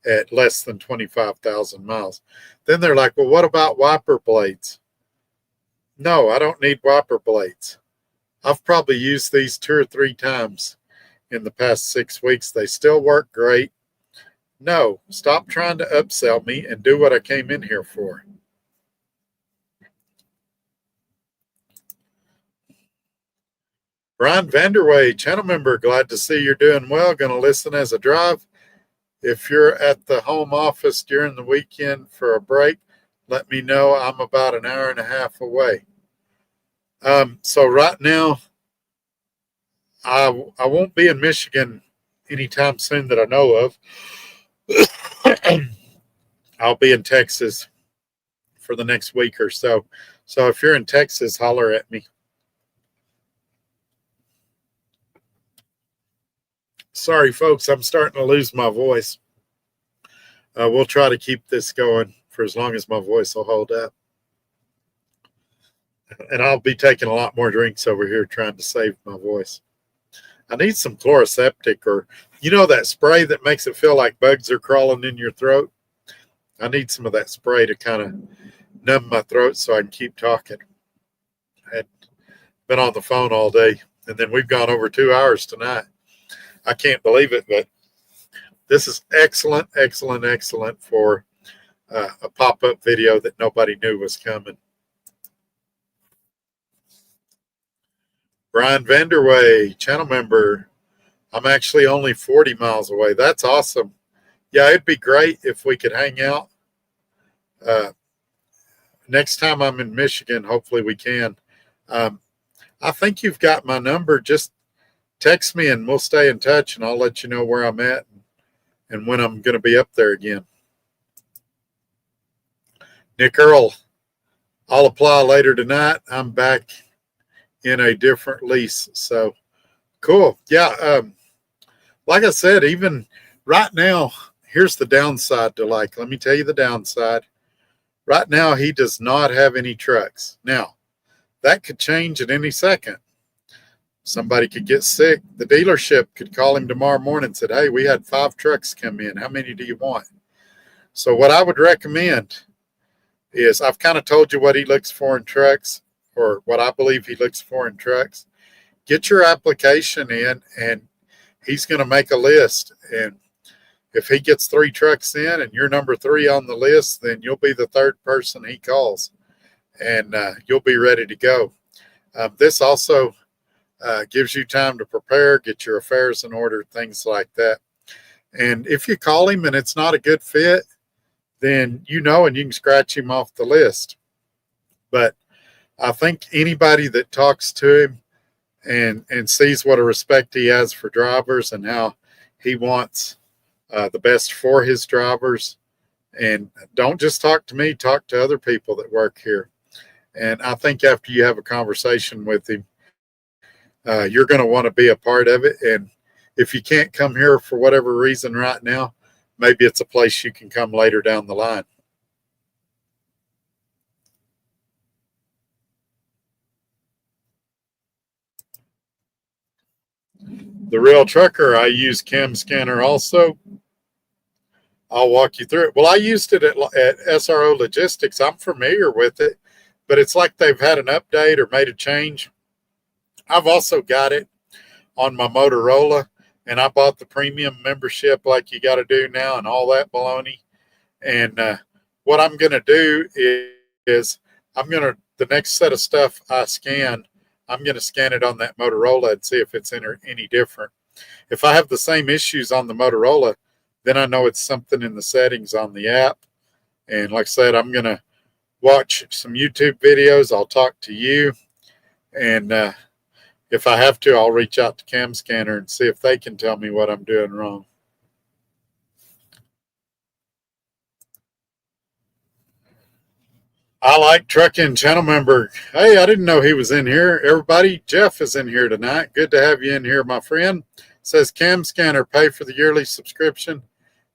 at less than 25,000 miles. Then they're like, well, what about wiper blades? No, I don't need wiper blades. I've probably used these 2 or 3 times in the past 6 weeks. They still work great. No, stop trying to upsell me and do what I came in here for. Brian Vanderway, channel member, glad to see you're doing well. Going to listen as I drive. If you're at the home office during the weekend for a break, let me know. I'm about an hour and a half away. So right now, I won't be in Michigan anytime soon that I know of. I'll be in Texas for the next week or so. So if you're in Texas, holler at me. Sorry, folks, I'm starting to lose my voice. We'll try to keep this going for as long as my voice will hold up. And I'll be taking a lot more drinks over here trying to save my voice. I need some Chloraseptic, or, you know, that spray that makes it feel like bugs are crawling in your throat. I need some of that spray to kind of numb my throat so I can keep talking. I had been on the phone all day, and then we've gone over 2 hours tonight. I can't believe it, but this is excellent, excellent, excellent for a pop-up video that nobody knew was coming. Brian Vanderway, channel member. I'm actually only 40 miles away. That's awesome. Yeah, it'd be great if we could hang out. Next time I'm in Michigan, hopefully we can. I think you've got my number. Just text me and we'll stay in touch, and I'll let you know where I'm at and when I'm going to be up there again. Nick Earl, I'll apply later tonight. I'm back in a different lease. So cool. Yeah. Like I said, even right now, here's the downside to let me tell you the downside. Right now, he does not have any trucks. Now, that could change at any second. Somebody could get sick. The dealership could call him tomorrow morning and said, hey, we had 5 trucks come in. How many do you want? So what I would recommend is, I've kind of told you what he looks for in trucks, or what I believe he looks for in trucks. Get your application in, and he's going to make a list. And if he gets 3 trucks in and you're number 3 on the list, then you'll be the 3rd person he calls, and you'll be ready to go. This also gives you time to prepare, get your affairs in order, things like that. And if you call him and it's not a good fit, then you know, and you can scratch him off the list. But I think anybody that talks to him and sees what a respect he has for drivers and how he wants the best for his drivers, and don't just talk to me, talk to other people that work here. And I think after you have a conversation with him, you're going to want to be a part of it. And if you can't come here for whatever reason right now, maybe it's a place you can come later down the line. The Real Trucker, I use Cam Scanner also. I'll walk you through it. Well, I used it at SRO Logistics. I'm familiar with it, but it's like they've had an update or made a change. I've also got it on my Motorola, and I bought the premium membership like you got to do now and all that baloney. And what I'm going to do is the next set of stuff I scan, I'm going to scan it on that Motorola and see if it's any different. If I have the same issues on the Motorola, then I know it's something in the settings on the app. And like I said, I'm going to watch some YouTube videos. I'll talk to you. And if I have to, I'll reach out to Cam Scanner and see if they can tell me what I'm doing wrong. I like trucking channel member. Hey, I didn't know he was in here. Everybody, Jeff is in here tonight. Good to have you in here, my friend. Says Cam Scanner, pay for the yearly subscription.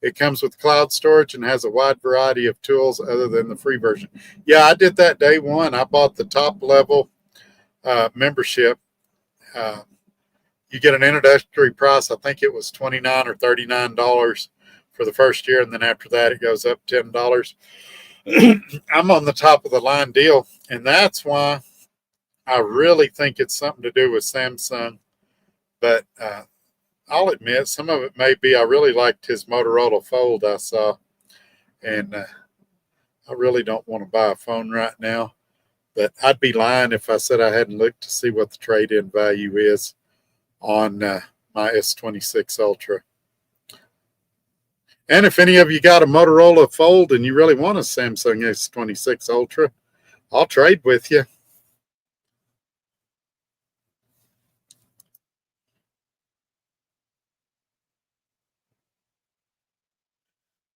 It comes with cloud storage and has a wide variety of tools other than the free version. Yeah, I did that day one. I bought the top level membership. You get an introductory price. I think it was $29 or $39 for the first year, and then after that it goes up $10. I'm on the top of the line deal, and that's why I really think it's something to do with Samsung. But I'll admit some of it may be I really liked his Motorola Fold I saw, and I really don't want to buy a phone right now. But I'd be lying if I said I hadn't looked to see what the trade-in value is on my S26 Ultra. And if any of you got a Motorola Fold and you really want a Samsung S26 Ultra, I'll trade with you.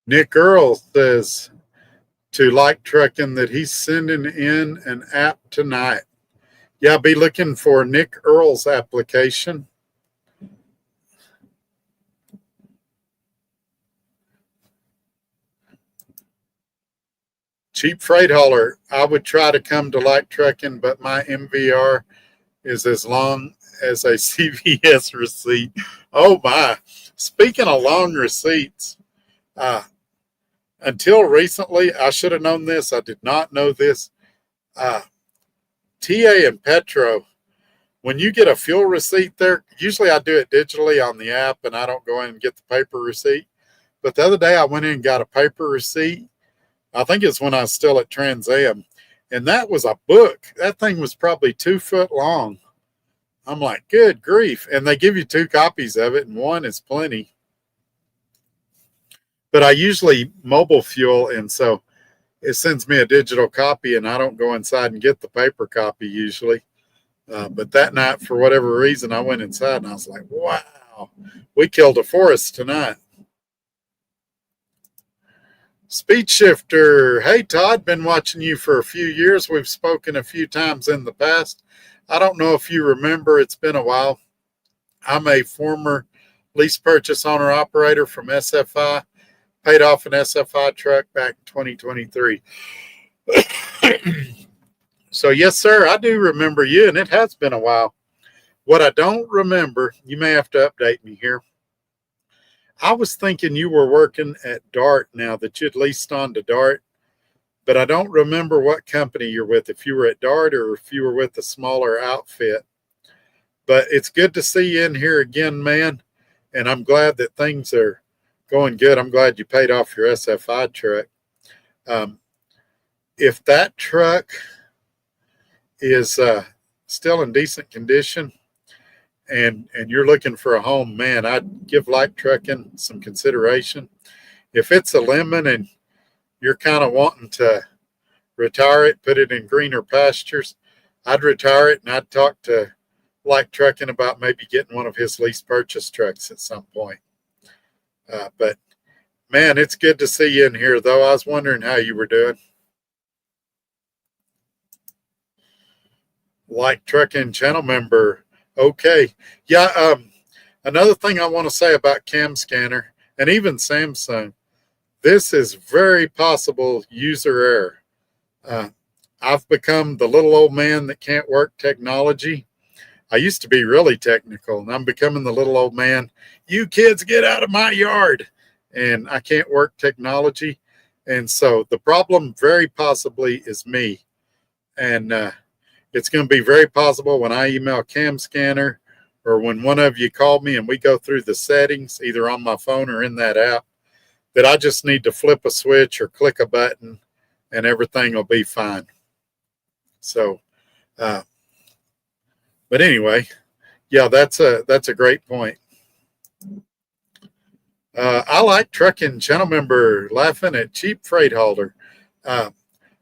Nick Earl says to like trucking that he's sending in an app tonight. Yeah, I'll be looking for Nick Earl's application. Cheap freight hauler. I would try to come to like trucking, but my MVR is as long as a CVS receipt. Oh my. Speaking of long receipts, until recently, I should have known this. I did not know this. TA and Petro, when you get a fuel receipt there, usually I do it digitally on the app and I don't go in and get the paper receipt. But the other day I went in and got a paper receipt. I think it's when I was still at Trans Am. And that was a book. That thing was probably 2 foot long. I'm like, good grief. And they give you 2 copies of it, and one is plenty. But I usually mobile fuel, and so it sends me a digital copy, and I don't go inside and get the paper copy usually. But that night, for whatever reason, I went inside, and I was like, wow, we killed a forest tonight. Speed Shifter. Hey, Todd, been watching you for a few years. We've spoken a few times in the past. I don't know if you remember. It's been a while. I'm a former lease purchase owner operator from SFI. Paid off an SFI truck back in 2023. So, yes, sir, I do remember you, and it has been a while. What I don't remember, you may have to update me here. I was thinking you were working at DART now, that you'd leased on to DART, but I don't remember what company you're with, if you were at DART or if you were with a smaller outfit. But it's good to see you in here again, man, and I'm glad that things are going good. I'm glad you paid off your SFI truck. If that truck is still in decent condition, and you're looking for a home, man, I'd give light trucking some consideration. If it's a lemon and you're kind of wanting to retire it, put it in greener pastures, I'd retire it, and I'd talk to light trucking about maybe getting one of his lease purchase trucks at some point. But man, it's good to see you in here, though. I was wondering how you were doing. Light trucking channel member. Okay. Yeah. Another thing I want to say about Cam Scanner and even Samsung, this is very possible user error. I've become the little old man that can't work technology. I used to be really technical, and I'm becoming the little old man. You kids get out of my yard. And I can't work technology. And so the problem very possibly is me. And it's going to be very possible when I email Cam Scanner or when one of you call me and we go through the settings, either on my phone or in that app, that I just need to flip a switch or click a button and everything will be fine. So, but anyway, yeah, that's a great point. I like trucking channel member laughing at cheap freight hauler. I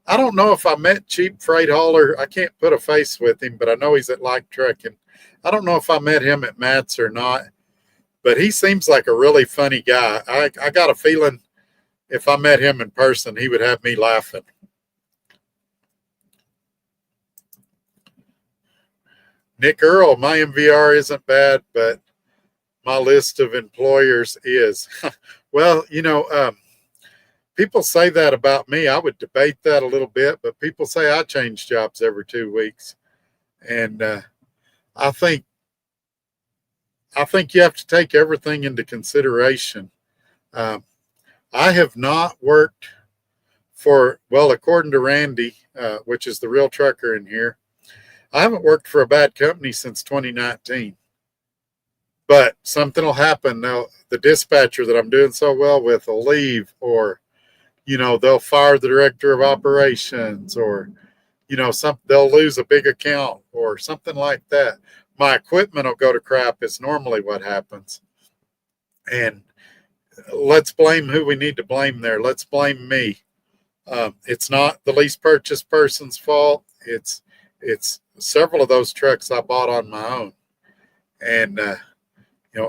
don't know if I met cheap freight hauler. I can't put a face with him, but I know he's at like trucking. I don't know if I met him at Matt's or not, but he seems like a really funny guy. I got a feeling if I met him in person, he would have me laughing. Nick Earl, my MVR isn't bad, but my list of employers is. Well, people say that about me. I would debate that a little bit, but people say I change jobs every 2 weeks. And I think you have to take everything into consideration. I have not worked for, well, according to Randy, which is the real trucker in here, I haven't worked for a bad company since 2019. But something will happen. Now, the dispatcher that I'm doing so well with will leave, or, they'll fire the director of operations, or, they'll lose a big account or something like that. My equipment will go to crap is normally what happens. And let's blame who we need to blame there. Let's blame me. It's not the lease purchase person's fault. It's several of those trucks I bought on my own. And,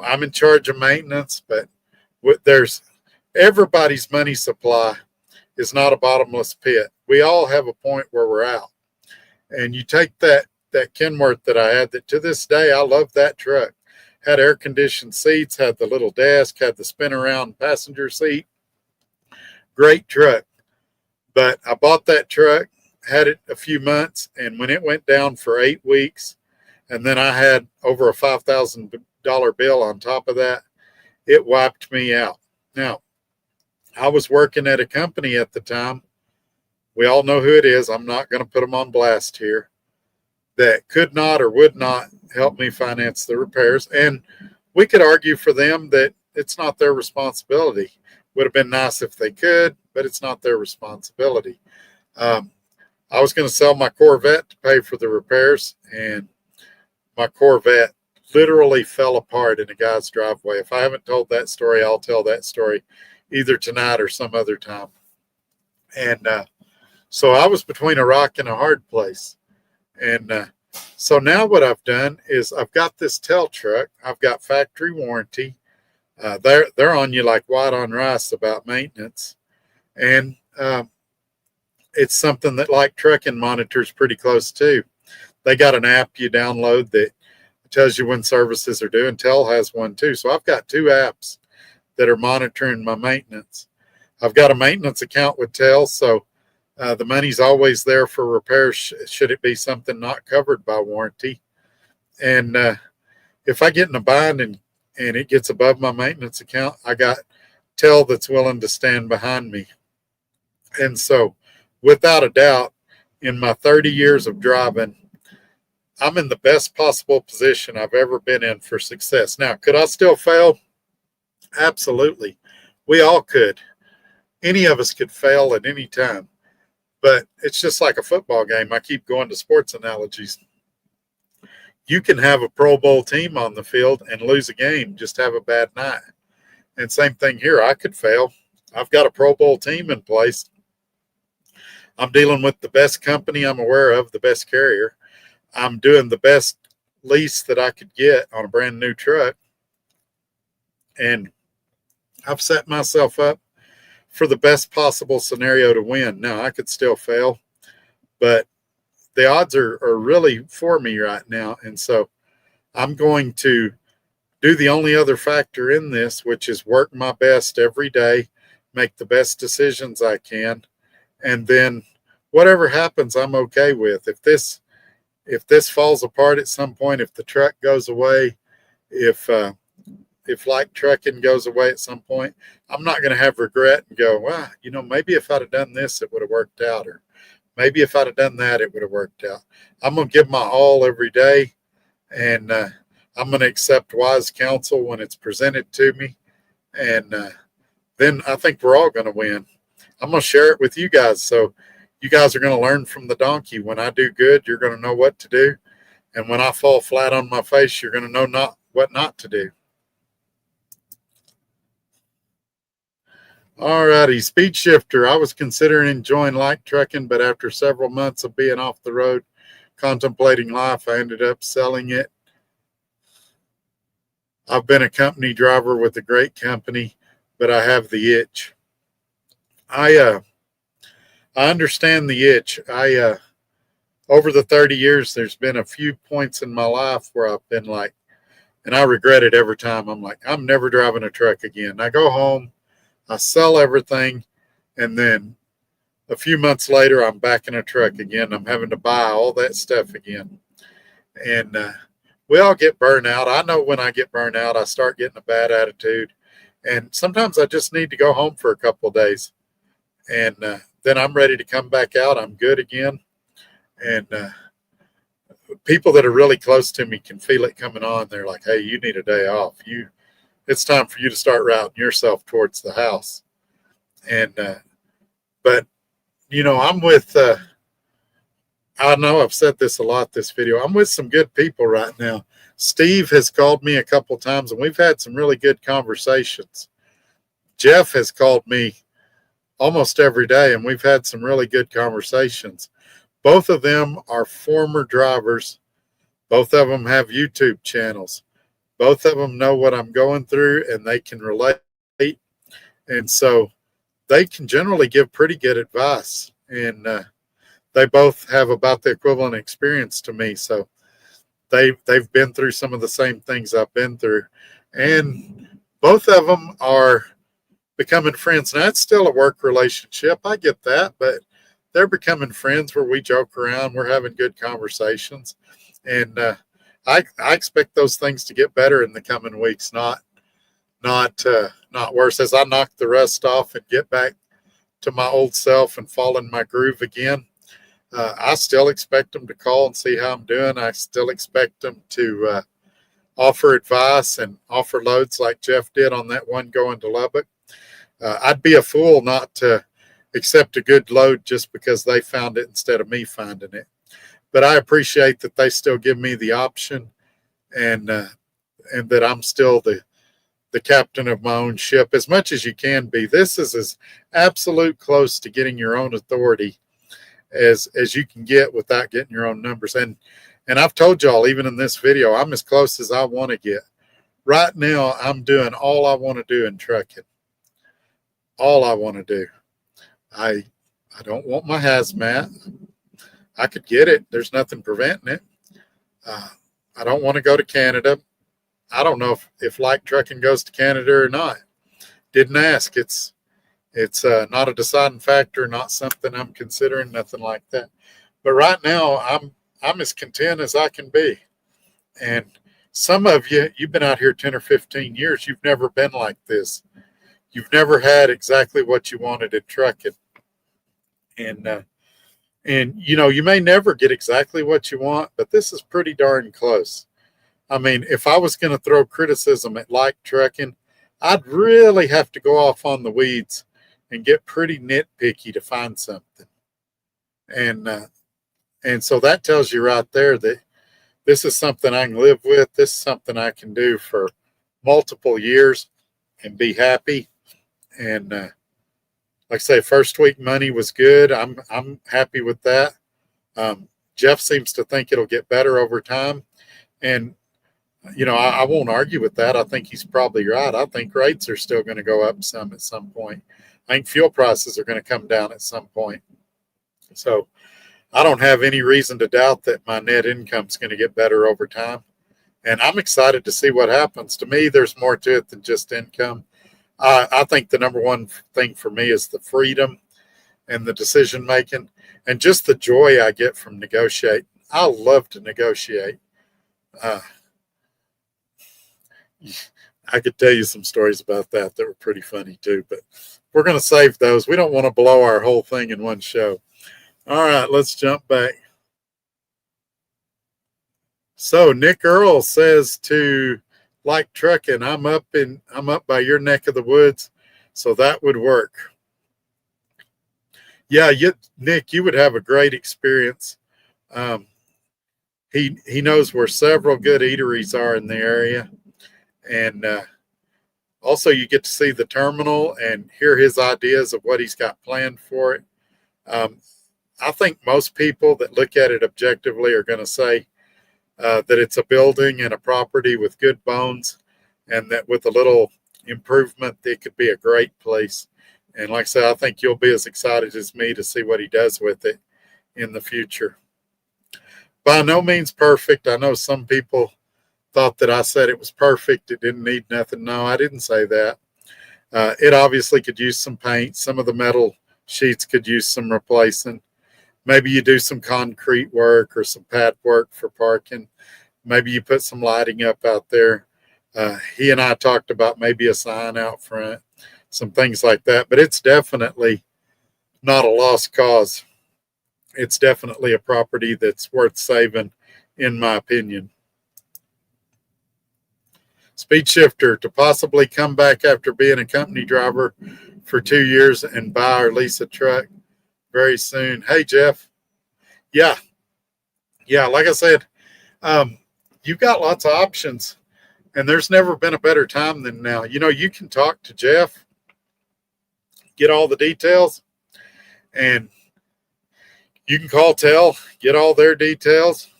I'm in charge of maintenance, but there's everybody's money supply is not a bottomless pit. We all have a point where we're out. And you take that Kenworth that I had, that to this day, I love that truck. Had air conditioned seats, had the little desk, had the spin around passenger seat. Great truck. But I bought that truck, had it a few months, and when it went down for 8 weeks, and then I had over a $5,000 bill on top of that, it wiped me out. Now, I was working at a company at the time. We all know who it is. I'm not going to put them on blast here. That could not or would not help me finance the repairs. And we could argue for them that it's not their responsibility. Would have been nice if they could, but it's not their responsibility. I was going to sell my Corvette to pay for the repairs, and my Corvette literally fell apart in a guy's driveway. If I haven't told that story, I'll tell that story either tonight or some other time. And so I was between a rock and a hard place. And so now what I've done is I've got this TEL truck. I've got factory warranty. They're on you like white on rice about maintenance. And it's something that like trucking monitors pretty close to. They got an app you download that tells you when services are due, and TEL has one too. So I've got 2 apps that are monitoring my maintenance. I've got a maintenance account with TEL, so the money's always there for repairs should it be something not covered by warranty. And if I get in a bind and it gets above my maintenance account, I got TEL that's willing to stand behind me. And so without a doubt, in my 30 years of driving, I'm in the best possible position I've ever been in for success. Now, could I still fail? Absolutely. We all could. Any of us could fail at any time. But it's just like a football game. I keep going to sports analogies. you can have a Pro Bowl team on the field and lose a game, just have a bad night. And same thing here. I could fail. I've got a Pro Bowl team in place. I'm dealing with the best company I'm aware of, the best carrier. I'm doing the best lease that I could get on a brand new truck. And I've set myself up for the best possible scenario to win. Now, I could still fail, but the odds are really for me right now. And so I'm going to do the only other factor in this, which is work my best every day, make the best decisions I can. And then whatever happens, I'm okay with. If this falls apart at some point, if the truck goes away, if like trucking goes away at some point, I'm not going to have regret and go, well, maybe if I'd have done this, it would have worked out. Or maybe if I'd have done that, it would have worked out. I'm going to give my all every day. And I'm going to accept wise counsel when it's presented to me. And then I think we're all going to win. I'm going to share it with you guys. So you guys are going to learn from the donkey. When I do good, you're going to know what to do. And when I fall flat on my face, you're going to know what not to do. All righty, speed shifter. I was considering enjoying light trucking, but after several months of being off the road, contemplating life, I ended up selling it. I've been a company driver with a great company, but I have the itch. I understand the itch. Over the 30 years, there's been a few points in my life where I've been like, and I regret it every time. I'm like, I'm never driving a truck again. I go home, I sell everything, and then a few months later, I'm back in a truck again. I'm having to buy all that stuff again. And we all get burnt out. I know when I get burnt out, I start getting a bad attitude. And sometimes I just need to go home for a couple of days. And then I'm ready to come back out. I'm good again. And people that are really close to me can feel it coming on. They're like, hey, you need a day off. It's time for you to start routing yourself towards the house. And, but, I'm with, I know I've said this a lot this video. I'm with some good people right now. Steve has called me a couple times, and we've had some really good conversations. Jeff has called me almost every day, and we've had some really good conversations. Both of them are former drivers. Both of them have YouTube channels. Both of them know what I'm going through, and they can relate. And so they can generally give pretty good advice. And they both have about the equivalent experience to me. So they've been through some of the same things I've been through. And both of them are becoming friends. Now, it's still a work relationship. I get that, but they're becoming friends where we joke around. We're having good conversations. And I expect those things to get better in the coming weeks, not worse. As I knock the rust off and get back to my old self and fall in my groove again, I still expect them to call and see how I'm doing. I still expect them to offer advice and offer loads like Jeff did on that one going to Lubbock. I'd be a fool not to accept a good load just because they found it instead of me finding it. But I appreciate that they still give me the option, and that I'm still the captain of my own ship as much as you can be. This is as absolute close to getting your own authority as you can get without getting your own numbers. And I've told y'all, even in this video, I'm as close as I want to get. Right now, I'm doing all I want to do in trucking. All I want to do. I don't want my hazmat. I could get it. There's nothing preventing it. I don't want to go to Canada. I don't know if light trucking goes to Canada or not. Didn't ask. It's not a deciding factor, not something I'm considering, nothing like that. But right now, I'm as content as I can be. And some of you've been out here 10 or 15 years. You've never been like this. You've never had exactly what you wanted in trucking. And you may never get exactly what you want, but this is pretty darn close. I mean, if I was going to throw criticism at light trucking, I'd really have to go off on the weeds and get pretty nitpicky to find something. And so that tells you right there that this is something I can live with. This is something I can do for multiple years and be happy. And like I say, first week money was good. I'm happy with that. Jeff seems to think it'll get better over time. And, I won't argue with that. I think he's probably right. I think rates are still going to go up some at some point. I think fuel prices are going to come down at some point. So I don't have any reason to doubt that my net income is going to get better over time. And I'm excited to see what happens. To me, there's more to it than just income. I think the number one thing for me is the freedom and the decision making and just the joy I get from negotiating. I love to negotiate. I could tell you some stories about that were pretty funny too, but we're going to save those. We don't want to blow our whole thing in one show. All right, let's jump back. So Nick Earl says to like trucking, I'm up by your neck of the woods, so that would work. Yeah, Nick, you would have a great experience. He knows where several good eateries are in the area, and also you get to see the terminal and hear his ideas of what he's got planned for it. I think most people that look at it objectively are going to say that it's a building and a property with good bones, and that with a little improvement, it could be a great place. And like I said, I think you'll be as excited as me to see what he does with it in the future. By no means perfect. I know some people thought that I said it was perfect. It didn't need nothing. No, I didn't say that. It obviously could use some paint. Some of the metal sheets could use some replacing. Maybe you do some concrete work or some pad work for parking. Maybe you put some lighting up out there. He and I talked about maybe a sign out front, some things like that. But it's definitely not a lost cause. It's definitely a property that's worth saving, in my opinion. Speed Shifter, to possibly come back after being a company driver for 2 years and buy or lease a truck very soon. Hey, Jeff. Yeah, like I said, you've got lots of options, and there's never been a better time than now. You can talk to Jeff, get all the details, and you can call Tel, get all their details.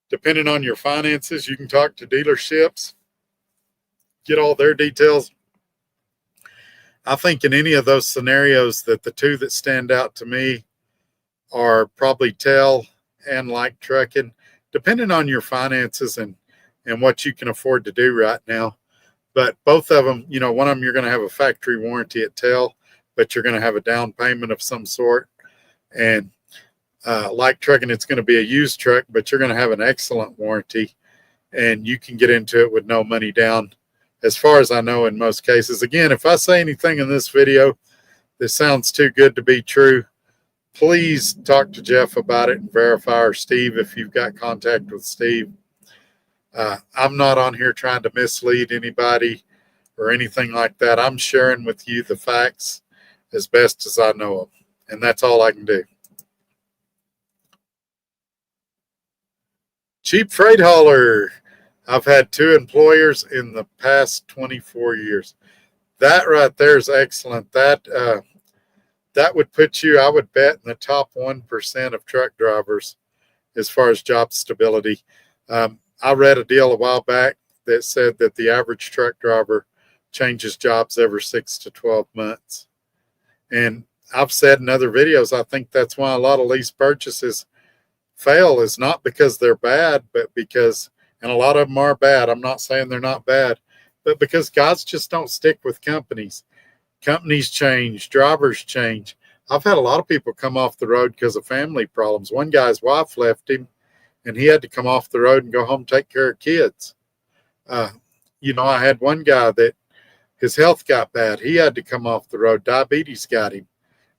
Depending on your finances, you can talk to dealerships, get all their details. I think in any of those scenarios that the two that stand out to me are probably Tel and like trucking, depending on your finances and what you can afford to do right now. But both of them, one of them you're going to have a factory warranty at Tel, but you're going to have a down payment of some sort. And like trucking, it's going to be a used truck, but you're going to have an excellent warranty, and you can get into it with no money down, as far as I know in most cases. Again, if I say anything in this video that sounds too good to be true, please talk to Jeff about it and verify, or Steve if you've got contact with Steve. I'm not on here trying to mislead anybody or anything like that. I'm sharing with you the facts as best as I know them, and that's all I can do. Cheap freight hauler. I've had 2 employers in the past 24 years. That right there is excellent. That would put you, I would bet, in the top 1% of truck drivers as far as job stability. I read a deal a while back that said that the average truck driver changes jobs every 6 to 12 months. And I've said in other videos, I think that's why a lot of lease purchases fail, is not because they're bad, but because, and a lot of them are bad, I'm not saying they're not bad, but because guys just don't stick with companies. Companies change, drivers change. I've had a lot of people come off the road because of family problems. One guy's wife left him, and he had to come off the road and go home and take care of kids. I had one guy that his health got bad. He had to come off the road. Diabetes got him.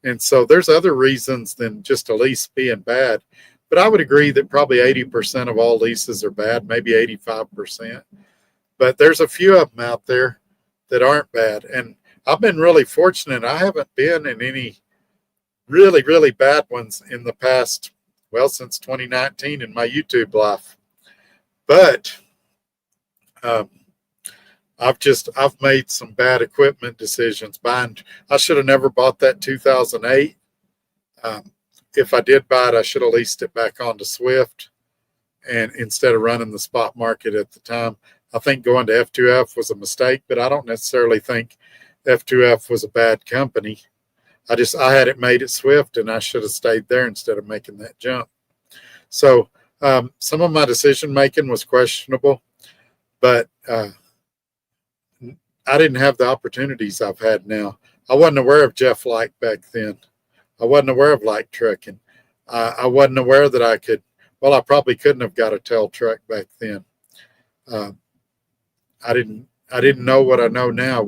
And so there's other reasons than just a lease being bad. But I would agree that probably 80% of all leases are bad, maybe 85%. But there's a few of them out there that aren't bad. And I've been really fortunate. I haven't been in any really, really bad ones in the past, since 2019 in my YouTube life. But um, I've made some bad equipment decisions. I should have never bought that 2008. Um, if I did buy it, I should have leased it back onto Swift, and instead of running the spot market at the time. I think going to F2F was a mistake, but I don't necessarily think F2F was a bad company. I had it made at Swift, and I should have stayed there instead of making that jump. So some of my decision making was questionable, but I didn't have the opportunities I've had now. I wasn't aware of Jeff Light back then. I wasn't aware of light trucking. I wasn't aware that I could. Well, I probably couldn't have got a tail truck back then. I didn't know what I know now.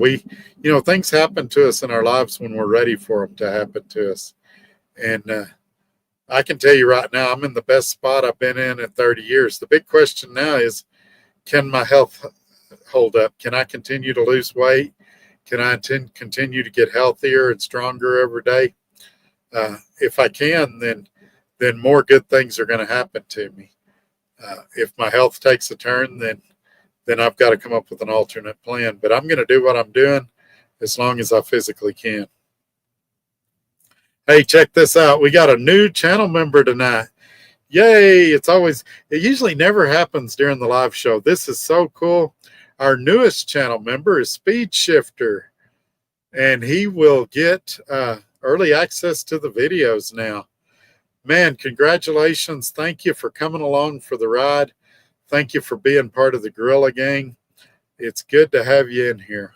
Things happen to us in our lives when we're ready for them to happen to us. And I can tell you right now, I'm in the best spot I've been in 30 years. The big question now is, can my health hold up? Can I continue to lose weight? Can I continue to get healthier and stronger every day? If I can, then more good things are going to happen to me. If my health takes a turn, then I've got to come up with an alternate plan. But I'm going to do what I'm doing as long as I physically can. Hey, check this out. We got a new channel member tonight. Yay. It usually never happens during the live show. This is so cool. Our newest channel member is Speed Shifter, and he will get early access to the videos now. Man, congratulations. Thank you for coming along for the ride. Thank you for being part of the Gorilla Gang. It's good to have you in here.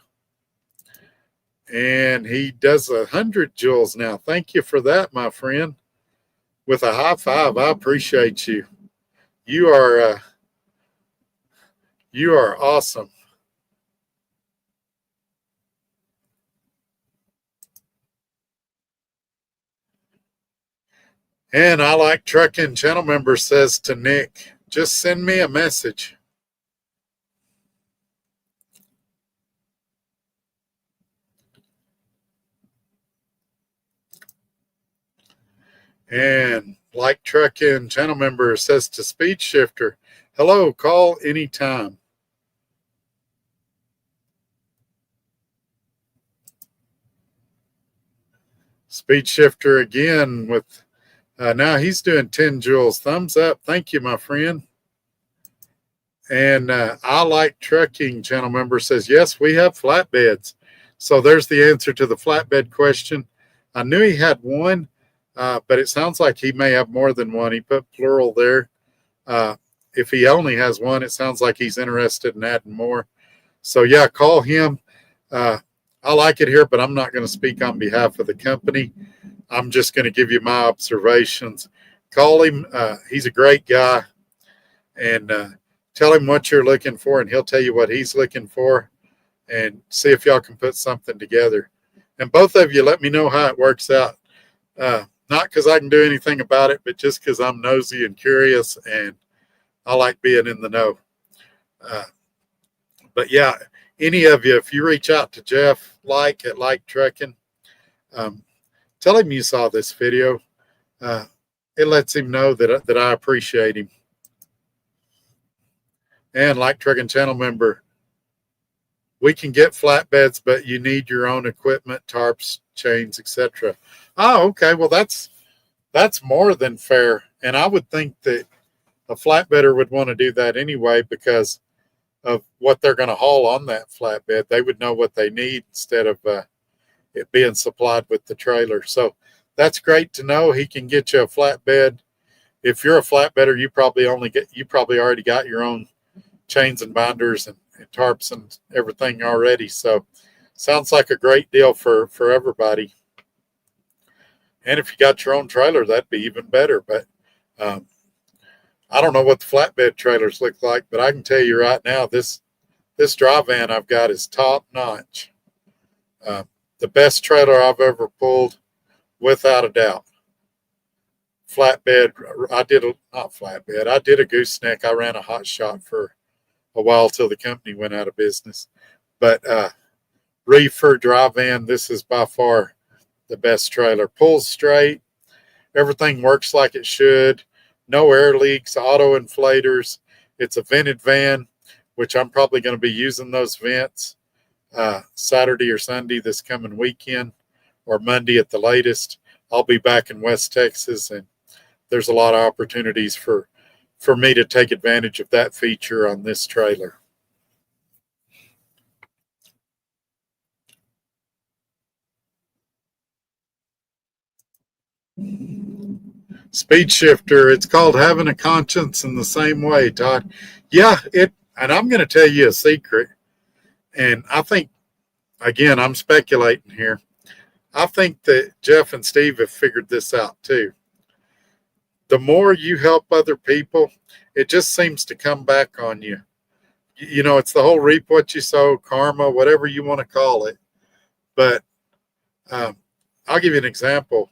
And he does 100 joules now. Thank you for that, my friend. With a high five, I appreciate you. You are awesome. And I Like Trucking channel member says to Nick, just send me a message. And Like Trucking channel member says to Speed Shifter, hello, call anytime. Speed Shifter again with, now he's doing 10 joules. Thumbs up. Thank you, my friend. And I Like Trucking channel member says, yes, we have flatbeds. So there's the answer to the flatbed question. I knew he had one, but it sounds like he may have more than one. He put plural there. If he only has one, it sounds like he's interested in adding more. So yeah, call him. I like it here, but I'm not going to speak on behalf of the company. I'm just going to give you my observations. Call him. He's a great guy. And tell him what you're looking for, and he'll tell you what he's looking for, and see if y'all can put something together. And both of you, let me know how it works out. Not because I can do anything about it, but just because I'm nosy and curious, and I like being in the know. But yeah, any of you, if you reach out to Jeff at Like Trucking, tell him you saw this video. It lets him know that I appreciate him. And Like Trucking channel member, we can get flatbeds, but you need your own equipment, tarps, chains, etc. Oh, okay. Well, that's more than fair. And I would think that a flatbedder would want to do that anyway because of what they're going to haul on that flatbed. They would know what they need instead of it being supplied with the trailer. So that's great to know. He can get you a flatbed. If you're a flatbedder, you probably already got your own chains and binders and tarps and everything already. So sounds like a great deal for everybody. And if you got your own trailer, that'd be even better. But I don't know what the flatbed trailers look like, but I can tell you right now, this dry van I've got is top notch. The best trailer I've ever pulled, without a doubt. Flatbed, I did a gooseneck. I ran a hot shot for a while till the company went out of business. But reefer dry van, this is by far the best trailer. Pulls straight. Everything works like it should. No air leaks, auto inflators. It's a vented van, which I'm probably going to be using those vents Saturday or Sunday this coming weekend, or Monday at the latest. I'll be back in West Texas, and there's a lot of opportunities for me to take advantage of that feature on this trailer. Speed shifter, it's called having a conscience in the same way, Todd. Yeah, and I'm going to tell you a secret. And I think, again, I'm speculating here. I think that Jeff and Steve have figured this out too. The more you help other people, it just seems to come back on you. You know, it's the whole reap what you sow, karma, whatever you want to call it. But I'll give you an example.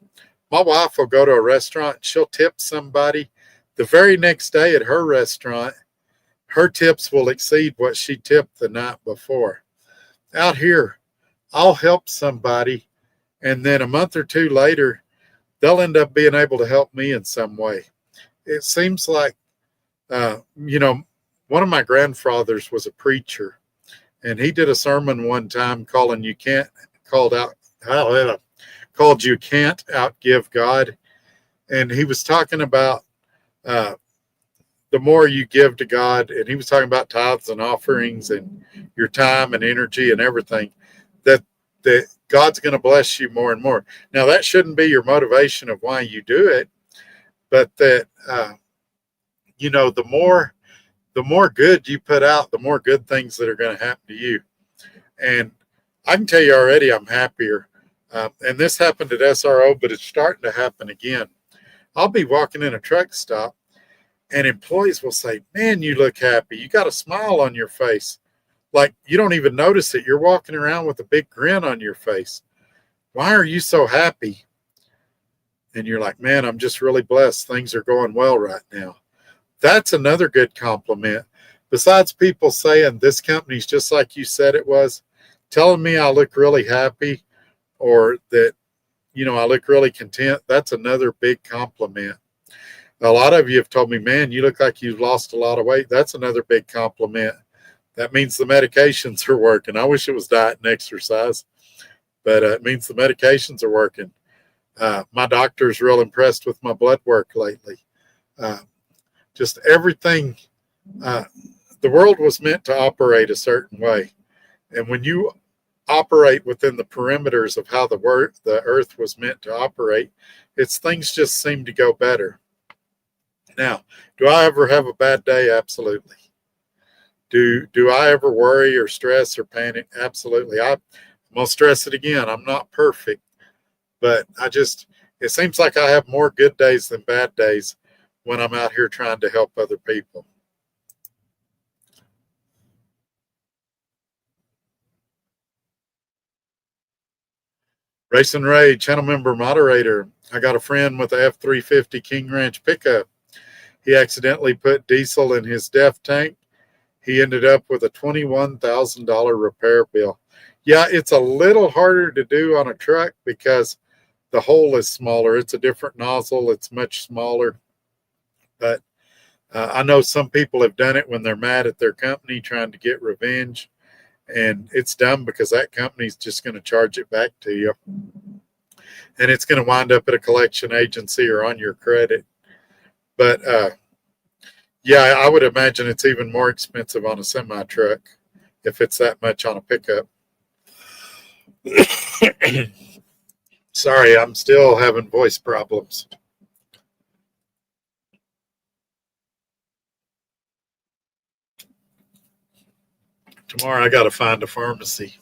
My wife will go to a restaurant, she'll tip somebody. The very next day at her restaurant, her tips will exceed what she tipped the night before. Out here, I'll help somebody, and then a month or two later, they'll end up being able to help me in some way. It seems like, one of my grandfathers was a preacher, and he did a sermon one time called "You Can't Outgive God," and he was talking about the more you give to God, and he was talking about tithes and offerings and your time and energy and everything, that God's going to bless you more and more. Now, that shouldn't be your motivation of why you do it, but that the more good you put out, the more good things that are going to happen to you. And I can tell you already, I'm happier. And this happened at SRO, but it's starting to happen again. I'll be walking in a truck stop, and employees will say, "Man, you look happy. You got a smile on your face." Like, you don't even notice it. You're walking around with a big grin on your face. "Why are you so happy?" And you're like, "Man, I'm just really blessed. Things are going well right now." That's another good compliment. Besides people saying this company's just like you said it was, telling me I look really happy, or that, I look really content, that's another big compliment. A lot of you have told me, "Man, you look like you've lost a lot of weight." That's another big compliment. That means the medications are working. I wish it was diet and exercise, but it means the medications are working. My doctor's real impressed with my blood work lately. Just everything. The world was meant to operate a certain way. And when you operate within the perimeters of how the earth was meant to operate, things just seem to go better. Now, do I ever have a bad day? Absolutely. Do I ever worry or stress or panic? Absolutely. I'm going to stress it again. I'm not perfect, but it seems like I have more good days than bad days when I'm out here trying to help other people. Racing Ray, channel member, moderator. I got a friend with a F-350 King Ranch pickup. He accidentally put diesel in his DEF tank. He ended up with a $21,000 repair bill. Yeah, it's a little harder to do on a truck because the hole is smaller. It's a different nozzle. It's much smaller. But I know some people have done it when they're mad at their company trying to get revenge. And it's dumb because that company's just going to charge it back to you. And it's going to wind up at a collection agency or on your credit. But yeah, I would imagine it's even more expensive on a semi truck if it's that much on a pickup. Sorry, I'm still having voice problems. Tomorrow I got to find a pharmacy.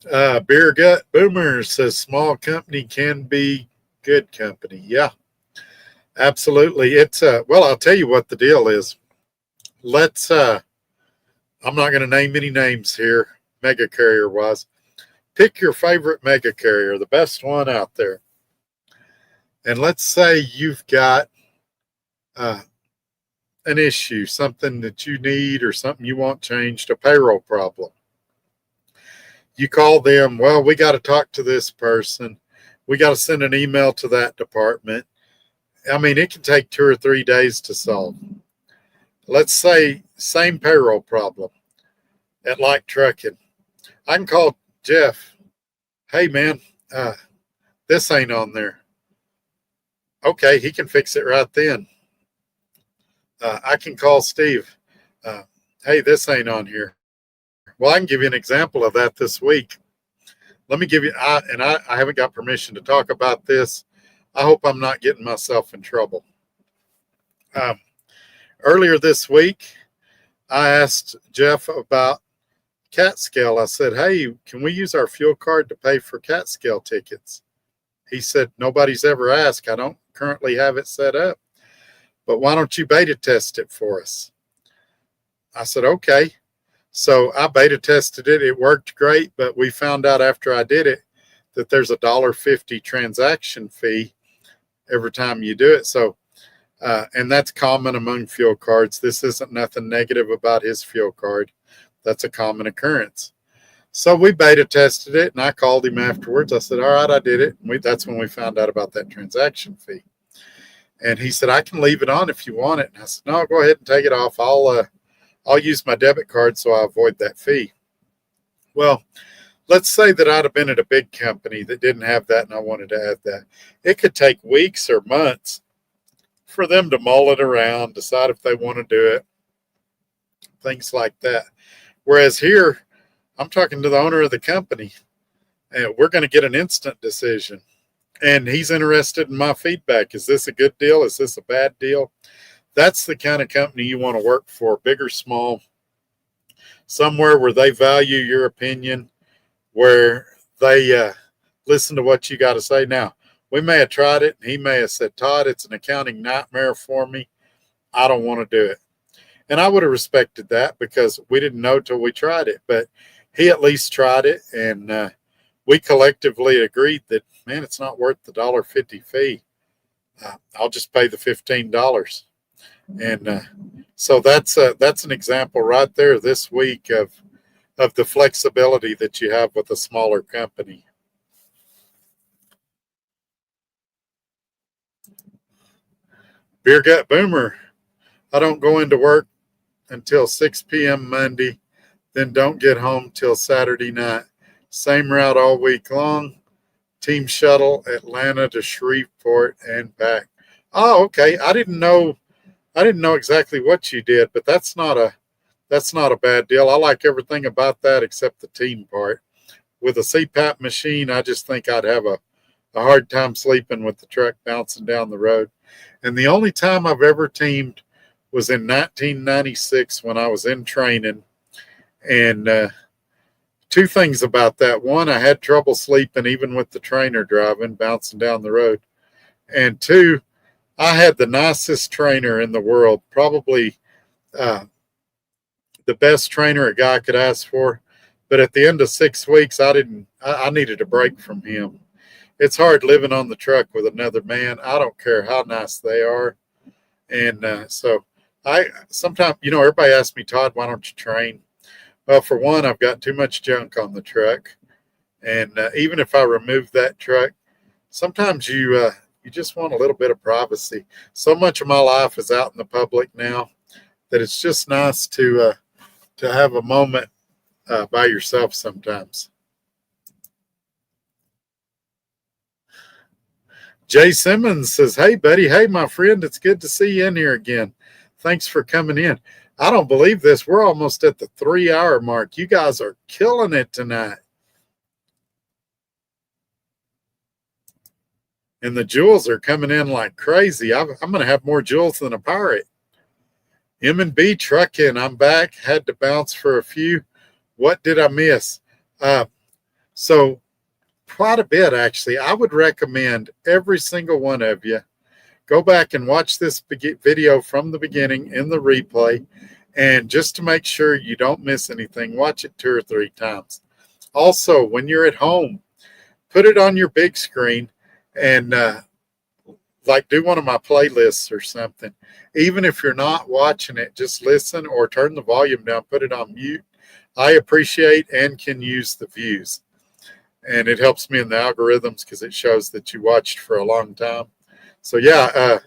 Beer Gut Boomer says small company can be good company. Yeah, absolutely. It's well, I'll tell you what the deal is. I'm not going to name any names here, mega carrier wise. Pick your favorite mega carrier, the best one out there. And let's say you've got an issue, something that you need or something you want changed, a payroll problem. You call them, "Well, we got to talk to this person." We got to send an email to that department. I mean, it can take 2 or 3 days to solve. Let's say same payroll problem at Like Trucking. I can call Jeff. Hey, man, this ain't on there. Okay, he can fix it right then. I can call Steve. Hey, this ain't on here. Well, I can give you an example of that this week. Let me give you, I haven't got permission to talk about this. I hope I'm not getting myself in trouble. Earlier this week, I asked Jeff about CAT scale. I said, hey, can we use our fuel card to pay for CAT scale tickets? He said, nobody's ever asked. I don't currently have it set up, but why don't you beta test it for us? I said, okay. So I beta tested it. It worked great, but we found out after I did it that there's a $1.50 transaction fee every time you do it. So, and that's common among fuel cards. This isn't nothing negative about his fuel card. That's a common occurrence. So we beta tested it, and I called him afterwards. I said, all right, I did it. And that's when we found out about that transaction fee. And he said, I can leave it on if you want it. And I said, no, go ahead and take it off. I'll use my debit card so I avoid that fee. Well, let's say that I'd have been at a big company that didn't have that and I wanted to add that. It could take weeks or months for them to mull it around, decide if they want to do it, things like that. Whereas here, I'm talking to the owner of the company, and we're going to get an instant decision. And he's interested in my feedback. Is this a good deal? Is this a bad deal? That's the kind of company you want to work for, big or small, somewhere where they value your opinion, where they listen to what you got to say. Now, we may have tried it, and he may have said, Todd, it's an accounting nightmare for me. I don't want to do it. And I would have respected that because we didn't know till we tried it. But he at least tried it, and we collectively agreed that, man, it's not worth the $1.50 fee. I'll just pay the $15. And so that's an example right there this week of the flexibility that you have with a smaller company. Beer Gut Boomer, I don't go into work until 6 p.m. Monday, then don't get home till Saturday night. Same route all week long. Team shuttle, Atlanta to Shreveport and back. Oh, okay. I didn't know exactly what you did, but that's not a bad deal. I like everything about that except the team part. With a CPAP machine, I just think I'd have a hard time sleeping with the truck bouncing down the road. And the only time I've ever teamed was in 1996 when I was in training. And two things about that. One, I had trouble sleeping even with the trainer driving, bouncing down the road. And two, I had the nicest trainer in the world, probably the best trainer a guy could ask for. But at the end of 6 weeks, I needed a break from him. It's hard living on the truck with another man. I don't care how nice they are. And so I sometimes, everybody asks me, Todd, why don't you train? Well, for one, I've got too much junk on the truck. And even if I remove that truck, sometimes you just want a little bit of privacy. So much of my life is out in the public now that it's just nice to have a moment by yourself sometimes. Jay Simmons says, hey, buddy. Hey, my friend. It's good to see you in here again. Thanks for coming in. I don't believe this. We're almost at the 3-hour mark. You guys are killing it tonight. And the jewels are coming in like crazy. I'm going to have more jewels than a pirate. M&B Trucking, I'm back. Had to bounce for a few. What did I miss? So quite a bit, actually. I would recommend every single one of you go back and watch this video from the beginning in the replay. And just to make sure you don't miss anything, watch it 2 or 3 times. Also, when you're at home, put it on your big screen and do one of my playlists or something. Even if you're not watching it, just listen or turn the volume down, put it on mute. I appreciate and can use the views. and it helps me in the algorithms because it shows that you watched for a long time. So yeah,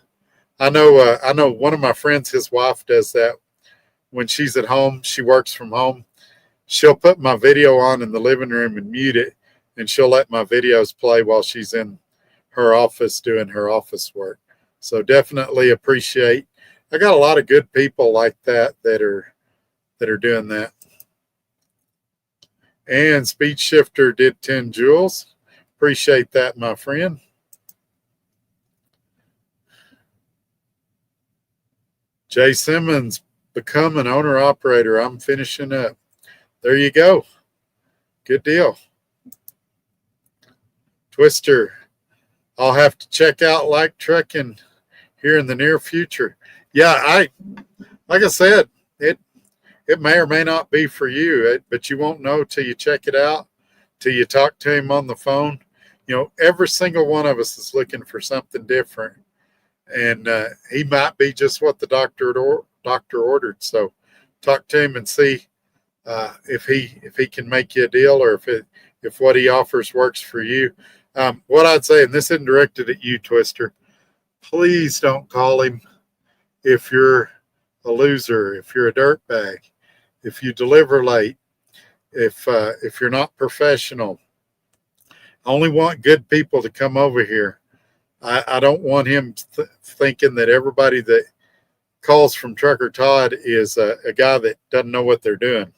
I know one of my friends, his wife does that when she's at home. She works from home. She'll put my video on in the living room and mute it, and she'll let my videos play while she's in her office doing her office work. So definitely appreciate. I got a lot of good people like that that are doing that. And Speed Shifter did 10 joules. Appreciate that, my friend. Jay Simmons, become an owner operator. I'm finishing up. There you go. Good deal. Twister, I'll have to check out Like Trucking here in the near future. Yeah, like I said, it may or may not be for you, but you won't know till you check it out, till you talk to him on the phone. You know, every single one of us is looking for something different, and he might be just what the doctor ordered. So, talk to him and see if he can make you a deal, or if what he offers works for you. What I'd say, and this isn't directed at you, Twister, please don't call him if you're a loser, if you're a dirtbag, if you deliver late, if you're not professional. I only want good people to come over here. I don't want him thinking that everybody that calls from Trucker Todd is a guy that doesn't know what they're doing.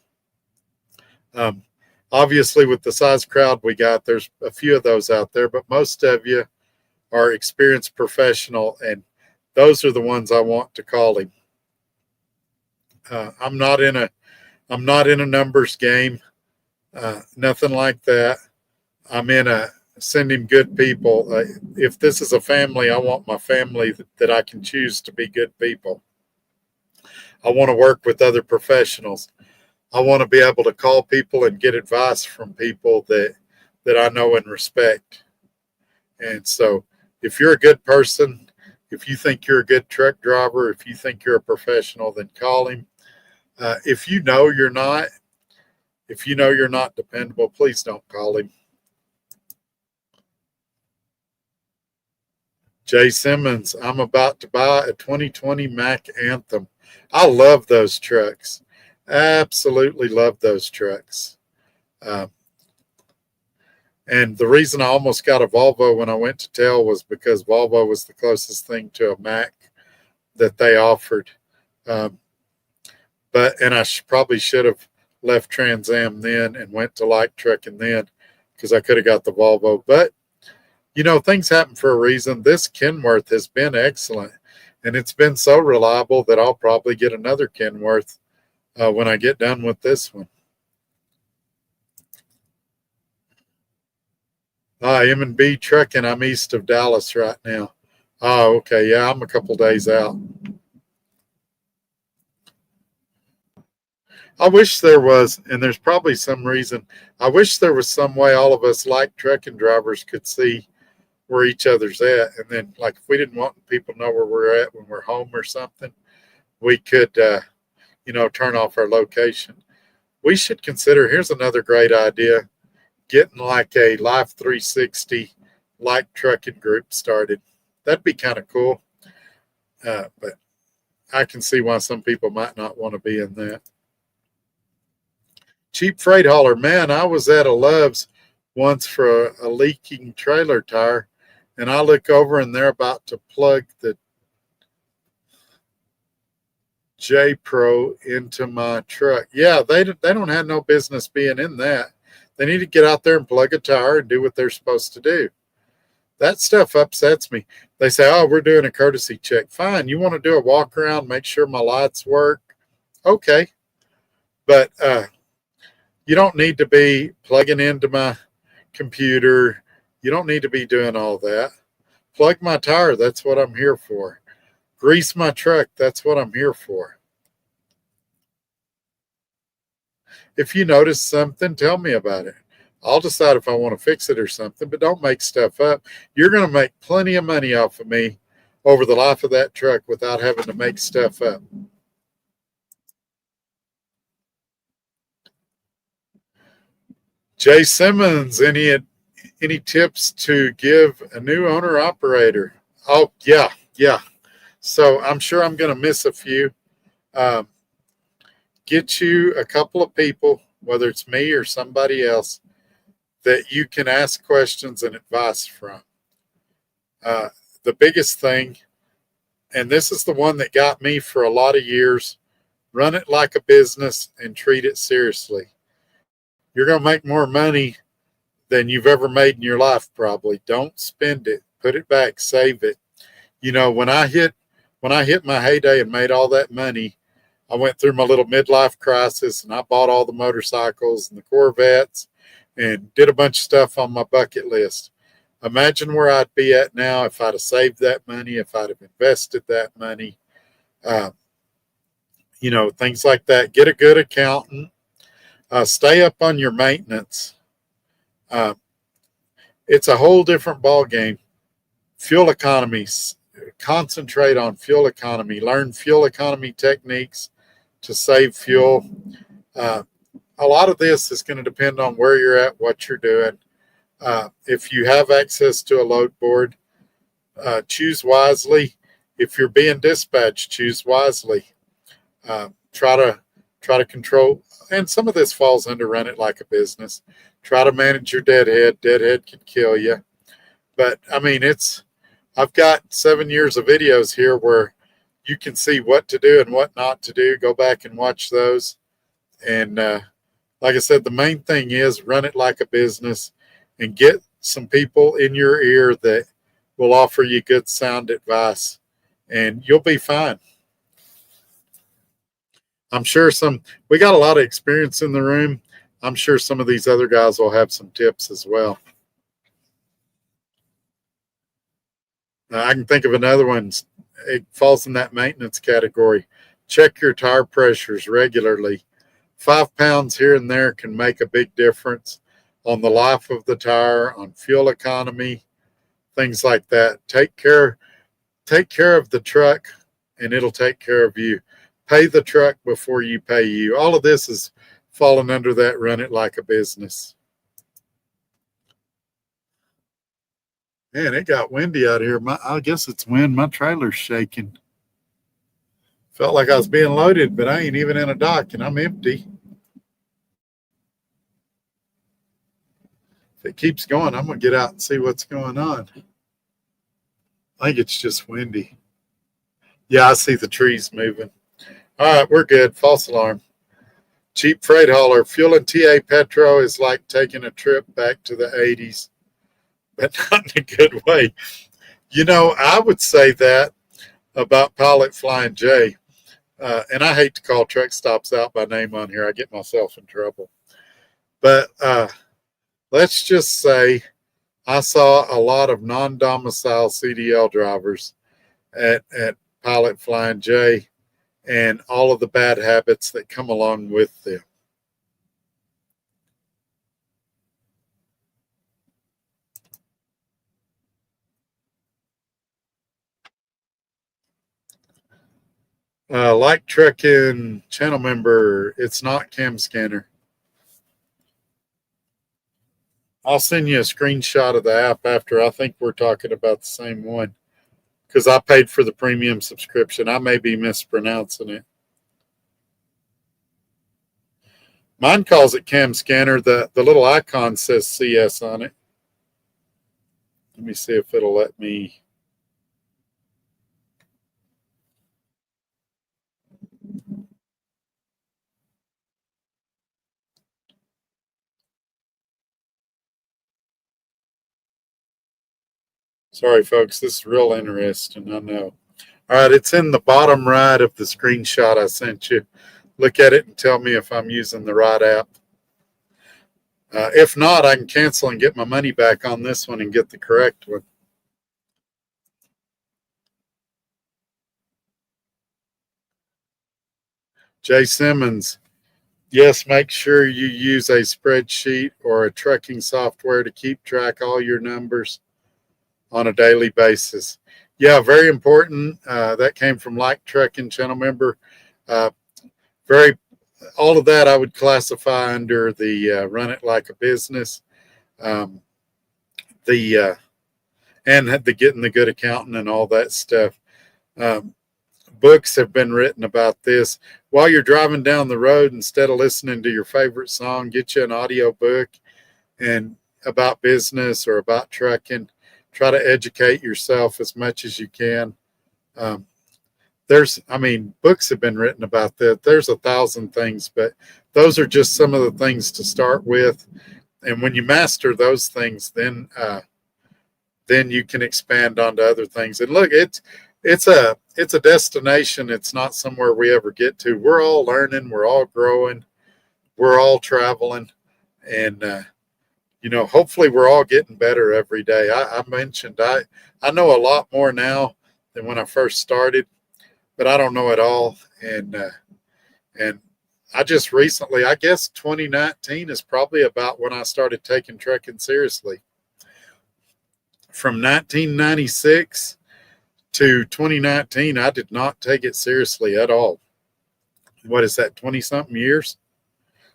Obviously, with the size crowd we got, there's a few of those out there, but most of you are experienced professional, and those are the ones I want to call him. I'm not in a numbers game, nothing like that. I'm in a send him good people. If this is a family, I want my family that I can choose to be good people. I want to work with other professionals. I want to be able to call people and get advice from people that I know and respect. And so if you're a good person, if you think you're a good truck driver, if you think you're a professional, then call him. If you know you're not dependable, please don't call him. Jay Simmons, I'm about to buy a 2020 Mack Anthem. I love those trucks. Absolutely love those trucks. And the reason I almost got a Volvo when I went to Tell was because Volvo was the closest thing to a Mack that they offered. And I probably should have left Trans Am then and went to Like Trucking then, because I could have got the Volvo. But, you know, things happen for a reason. This Kenworth has been excellent, and it's been so reliable that I'll probably get another Kenworth when I get done with this one. M&B Trucking, I'm east of Dallas right now. Oh, okay. Yeah, I'm a couple days out. I wish there was, and there's probably some reason, I wish there was some way all of us like trucking drivers could see where each other's at. And then, like, if we didn't want people to know where we're at when we're home or something, we could, turn off our location. We should consider, here's another great idea, getting like a Life 360 like trucking group started. That'd be kind of cool. But I can see why some people might not want to be in that. Cheap freight hauler. Man, I was at a Love's once for a leaking trailer tire, and I look over and they're about to plug the J Pro into my truck. Yeah, they don't have no business being in that. They need to get out there and plug a tire and do what they're supposed to do. That stuff upsets me. They say, oh, we're doing a courtesy check. Fine. You want to do a walk around, make sure my lights work? Okay. But you don't need to be plugging into my computer. You don't need to be doing all that. Plug my tire. That's what I'm here for. Grease my truck. That's what I'm here for. If you notice something, tell me about it. I'll decide if I want to fix it or something, but don't make stuff up. You're going to make plenty of money off of me over the life of that truck without having to make stuff up. Jay Simmons, any Any tips to give a new owner operator? Oh, yeah. So I'm sure I'm going to miss a few. Um, get you a couple of people, whether it's me or somebody else, that you can ask questions and advice from. The biggest thing, and this is the one that got me for a lot of years, run it like a business and treat it seriously. You're going to make more money than you've ever made in your life, probably. Don't spend it. Put it back. Save it. You know, when I hit my heyday and made all that money, I went through my little midlife crisis and I bought all the motorcycles and the Corvettes and did a bunch of stuff on my bucket list. Imagine where I'd be at now if I'd have saved that money, if I'd have invested that money. You know, things like that. Get a good accountant. Stay up on your maintenance. It's a whole different ball game. Fuel economy. Concentrate on fuel economy. Learn fuel economy techniques to save fuel. A lot of this is going to depend on where you're at, what you're doing. If you have access to a load board, choose wisely. If you're being dispatched, choose wisely. Try to control, and some of this falls under run it like a business. Try to manage your deadhead. Deadhead can kill you. But I mean, I've got 7 years of videos here where you can see what to do and what not to do. Go back and watch those. And like I said, the main thing is run it like a business and get some people in your ear that will offer you good sound advice, and you'll be fine. I'm sure we got a lot of experience in the room. I'm sure some of these other guys will have some tips as well. I can think of another one. It falls in that maintenance category. Check your tire pressures regularly. 5 pounds here and there can make a big difference on the life of the tire, on fuel economy, things like that. Take care of the truck, and it'll take care of you. Pay the truck before you pay you. All of this is falling under that run it like a business. Man, it got windy out here. I guess it's wind. My trailer's shaking. Felt like I was being loaded, but I ain't even in a dock, and I'm empty. If it keeps going, I'm going to get out and see what's going on. I think it's just windy. Yeah, I see the trees moving. All right, we're good. False alarm. Cheap freight hauler. Fuel and TA Petro is like taking a trip back to the 80s, but not in a good way. You know, I would say that about Pilot Flying J. And I hate to call truck stops out by name on here. I get myself in trouble. But let's just say I saw a lot of non-domicile CDL drivers at Pilot Flying J and all of the bad habits that come along with them. Like Trucking channel member, it's not Cam Scanner. I'll send you a screenshot of the app after. I think we're talking about the same one because I paid for the premium subscription. I may be mispronouncing it. Mine calls it Cam Scanner. The little icon says CS on it. Let me see if it'll let me. Sorry, folks. This is real interesting. I know. All right. It's in the bottom right of the screenshot I sent you. Look at it and tell me if I'm using the right app. If not, I can cancel and get my money back on this one and get the correct one. Jay Simmons. Yes, make sure you use a spreadsheet or a trucking software to keep track of all your numbers on a daily basis. Yeah, very important. That came from Like Trucking channel member. All of that I would classify under the run it like a business. the and the getting the good accountant and all that stuff. Um, Books have been written about this. While you're driving down the road, instead of listening to your favorite song, get you an audio book and about business or about trucking. Try to educate yourself as much as you can. Um, books have been written about that. There's 1,000 things, but those are just some of the things to start with. And when you master those things, then you can expand onto other things. And look, it's a destination. It's not somewhere we ever get to. We're all learning. We're all growing. We're all traveling, and hopefully we're all getting better every day. I mentioned I know a lot more now than when I first started, but I don't know it all. And I just recently, I guess 2019 is probably about when I started taking trucking seriously. From 1996 to 2019, I did not take it seriously at all. What is that, 20 something years?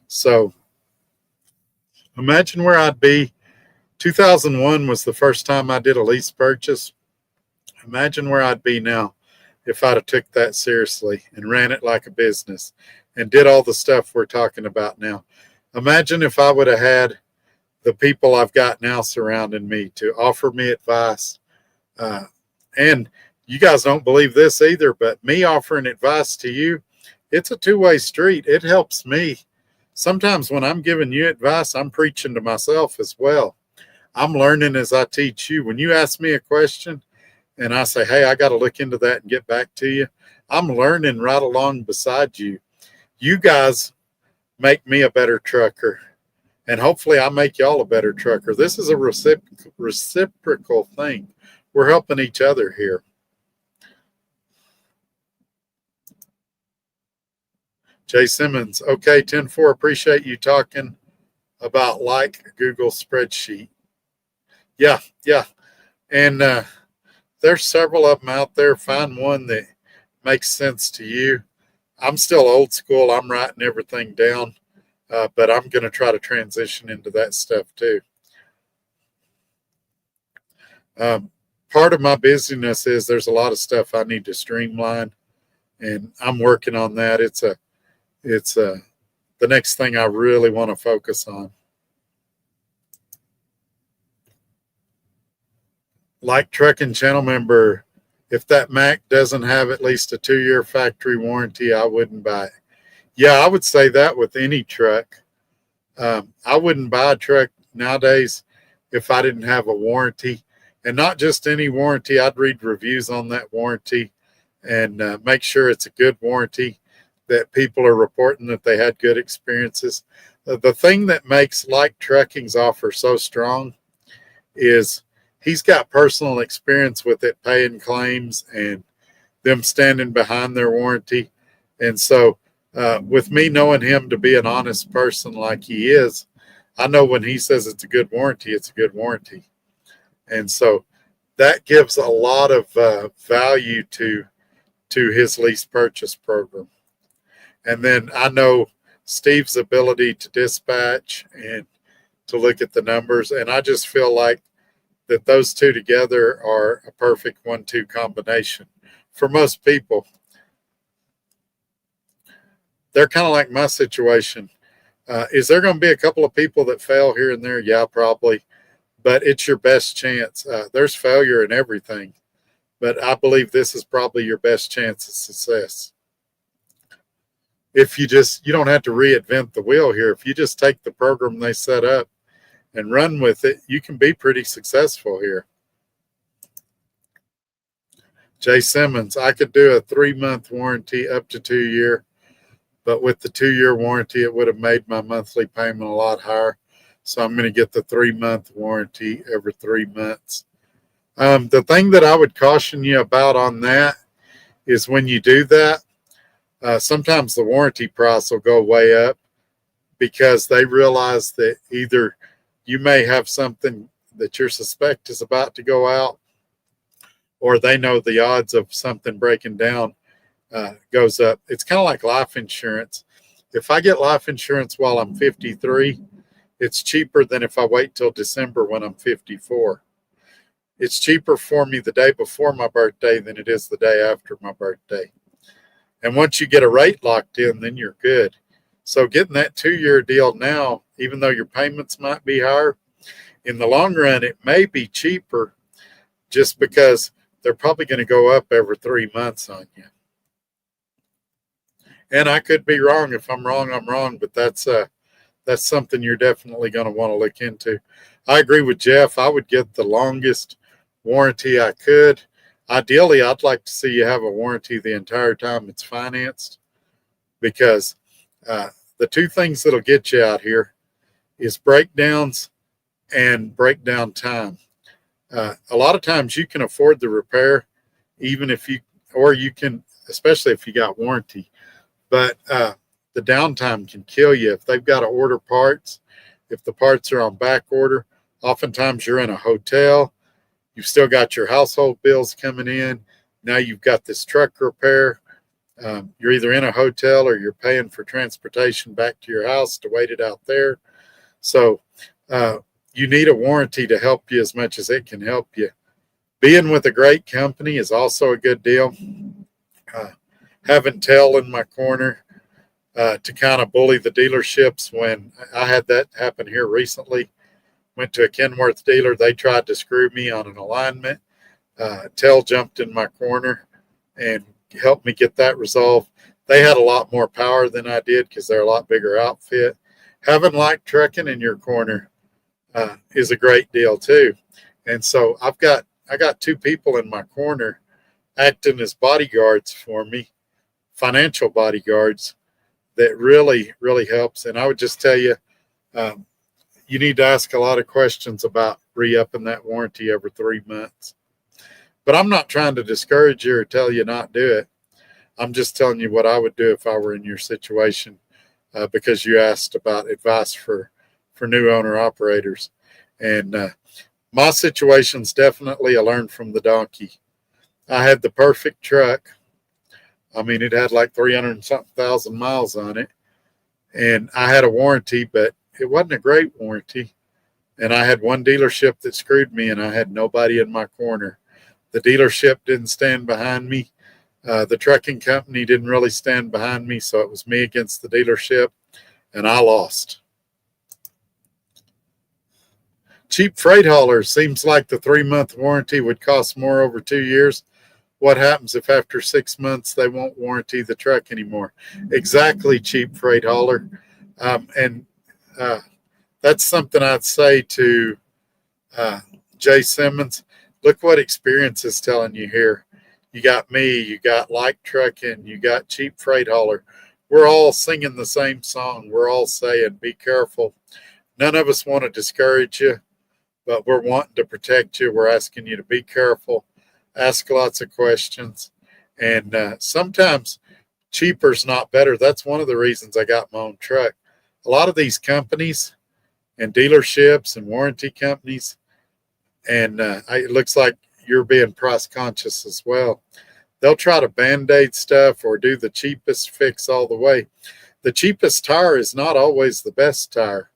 So imagine where I'd be. 2001 was the first time I did a lease purchase. Imagine where I'd be now if I'd have took that seriously and ran it like a business and did all the stuff we're talking about now. Imagine if I would have had the people I've got now surrounding me to offer me advice. And you guys don't believe this either, but me offering advice to you, it's a two-way street. It helps me. Sometimes when I'm giving you advice, I'm preaching to myself as well. I'm learning as I teach you. When you ask me a question and I say, hey, I got to look into that and get back to you, I'm learning right along beside you. You guys make me a better trucker, and hopefully I make y'all a better trucker. This is a reciprocal thing. We're helping each other here. Jay Simmons, okay, 10-4, appreciate you talking about like Google spreadsheet. Yeah. And there's several of them out there. Find one that makes sense to you. I'm still old school. I'm writing everything down, but I'm going to try to transition into that stuff too. Part of my busyness is there's a lot of stuff I need to streamline, and I'm working on that. It's the next thing I really want to focus on. Like trucking channel member, if that Mac doesn't have at least a 2-year factory warranty, I wouldn't buy it. Yeah, I would say that with any truck. I wouldn't buy a truck nowadays if I didn't have a warranty. And not just any warranty. I'd read reviews on that warranty and make sure it's a good warranty, that people are reporting that they had good experiences. The thing that makes Like Trucking's offer so strong is he's got personal experience with it, paying claims and them standing behind their warranty. And so with me knowing him to be an honest person like he is, I know when he says it's a good warranty, it's a good warranty. And so that gives a lot of value to his lease purchase program. And then I know Steve's ability to dispatch and to look at the numbers. And I just feel like that those two together are a perfect 1-2 combination for most people. They're kind of like my situation. Is there going to be a couple of people that fail here and there? Yeah, probably. But it's your best chance. There's failure in everything. But I believe this is probably your best chance of success. If you don't have to reinvent the wheel here. If you just take the program they set up and run with it, you can be pretty successful here. Jay Simmons, I could do a 3-month warranty up to 2-year, but with the 2-year warranty, it would have made my monthly payment a lot higher. So I'm going to get the 3-month warranty every 3 months. The thing that I would caution you about on that is when you do that, sometimes the warranty price will go way up because they realize that either you may have something that you suspect is about to go out, or they know the odds of something breaking down goes up. It's kind of like life insurance. If I get life insurance while I'm 53, It's cheaper than if I wait till December when I'm 54. It's cheaper for me the day before my birthday than it is the day after my birthday. And once you get a rate locked in, then you're good. So getting that 2-year deal now, even though your payments might be higher, in the long run, it may be cheaper just because they're probably going to go up every 3 months on you. And I could be wrong. If I'm wrong, I'm wrong. But that's something you're definitely going to want to look into. I agree with Jeff. I would get the longest warranty I could. Ideally, I'd like to see you have a warranty the entire time it's financed, because the two things that'll get you out here is breakdowns and breakdown time. A lot of times you can afford the repair, even if you, or you can, especially if you got warranty, but the downtime can kill you. If they've got to order parts, if the parts are on back order, oftentimes you're in a hotel, you've still got your household bills coming in. Now you've got this truck repair. You're either in a hotel or you're paying for transportation back to your house to wait it out there. So you need a warranty to help you as much as it can help you. Being with a great company is also a good deal. Having Tell in my corner to kind of bully the dealerships. When I had that happen here recently, went to a Kenworth dealer. They tried to screw me on an alignment. Tell jumped in my corner and helped me get that resolved. They had a lot more power than I did because they're a lot bigger outfit. Having Like Trucking in your corner is a great deal too. And so I got two people in my corner acting as bodyguards for me, financial bodyguards, that really, really helps. And I would just tell you, you need to ask a lot of questions about re-upping that warranty every 3 months. But I'm not trying to discourage you or tell you not do it. I'm just telling you what I would do if I were in your situation, because you asked about advice for new owner operators. And my situation's definitely a learn from the donkey. I had the perfect truck. I mean, it had like 300 and something thousand miles on it. And I had a warranty, but it wasn't a great warranty. And I had one dealership that screwed me, and I had nobody in my corner. The dealership didn't stand behind me. The trucking company didn't really stand behind me. So it was me against the dealership, and I lost. Cheap freight haulers. Seems like the 3-month warranty would cost more over 2 years. What happens if after 6 months they won't warranty the truck anymore? Exactly, cheap freight hauler. And that's something I'd say to Jay Simmons. Look what experience is telling you here. You got me, you got Like Trucking, you got cheap freight hauler. We're all singing the same song. We're all saying, be careful. None of us want to discourage you, but we're wanting to protect you. We're asking you to be careful, ask lots of questions. And sometimes cheaper's not better. That's one of the reasons I got my own truck. A lot of these companies and dealerships and warranty companies, and it looks like you're being price conscious as well. They'll try to band-aid stuff or do the cheapest fix all the way. The cheapest tire is not always the best tire.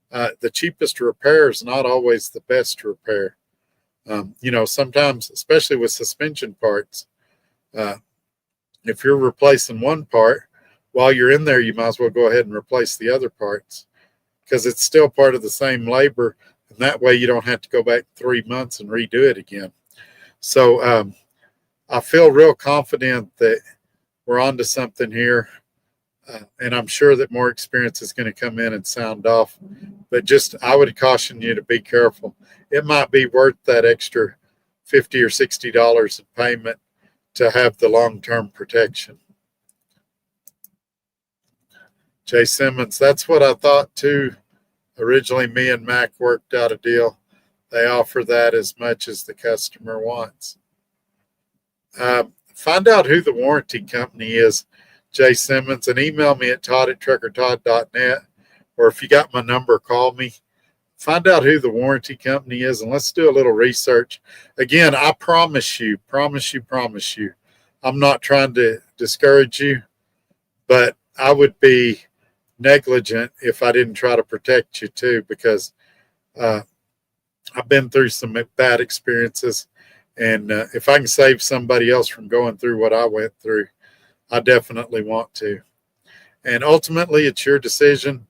The cheapest repair is not always the best repair. Sometimes, especially with suspension parts, if you're replacing one part, while you're in there, you might as well go ahead and replace the other parts, because it's still part of the same labor. And that way you don't have to go back 3 months and redo it again. So I feel real confident that we're onto something here. And I'm sure that more experience is going to come in and sound off. But I would caution you to be careful. It might be worth that extra $50 or $60 in payment to have the long-term protection. Jay Simmons, that's what I thought too. Originally, me and Mac worked out a deal. They offer that as much as the customer wants. Find out who the warranty company is, Jay Simmons, and email me at todd@truckertodd.net. Or if you got my number, call me. Find out who the warranty company is, and let's do a little research. Again, I promise you, I'm not trying to discourage you, but I would be negligent if I didn't try to protect you too, because I've been through some bad experiences. And if I can save somebody else from going through what I went through, I definitely want to. And ultimately, it's your decision.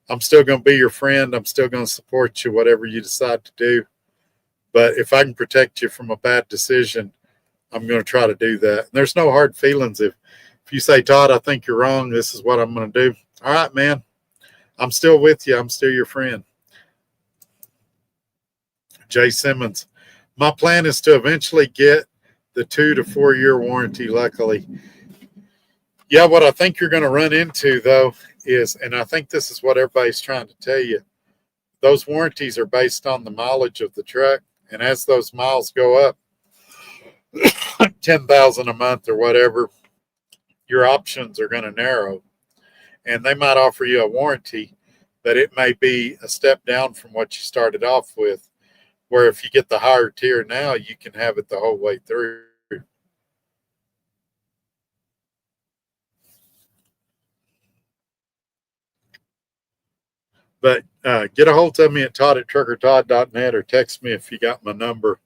I'm still going to be your friend. I'm still going to support you, whatever you decide to do. But if I can protect you from a bad decision, I'm going to try to do that. And there's no hard feelings. If you say, Todd, I think you're wrong, this is what I'm going to do. All right, man. I'm still with you. I'm still your friend. Jay Simmons. My plan is to eventually get the 2 to 4 year warranty, luckily. Yeah, what I think you're going to run into, though, is, and I think this is what everybody's trying to tell you, those warranties are based on the mileage of the truck. And as those miles go up, 10,000 a month or whatever, your options are going to narrow. And they might offer you a warranty, but it may be a step down from what you started off with, where if you get the higher tier now, you can have it the whole way through. But get a hold of me at todd@truckertodd.net or text me if you got my number.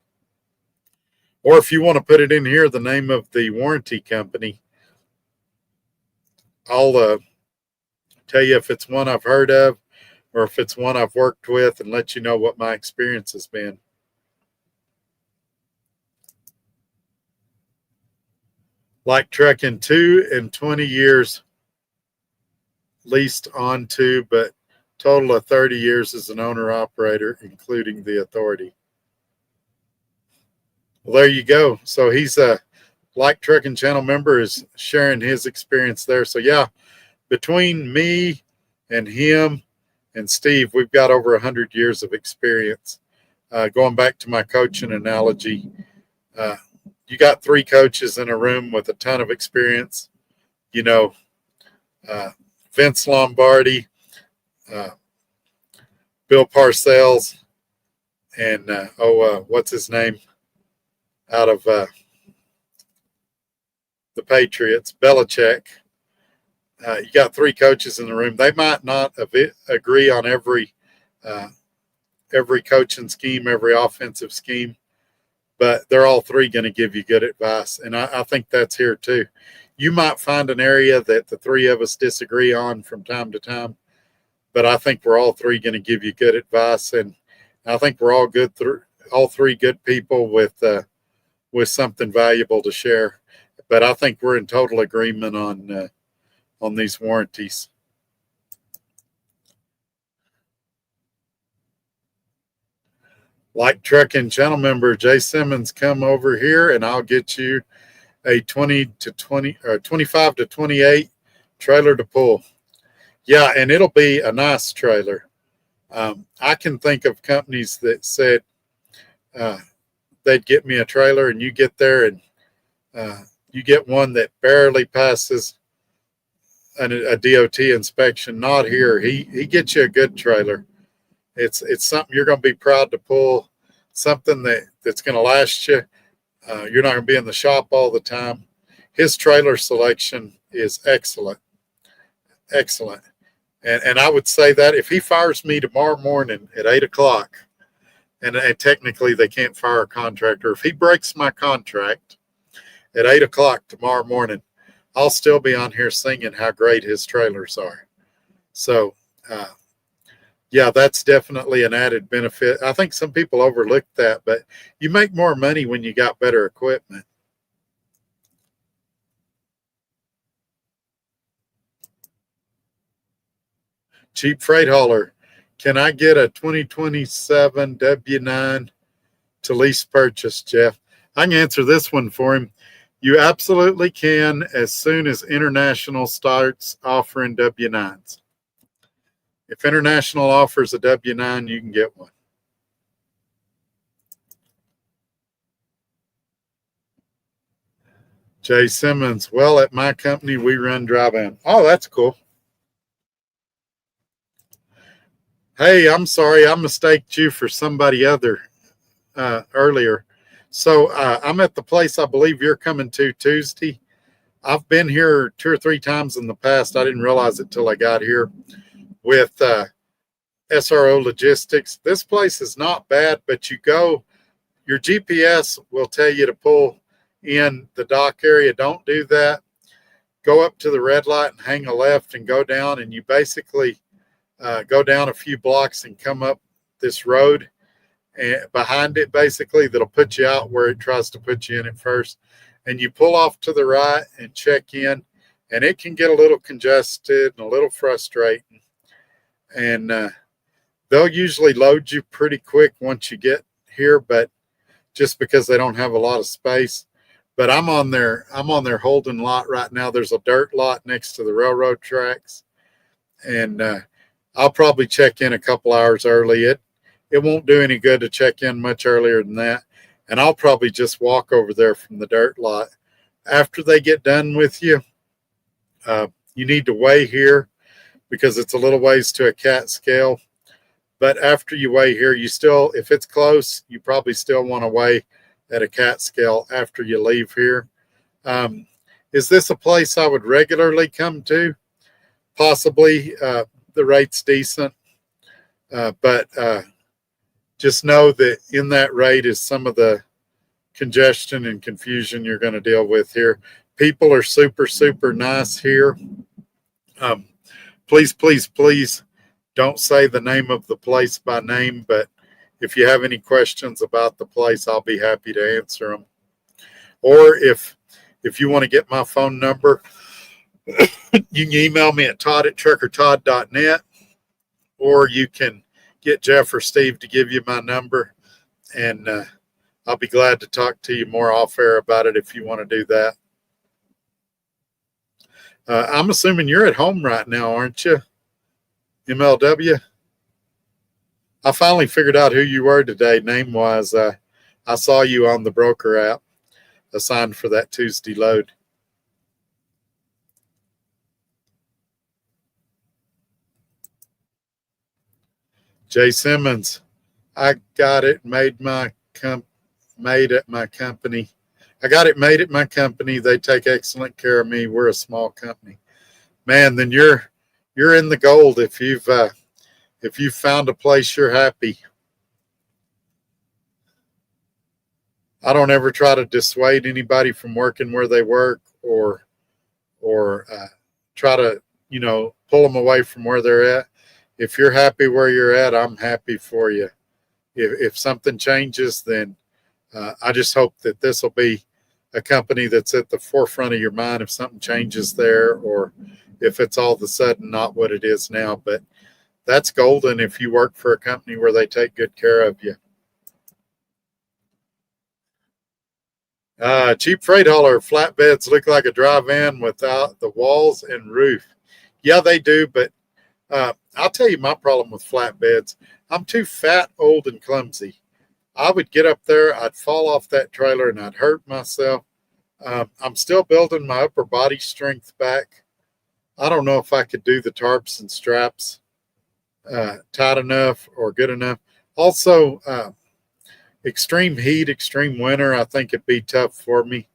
Or if you want to put it in here, the name of the warranty company, I'll tell you if it's one I've heard of or if it's one I've worked with, and let you know what my experience has been. Like trucking 2 and 20 years leased on to, but total of 30 years as an owner operator, including the authority. Well, there you go. So he's a Like Trucking channel member, is sharing his experience there. So yeah, between me and him and Steve, we've got over 100 years of experience. Going back to my coaching analogy, you got 3 coaches in a room with a ton of experience. You know, Vince Lombardi, Bill Parcells, and what's his name out of the Patriots, Belichick. You got 3 coaches in the room. They might not agree on every coaching scheme, every offensive scheme, but they're all 3 going to give you good advice. And I think that's here too. You might find an area that the 3 of us disagree on from time to time, but I think we're all 3 going to give you good advice. And I think we're all good, all 3 good people with something valuable to share. But I think we're in total agreement on these warranties. Like Trucking channel member Jay Simmons, come over here and I'll get you a 25 to 28 trailer to pull. Yeah, and it'll be a nice trailer. I can think of companies that said they'd get me a trailer, and you get there and you get one that barely passes a DOT inspection. Not here. He gets you a good trailer. It's something you're going to be proud to pull, something that's going to last you. You're not going to be in the shop all the time. His trailer selection is excellent. Excellent. And I would say that if he fires me tomorrow morning at 8 o'clock, and technically they can't fire a contractor, if he breaks my contract at 8 o'clock tomorrow morning, I'll still be on here singing how great his trailers are. So, yeah, that's definitely an added benefit. I think some people overlook that, but you make more money when you got better equipment. Cheap freight hauler. Can I get a 2027 W9 to lease purchase, Jeff? I can answer this one for him. You absolutely can, as soon as International starts offering W9s. If International offers a W9, you can get one. Jay Simmons, well, at my company, we run drive-in. Oh, that's cool. Hey, I'm sorry. I mistaked you for somebody other earlier. So I'm at the place I believe you're coming to Tuesday. I've been here 2 or 3 times in the past. I didn't realize it till I got here with SRO Logistics. This place is not bad, but your GPS will tell you to pull in the dock area. Don't do that. Go up to the red light and hang a left and go down, and you basically go down a few blocks and come up this road and behind it, basically, that'll put you out where it tries to put you in at first. And you pull off to the right and check in, and it can get a little congested and a little frustrating. And they'll usually load you pretty quick once you get here, but just because they don't have a lot of space. But I'm on their holding lot right now. There's a dirt lot next to the railroad tracks, and I'll probably check in a couple hours early. It won't do any good to check in much earlier than that, and I'll probably just walk over there from the dirt lot. After they get done with you, you need to weigh here because it's a little ways to a cat scale. But after you weigh here, if it's close, you probably still want to weigh at a cat scale after you leave here. Is this a place I would regularly come to? Possibly. The rate's decent, but just know that in that rate is some of the congestion and confusion you're going to deal with here. People are super, super nice here. Please, please, please don't say the name of the place by name, but if you have any questions about the place, I'll be happy to answer them. Or if you want to get my phone number, you can email me at todd@truckertodd.net, or you can get Jeff or Steve to give you my number, and I'll be glad to talk to you more off air about it if you want to do that. I'm assuming you're at home right now, aren't you, MLW? I finally figured out who you were today, name-wise. I saw you on the broker app assigned for that Tuesday load. Jay Simmons, I got it made at my company. I got it made at my company. They take excellent care of me. We're a small company. Man, then you're in the gold if you've found a place you're happy. I don't ever try to dissuade anybody from working where they work or try to, pull them away from where they're at. If you're happy where you're at, I'm happy for you. If something changes, then I just hope that this will be a company that's at the forefront of your mind if something changes there, or if it's all of a sudden not what it is now. But that's golden if you work for a company where they take good care of you. Cheap freight hauler flatbeds look like a dry van without the walls and roof. Yeah, they do, but I'll tell you my problem with flatbeds. I'm too fat, old, and clumsy. I would get up there, I'd fall off that trailer, and I'd hurt myself. I'm still building my upper body strength back. I don't know if I could do the tarps and straps tight enough or good enough. Also, extreme heat, extreme winter, I think it'd be tough for me.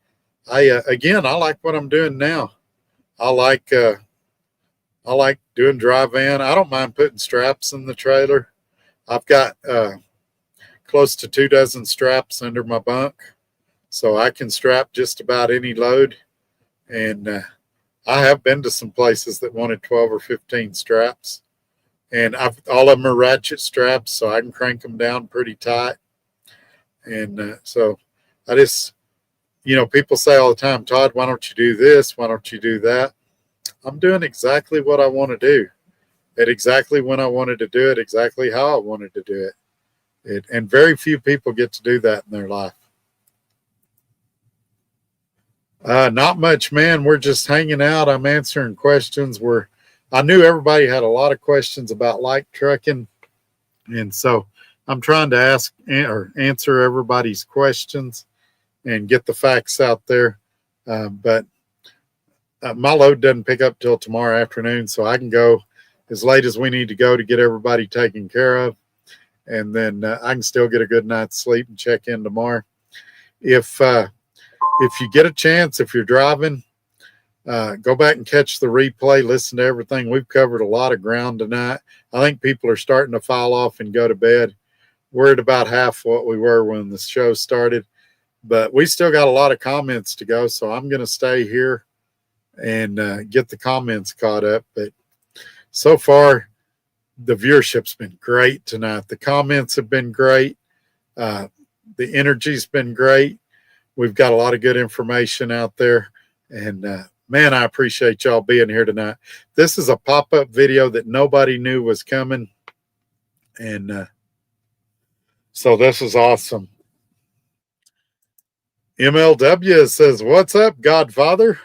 I like what I'm doing now. I like doing dry van. I don't mind putting straps in the trailer. I've got close to 24 straps under my bunk, so I can strap just about any load. And I have been to some places that wanted 12 or 15 straps, and all of them are ratchet straps, so I can crank them down pretty tight. And so I just, people say all the time, Todd, why don't you do this? Why don't you do that? I'm doing exactly what I want to do at exactly when I wanted to do it, exactly how I wanted to do it. And very few people get to do that in their life. Not much, man. We're just hanging out. I'm answering questions. I knew everybody had a lot of questions about light trucking, and so I'm trying to ask or answer everybody's questions and get the facts out there. But my load doesn't pick up till tomorrow afternoon, so I can go as late as we need to go to get everybody taken care of, and then I can still get a good night's sleep and check in tomorrow. If you get a chance, if you're driving, Go back and catch the replay. Listen to everything. We've covered a lot of ground tonight. I think people are starting to file off and go to bed. We're at about half what we were when the show started, but we still got a lot of comments to go. So I'm going to stay here and get the comments caught up. But so far, the viewership's been great tonight. The comments have been great. The energy's been great. We've got a lot of good information out there. And man, I appreciate y'all being here tonight. This is a pop-up video that nobody knew was coming. And so this is awesome. MLW says, "What's up, Godfather?"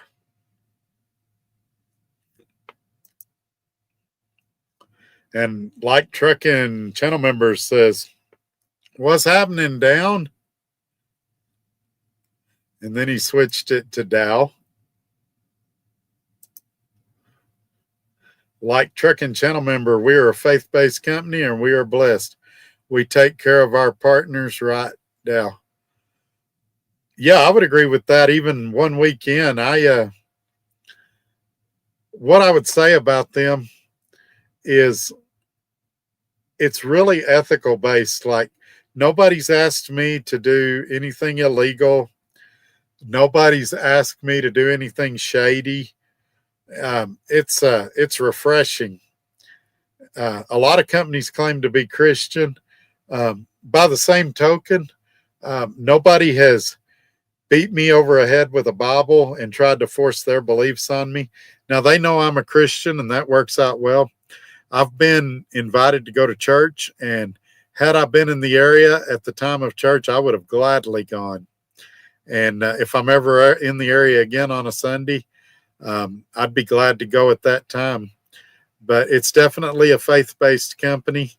And Like Trucking channel members says, "What's happening, down?" And then he switched it to Dow. Like Trucking channel member, "We are a faith-based company and we are blessed. We take care of our partners, right, Dow?" Yeah, I would agree with that. Even one weekend, what I would say about them is it's really ethical based. Like, nobody's asked me to do anything illegal. Nobody's asked me to do anything shady. It's refreshing. A lot of companies claim to be Christian. By the same token, nobody has beat me over the head with a Bible and tried to force their beliefs on me. Now, they know I'm a Christian, and that works out well. I've been invited to go to church, and had I been in the area at the time of church, I would have gladly gone. And if I'm ever in the area again on a Sunday, I'd be glad to go at that time. But it's definitely a faith-based company.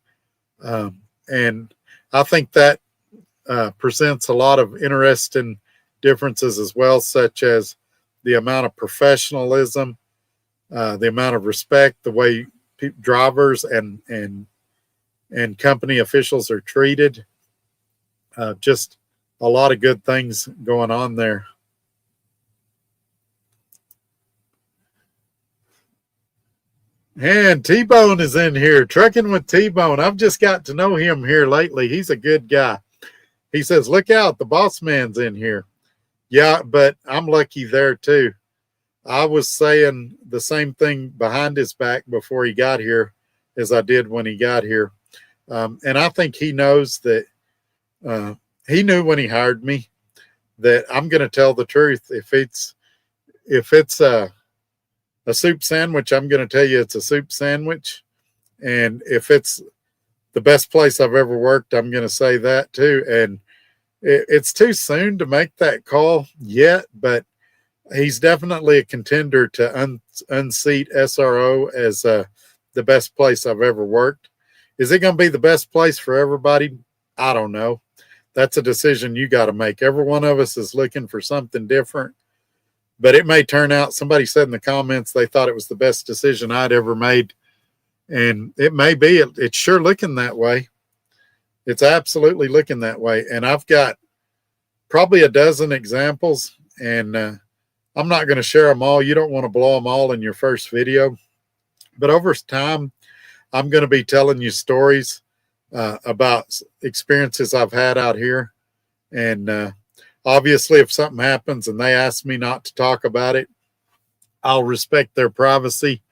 And I think that presents a lot of interesting differences as well, such as the amount of professionalism, the amount of respect, the way drivers and company officials are treated. Just a lot of good things going on there. And T-Bone is in here, Trucking with T-Bone. I've just got to know him here lately. He's a good guy. He says, "Look out, the boss man's in here." Yeah, but I'm lucky there too. I was saying the same thing behind his back before he got here as I did when he got here. And I think he knows that he knew when he hired me that I'm going to tell the truth. If it's a soup sandwich, I'm going to tell you it's a soup sandwich. And if it's the best place I've ever worked, I'm going to say that too. And it's too soon to make that call yet, but he's definitely a contender to unseat SRO as the best place I've ever worked. Is it going to be the best place for everybody? I don't know. That's a decision you got to make. Every one of us is looking for something different, but it may turn out, somebody said in the comments they thought it was the best decision I'd ever made, and it may be. It's sure looking that way. It's absolutely looking that way. And I've got probably a dozen examples, and I'm not going to share them all. You don't want to blow them all in your first video. But over time, I'm going to be telling you stories about experiences I've had out here. And obviously, if something happens and they ask me not to talk about it, I'll respect their privacy.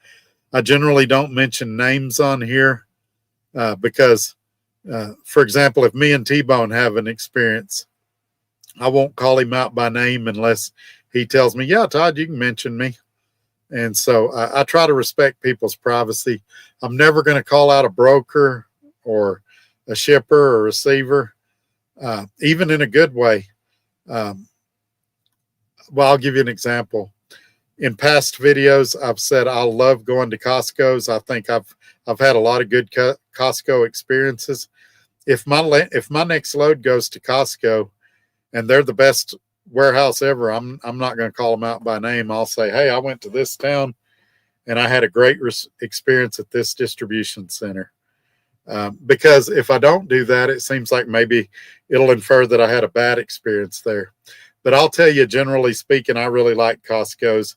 I generally don't mention names on here because for example, if me and T-Bone have an experience, I won't call him out by name unless he tells me, "Yeah, Todd, you can mention me." And so I try to respect people's privacy. I'm never going to call out a broker or a shipper or receiver, even in a good way. Well, I'll give you an example. In past videos, I've said I love going to Costco's. I think I've had a lot of good Costco experiences. If my next load goes to Costco and they're the best warehouse ever, I'm not going to call them out by name. I'll say, "Hey, I went to this town and I had a great experience at this distribution center." Because if I don't do that, it seems like maybe it'll infer that I had a bad experience there. But I'll tell you, generally speaking, I really like Costco's.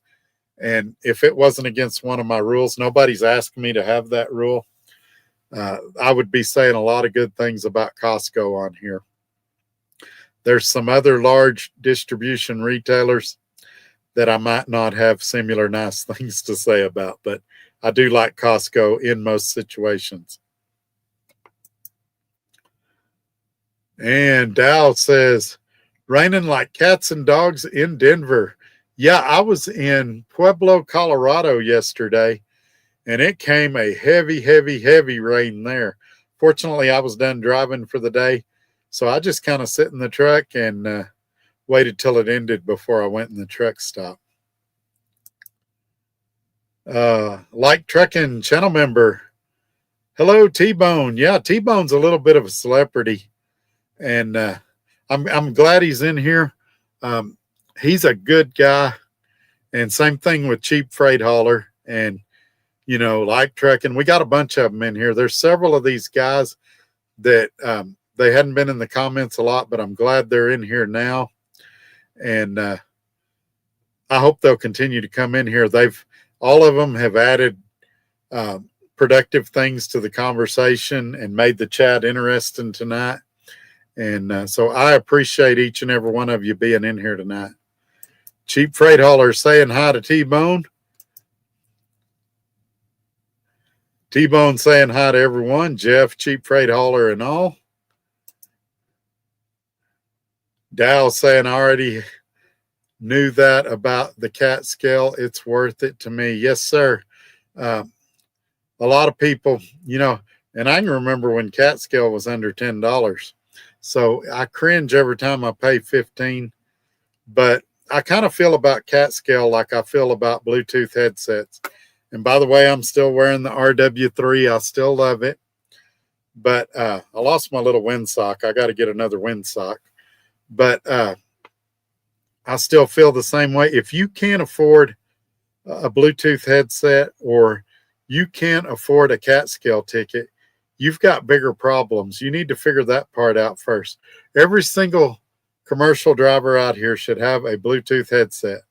And if it wasn't against one of my rules, nobody's asking me to have that rule. I would be saying a lot of good things about Costco on here. There's some other large distribution retailers that I might not have similar nice things to say about, but I do like Costco in most situations. And Dow says, raining like cats and dogs in Denver. Yeah, I was in Pueblo, Colorado yesterday, and it came a heavy, heavy, heavy rain there. Fortunately, I was done driving for the day, so I just kind of sit in the truck and waited till it ended before I went in the truck stop. Like Trucking channel member. Hello, T-Bone. Yeah, T-Bone's a little bit of a celebrity, and I'm glad he's in here. He's a good guy, and same thing with Cheap Freight Hauler and, Like Trucking. We got a bunch of them in here. There's several of these guys that they hadn't been in the comments a lot, but I'm glad they're in here now, and I hope they'll continue to come in here. All of them have added productive things to the conversation and made the chat interesting tonight. And so I appreciate each and every one of you being in here tonight. Cheap Freight Hauler saying hi to T-Bone. T-Bone saying hi to everyone. Jeff, Cheap Freight Hauler and all. Dow saying I already knew that about the cat scale. It's worth it to me. Yes, sir. A lot of people, and I can remember when cat scale was under $10. So I cringe every time I pay $15. But I kind of feel about cat scale like I feel about Bluetooth headsets. And by the way, I'm still wearing the RW3. I still love it. But I lost my little windsock. I got to get another windsock. But I still feel the same way. If you can't afford a Bluetooth headset or you can't afford a cat scale ticket, you've got bigger problems. You need to figure that part out first. Every single commercial driver out here should have a Bluetooth headset.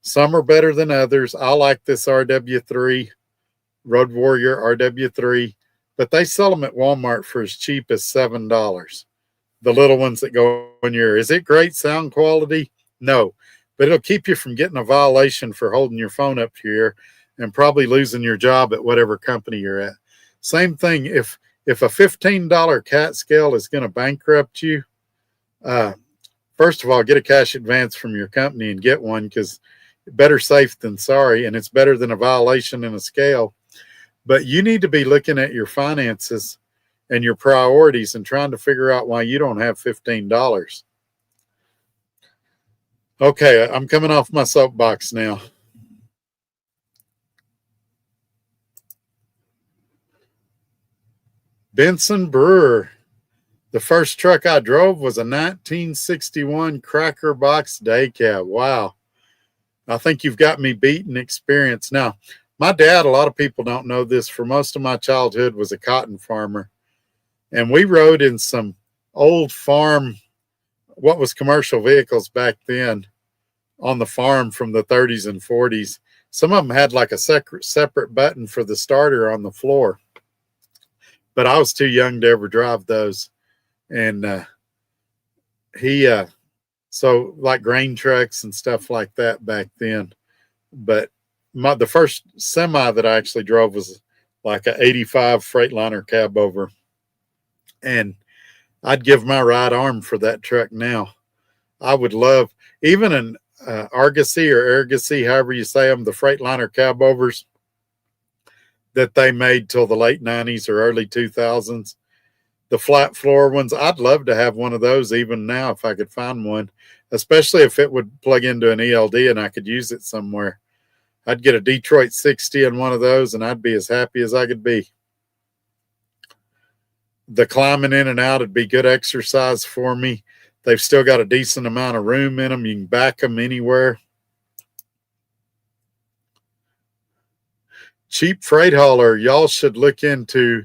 Some are better than others. I like this RW3, Road Warrior RW3, but they sell them at Walmart for as cheap as $7. The little ones that go in your ear. Is it great sound quality? No, but it'll keep you from getting a violation for holding your phone up to your ear and probably losing your job at whatever company you're at. Same thing, if a $15 cat scale is going to bankrupt you, first of all, get a cash advance from your company and get one, because better safe than sorry, and it's better than a violation in a scale. But you need to be looking at your finances and your priorities and trying to figure out why you don't have $15. Okay, I'm coming off my soapbox now. Benson Brewer. The first truck I drove was a 1961 Cracker Box day cab. Wow. I think you've got me beat in experience. Now, my dad, a lot of people don't know this, for most of my childhood was a cotton farmer. And we rode in some old farm, what was commercial vehicles back then, on the farm from the 30s and 40s. Some of them had like a separate button for the starter on the floor. But I was too young to ever drive those. And so like grain trucks and stuff like that back then. But the first semi that I actually drove was like a 85 Freightliner cab over. And I'd give my right arm for that truck now. I would love even an Argosy or Argosy, however you say them, the Freightliner cab overs that they made till the late 90s or early 2000s. The flat floor ones, I'd love to have one of those even now if I could find one, especially if it would plug into an ELD and I could use it somewhere. I'd get a Detroit 60 in one of those and I'd be as happy as I could be. The climbing in and out would be good exercise for me. They've still got a decent amount of room in them. You can back them anywhere. Cheap Freight Hauler, y'all should look into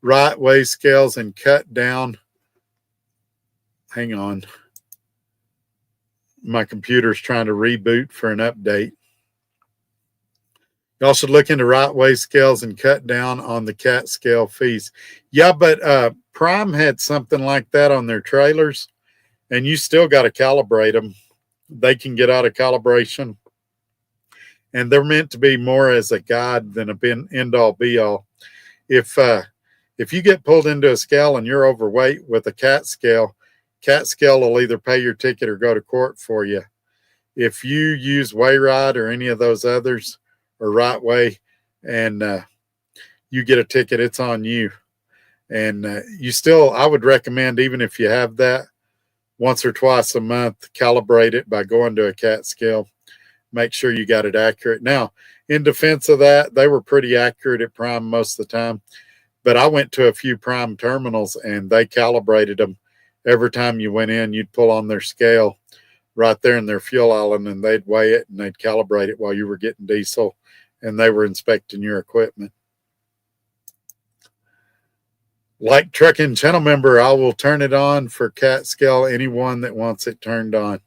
right way scales and cut down. Hang on. My computer's trying to reboot for an update. Y'all should look into right way scales and cut down on the cat scale fees. Yeah, but Prime had something like that on their trailers, and you still got to calibrate them. They can get out of calibration, and they're meant to be more as a guide than a end all be all. If you get pulled into a scale and you're overweight with a cat scale will either pay your ticket or go to court for you. If you use Wayride or any of those others or Right Way, and you get a ticket, it's on you. And I would recommend, even if you have that, once or twice a month, calibrate it by going to a cat scale. Make sure you got it accurate. Now, in defense of that, they were pretty accurate at Prime most of the time. But I went to a few Prime terminals and they calibrated them. Every time you went in, you'd pull on their scale right there in their fuel island, and they'd weigh it and they'd calibrate it while you were getting diesel, and they were inspecting your equipment. Like Trucking Channel member, I will turn it on for cat scale, anyone that wants it turned on.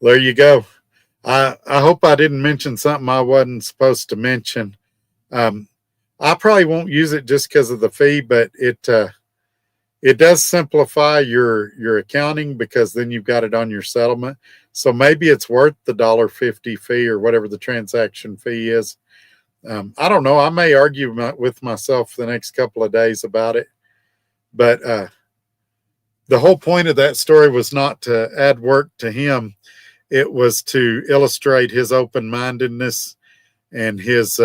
There you go. I hope I didn't mention something I wasn't supposed to mention. I probably won't use it just because of the fee, but it does simplify your accounting, because then you've got it on your settlement. So maybe it's worth the $1.50 fee or whatever the transaction fee is. I don't know. I may argue with myself the next couple of days about it. But the whole point of that story was not to add work to him. It was to illustrate his open-mindedness and his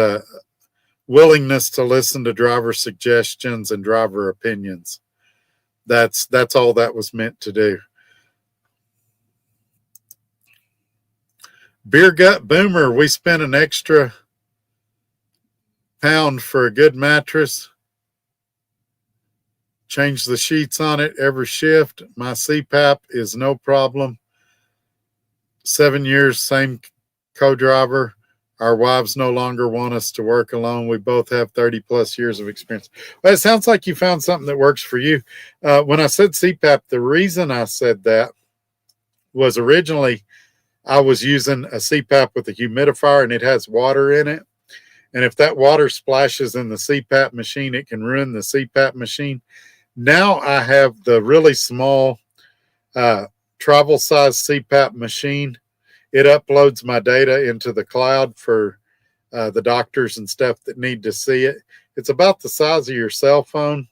willingness to listen to driver suggestions and driver opinions. That's all that was meant to do. Beer Gut Boomer, we spent an extra £1 for a good mattress. Change the sheets on it every shift. My CPAP is no problem. 7 years, same co-driver. Our wives no longer want us to work alone. We both have 30 plus years of experience. Well, it sounds like you found something that works for you. When I said CPAP, the reason I said that was originally I was using a CPAP with a humidifier, and it has water in it. And if that water splashes in the CPAP machine, it can ruin the CPAP machine. Now I have the really small travel size CPAP machine. It uploads my data into the cloud for the doctors and stuff that need to see it. It's about the size of your cell phone.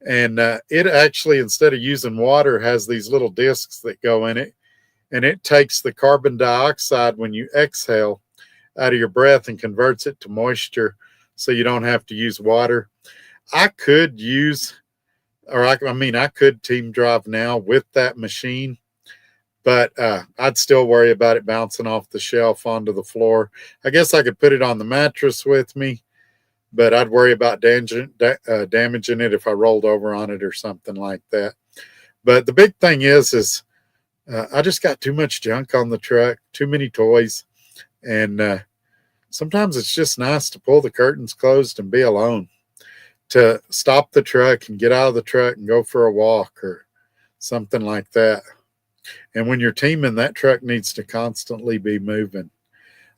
And it actually, instead of using water, has these little discs that go in it. And it takes the carbon dioxide when you exhale out of your breath and converts it to moisture, so you don't have to use water. I could team drive now with that machine, but I'd still worry about it bouncing off the shelf onto the floor. I guess I could put it on the mattress with me, but I'd worry about damaging it if I rolled over on it or something like that. But the big thing is I just got too much junk on the truck, too many toys. And sometimes it's just nice to pull the curtains closed and be alone, to stop the truck and get out of the truck and go for a walk or something like that. And when you're teaming, that truck needs to constantly be moving.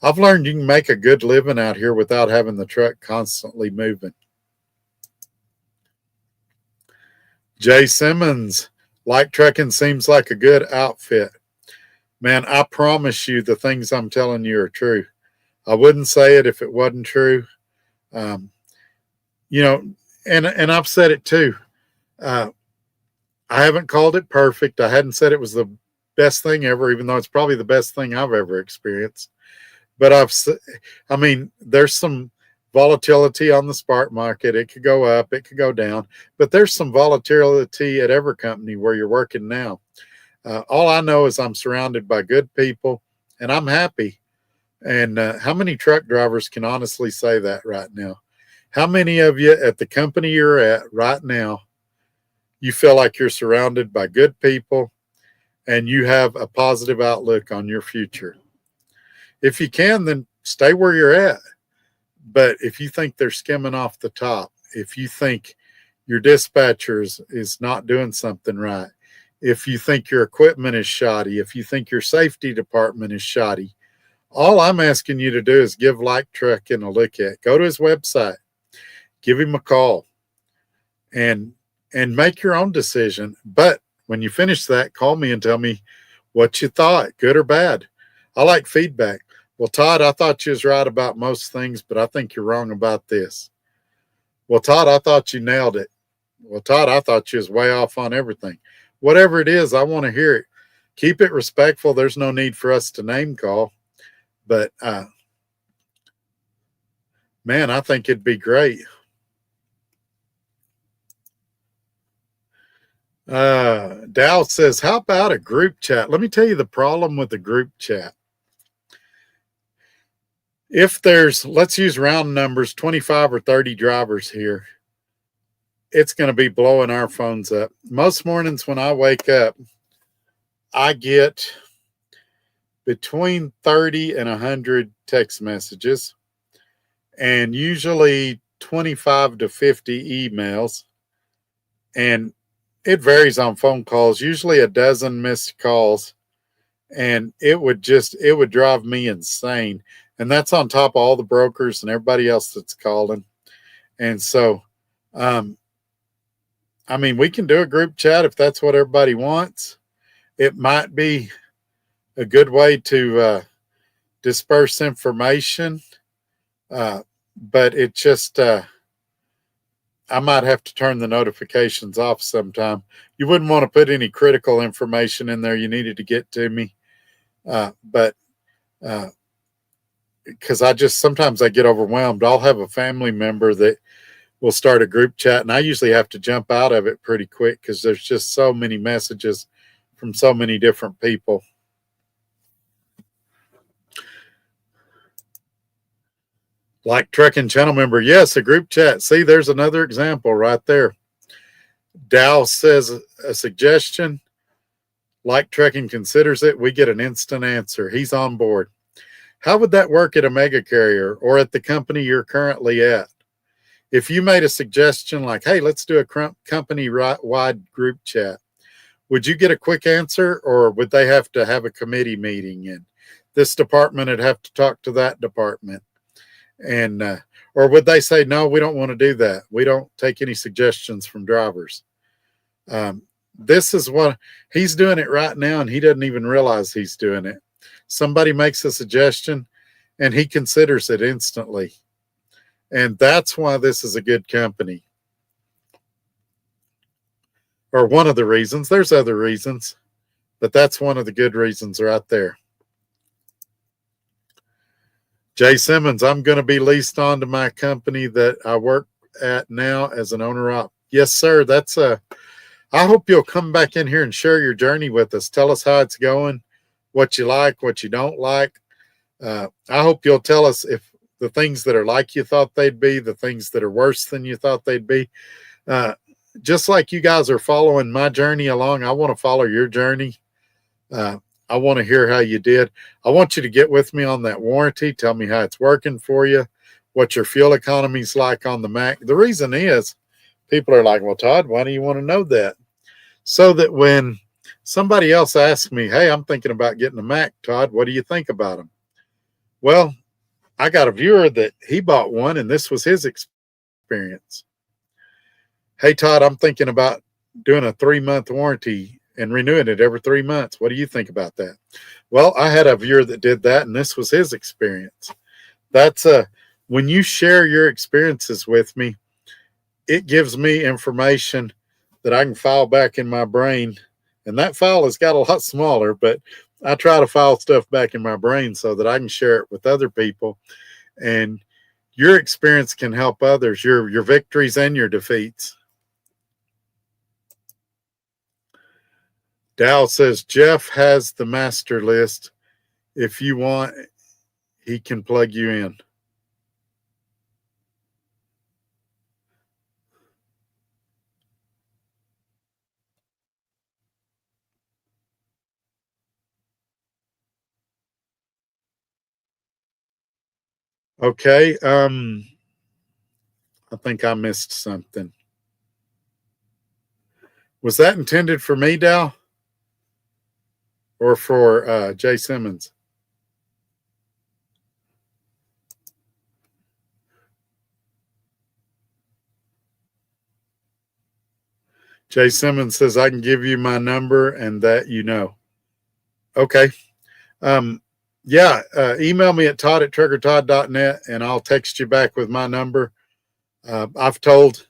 I've learned you can make a good living out here without having the truck constantly moving. Jay Simmons, like trucking seems like a good outfit. Man, I promise you the things I'm telling you are true. I wouldn't say it if it wasn't true. And I've said it too. I haven't called it perfect. I hadn't said it was the best thing ever, even though it's probably the best thing I've ever experienced. But there's some volatility on the spark market. It could go up, it could go down, but there's some volatility at every company where you're working now. All I know is I'm surrounded by good people and I'm happy. And how many truck drivers can honestly say that right now? How many of you at the company you're at right now, you feel like you're surrounded by good people and you have a positive outlook on your future? If you can, then stay where you're at. But if you think they're skimming off the top, if you think your dispatcher is not doing something right, if you think your equipment is shoddy, if you think your safety department is shoddy, All I'm asking you to do is give Like Trucking a look at. Go to his website, give him a call, and make your own decision. But when you finish that, call me and tell me what you thought, good or bad. I like feedback. Well, Todd, I thought you was right about most things, but I think you're wrong about this. Well, Todd, I thought you nailed it. Well, Todd, I thought you was way off on everything. Whatever it is, I want to hear it. Keep it respectful. There's no need for us to name call, but man, I think it'd be great. Dow says, how about a group chat? Let me tell you the problem with the group chat. If there's, let's use round numbers, 25 or 30 drivers here, it's going to be blowing our phones up. Most mornings when I wake up, I get between 30 and 100 text messages and usually 25 to 50 emails. And it varies on phone calls, usually a dozen missed calls. And it would drive me insane. And that's on top of all the brokers and everybody else that's calling. And so, I mean, we can do a group chat if that's what everybody wants. It might be a good way to disperse information, but it just, I might have to turn the notifications off sometime. You wouldn't want to put any critical information in there you needed to get to me. But because sometimes I get overwhelmed. I'll have a family member that will start a group chat, and I usually have to jump out of it pretty quick because there's just so many messages from so many different people. Like Trucking channel member, yes, a group chat. See, there's another example right there. Dow says a suggestion. Like Trucking considers it. We get an instant answer. He's on board. How would that work at a mega carrier or at the company you're currently at? If you made a suggestion like, hey, let's do a company-wide group chat, would you get a quick answer, or would they have to have a committee meeting and this department would have to talk to that department? And or would they say, no, we don't want to do that. We don't take any suggestions from drivers. This is what he's doing it right now, and he doesn't even realize he's doing it. Somebody makes a suggestion and he considers it instantly. And that's why this is a good company. Or one of the reasons. There's other reasons, but that's one of the good reasons right there. Jay Simmons, I'm going to be leased on to my company that I work at now as an owner-op. Yes, sir. I hope you'll come back in here and share your journey with us. Tell us how it's going, what you like, what you don't like. I hope you'll tell us if the things that are like you thought they'd be, the things that are worse than you thought they'd be. Just like you guys are following my journey along, I want to follow your journey. I want to hear how you did. I want you to get with me on that warranty. Tell me how it's working for you, what your fuel economy's like on the Mac. The reason is people are like, well, Todd, why do you want to know that? So that when somebody else asks me, hey, I'm thinking about getting a Mac, Todd, what do you think about them? Well, I got a viewer that he bought one, and this was his experience. Hey, Todd, I'm thinking about doing a 3-month warranty and renewing it every 3 months. What do you think about that? Well, I had a viewer that did that, and this was his experience. That's when you share your experiences with me, it gives me information that I can file back in my brain. And that file has got a lot smaller, but I try to file stuff back in my brain so that I can share it with other people. And your experience can help others, your victories and your defeats. Dow says, Jeff has the master list. If you want, he can plug you in. Okay. I think I missed something. Was that intended for me, Dow? Or for Jay Simmons? Jay Simmons says, I can give you my number and that you know. Okay. Email me at todd@truckertodd.net and I'll text you back with my number. I've told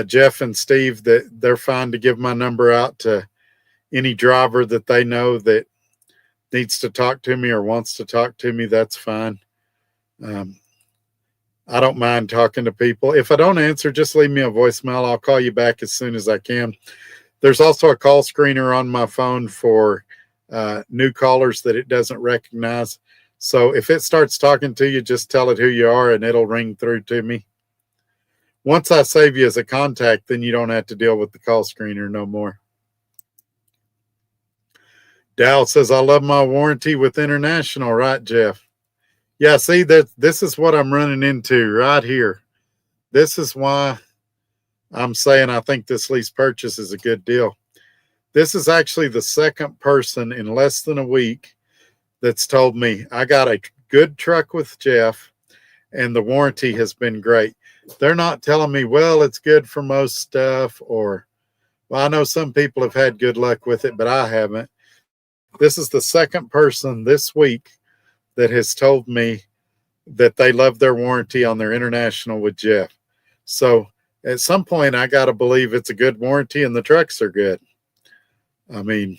Jeff and Steve that they're fine to give my number out to any driver that they know that needs to talk to me or wants to talk to me. That's fine. I don't mind talking to people. If I don't answer, just leave me a voicemail. I'll call you back as soon as I can. There's also a call screener on my phone for new callers that it doesn't recognize. So if it starts talking to you, just tell it who you are and it'll ring through to me. Once I save you as a contact, then you don't have to deal with the call screener no more. Dal says, I love my warranty with International, right, Jeff? Yeah, see, this is what I'm running into right here. This is why I'm saying I think this lease purchase is a good deal. This is actually the second person in less than a week that's told me I got a good truck with Jeff and the warranty has been great. They're not telling me, well, it's good for most stuff, or, well, I know some people have had good luck with it, but I haven't. This is the second person this week that has told me that they love their warranty on their International with Jeff. So at some point, I got to believe it's a good warranty and the trucks are good. I mean,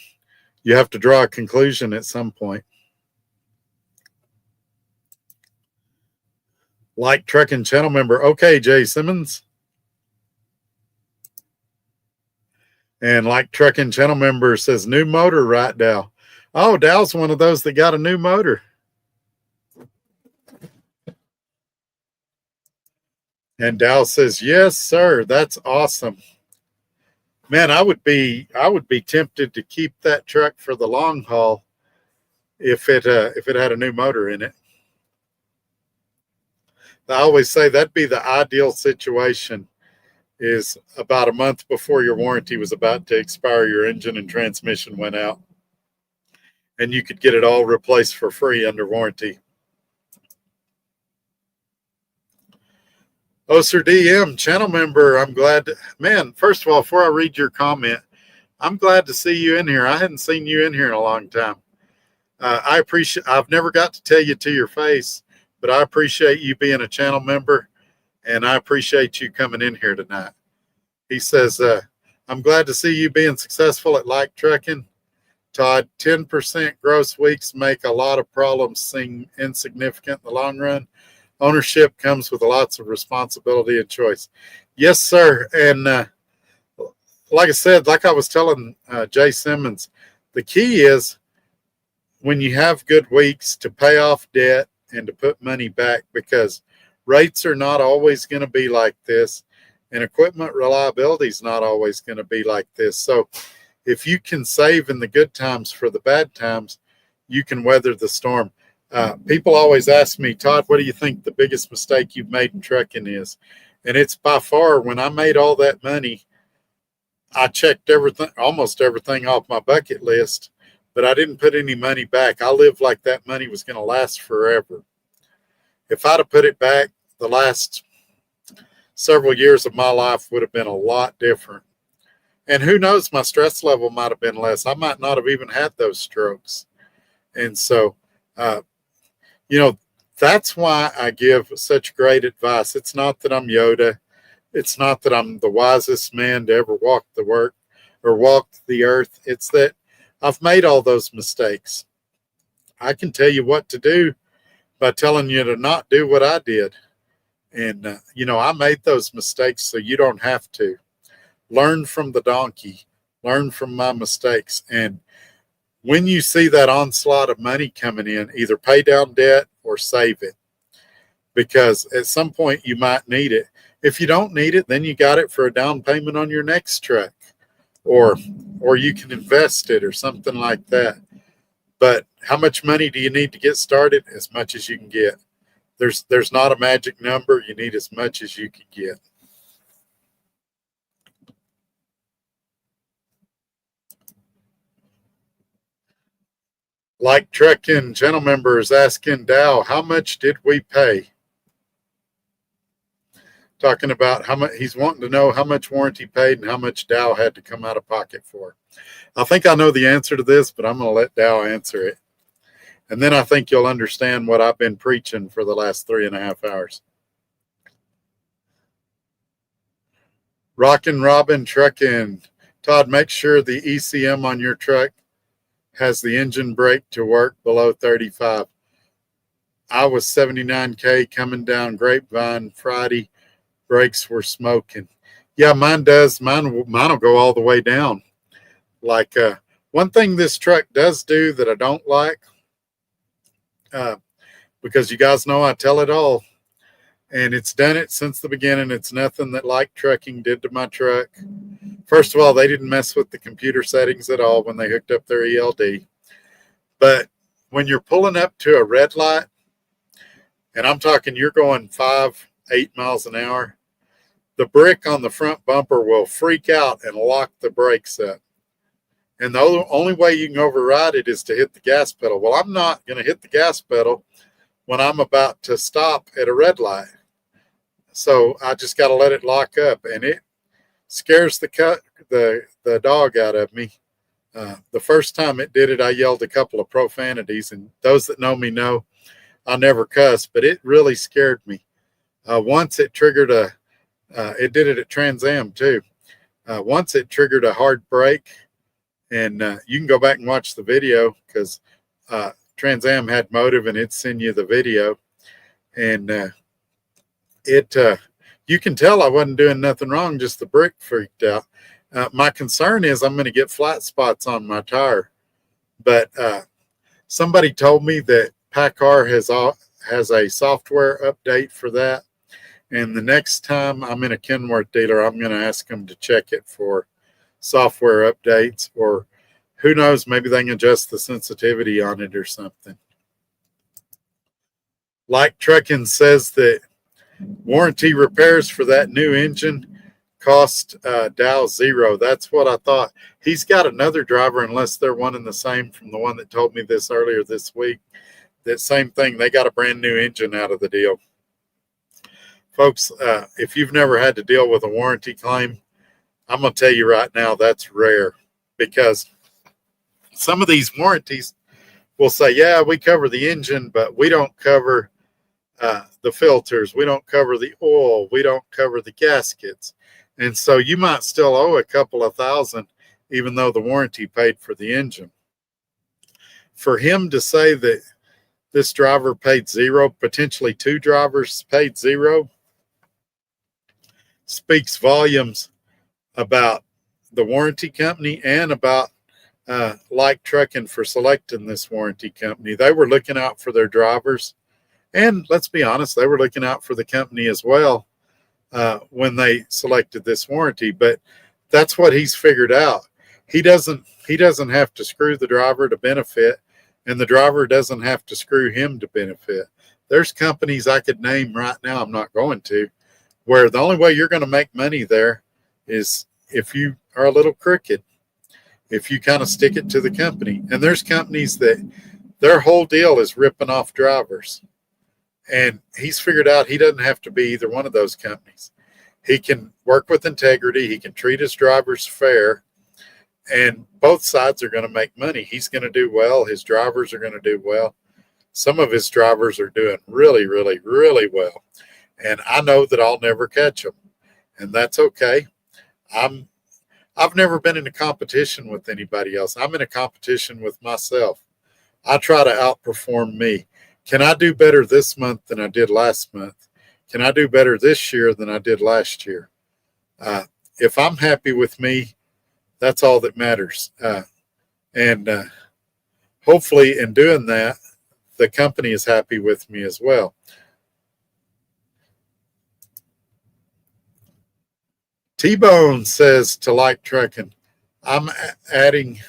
you have to draw a conclusion at some point. Like Trucking channel member. Okay, Jay Simmons. And Like Trucking channel member says, new motor, right, Dal? Oh, Dal's one of those that got a new motor. And Dal says, yes, sir. That's awesome. Man, I would be tempted to keep that truck for the long haul if it had a new motor in it. I always say that'd be the ideal situation, is about a month before your warranty was about to expire, your engine and transmission went out, and you could get it all replaced for free under warranty. Oh, Sir DM, channel member, I'm glad to, man, first of all, before I read your comment, I'm glad to see you in here. I hadn't seen you in here in a long time. I've never got to tell you to your face, but I appreciate you being a channel member, and I appreciate you coming in here tonight. He says, I'm glad to see you being successful at Like Trucking. Todd, 10% gross weeks make a lot of problems seem insignificant in the long run. Ownership comes with lots of responsibility and choice. Yes, sir. And like I said, like I was telling Jay Simmons, the key is when you have good weeks to pay off debt and to put money back, because rates are not always going to be like this, and equipment reliability is not always going to be like this. So if you can save in the good times for the bad times, you can weather the storm. People always ask me, Todd, what do you think the biggest mistake you've made in trucking is? And it's by far, when I made all that money, I checked everything, almost everything off my bucket list, but I didn't put any money back. I lived like that money was going to last forever. If I'd have put it back, the last several years of my life would have been a lot different. And who knows, my stress level might have been less. I might not have even had those strokes. And so, that's why I give such great advice. It's not that I'm Yoda. It's not that I'm the wisest man to ever walk the earth. It's that I've made all those mistakes. I can tell you what to do by telling you to not do what I did. And, I made those mistakes so you don't have to. Learn from the donkey. Learn from my mistakes. And when you see that onslaught of money coming in, either pay down debt or save it, because at some point you might need it. If you don't need it, then you got it for a down payment on your next truck, or you can invest it or something like that. But how much money do you need to get started? As much as you can get. There's not a magic number. You need as much as you can get. Like Trucking channel member is asking Dow, how much did we pay? talking about how much he's wanting to know how much warranty paid and how much Dow had to come out of pocket for. I think I know the answer to this, but I'm going to let Dow answer it. And then I think you'll understand what I've been preaching for the last 3.5 hours. Rockin' Robin Truckin'. Todd, make sure the ECM on your truck has the engine brake to work below 35. I was 79K coming down Grapevine Friday. Brakes were smoking. Yeah, mine does. Mine will go all the way down. Like one thing this truck does do that I don't like, because you guys know I tell it all, and it's done it since the beginning. It's nothing that Like Trucking did to my truck. First of all, they didn't mess with the computer settings at all when they hooked up their ELD. But when you're pulling up to a red light, and I'm talking you're going 5, 8 miles an hour, the brick on the front bumper will freak out and lock the brakes up. And the only way you can override it is to hit the gas pedal. Well, I'm not going to hit the gas pedal when I'm about to stop at a red light. So I just got to let it lock up, and it scares the dog out of me. The first time it did it, I yelled a couple of profanities, and those that know me know I never cuss, but it really scared me. Once it triggered it did it at Trans Am too. Once it triggered a hard brake, and you can go back and watch the video because Trans Am had motive and it sent you the video, and you can tell I wasn't doing nothing wrong, just the brick freaked out. My concern is I'm going to get flat spots on my tire, but somebody told me that PACCAR has a software update for that. And the next time I'm in a Kenworth dealer, I'm going to ask them to check it for software updates, or who knows, maybe they can adjust the sensitivity on it or something. Like Truckin' says that warranty repairs for that new engine cost Dow $0. That's what I thought. He's got another driver, unless they're one and the same, from the one that told me this earlier this week. That same thing, they got a brand new engine out of the deal. Folks, if you've never had to deal with a warranty claim, I'm going to tell you right now, that's rare, because some of these warranties will say, yeah, we cover the engine, but we don't cover the filters. We don't cover the oil. We don't cover the gaskets. And so you might still owe a couple of $1,000, even though the warranty paid for the engine. For him to say that this driver paid $0, potentially two drivers paid $0, speaks volumes about the warranty company and about Like Truckin' for selecting this warranty company. They were looking out for their drivers, and let's be honest, they were looking out for the company as well when they selected this warranty. But that's what he's figured out. He doesn't have to screw the driver to benefit, and the driver doesn't have to screw him to benefit. There's companies I could name right now, I'm not going to, where the only way you're going to make money there is if you are a little crooked, if you kind of stick it to the company. And there's companies that their whole deal is ripping off drivers. And he's figured out he doesn't have to be either one of those companies. He can work with integrity. He can treat his drivers fair. And both sides are going to make money. He's going to do well. His drivers are going to do well. Some of his drivers are doing really, really, really well. And I know that I'll never catch them. And that's okay. I've never been in a competition with anybody else. I'm in a competition with myself. I try to outperform me. Can I do better this month than I did last month? Can I do better this year than I did last year? If I'm happy with me, that's all that matters. And hopefully in doing that, the company is happy with me as well. T-Bone says to Like Truckin', I'm adding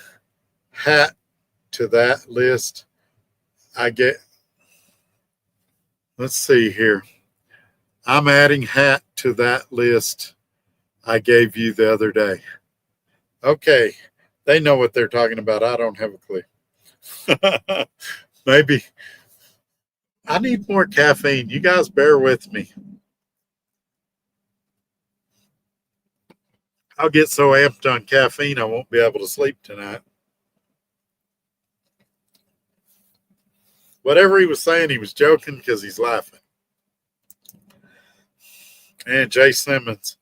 hat to that list. Let's see here. I'm adding hat to that list I gave you the other day. Okay. They know what they're talking about. I don't have a clue. Maybe. I need more caffeine. You guys bear with me. I'll get so amped on caffeine I won't be able to sleep tonight. Whatever he was saying, he was joking because he's laughing. And Jay Simmons,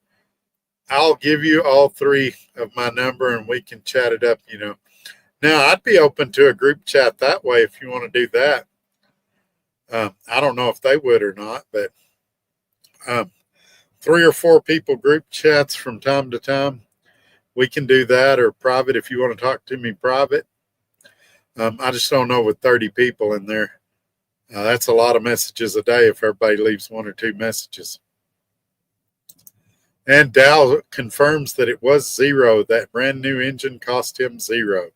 I'll give you all three of my number and we can chat it up, you know. Now, I'd be open to a group chat that way if you want to do that. I don't know if they would or not, but 3 or 4 people group chats from time to time, we can do that, or private if you want to talk to me private. I just don't know with 30 people in there. That's a lot of messages a day if everybody leaves 1 or 2 messages. And Dow confirms that it was 0. That brand new engine cost him 0.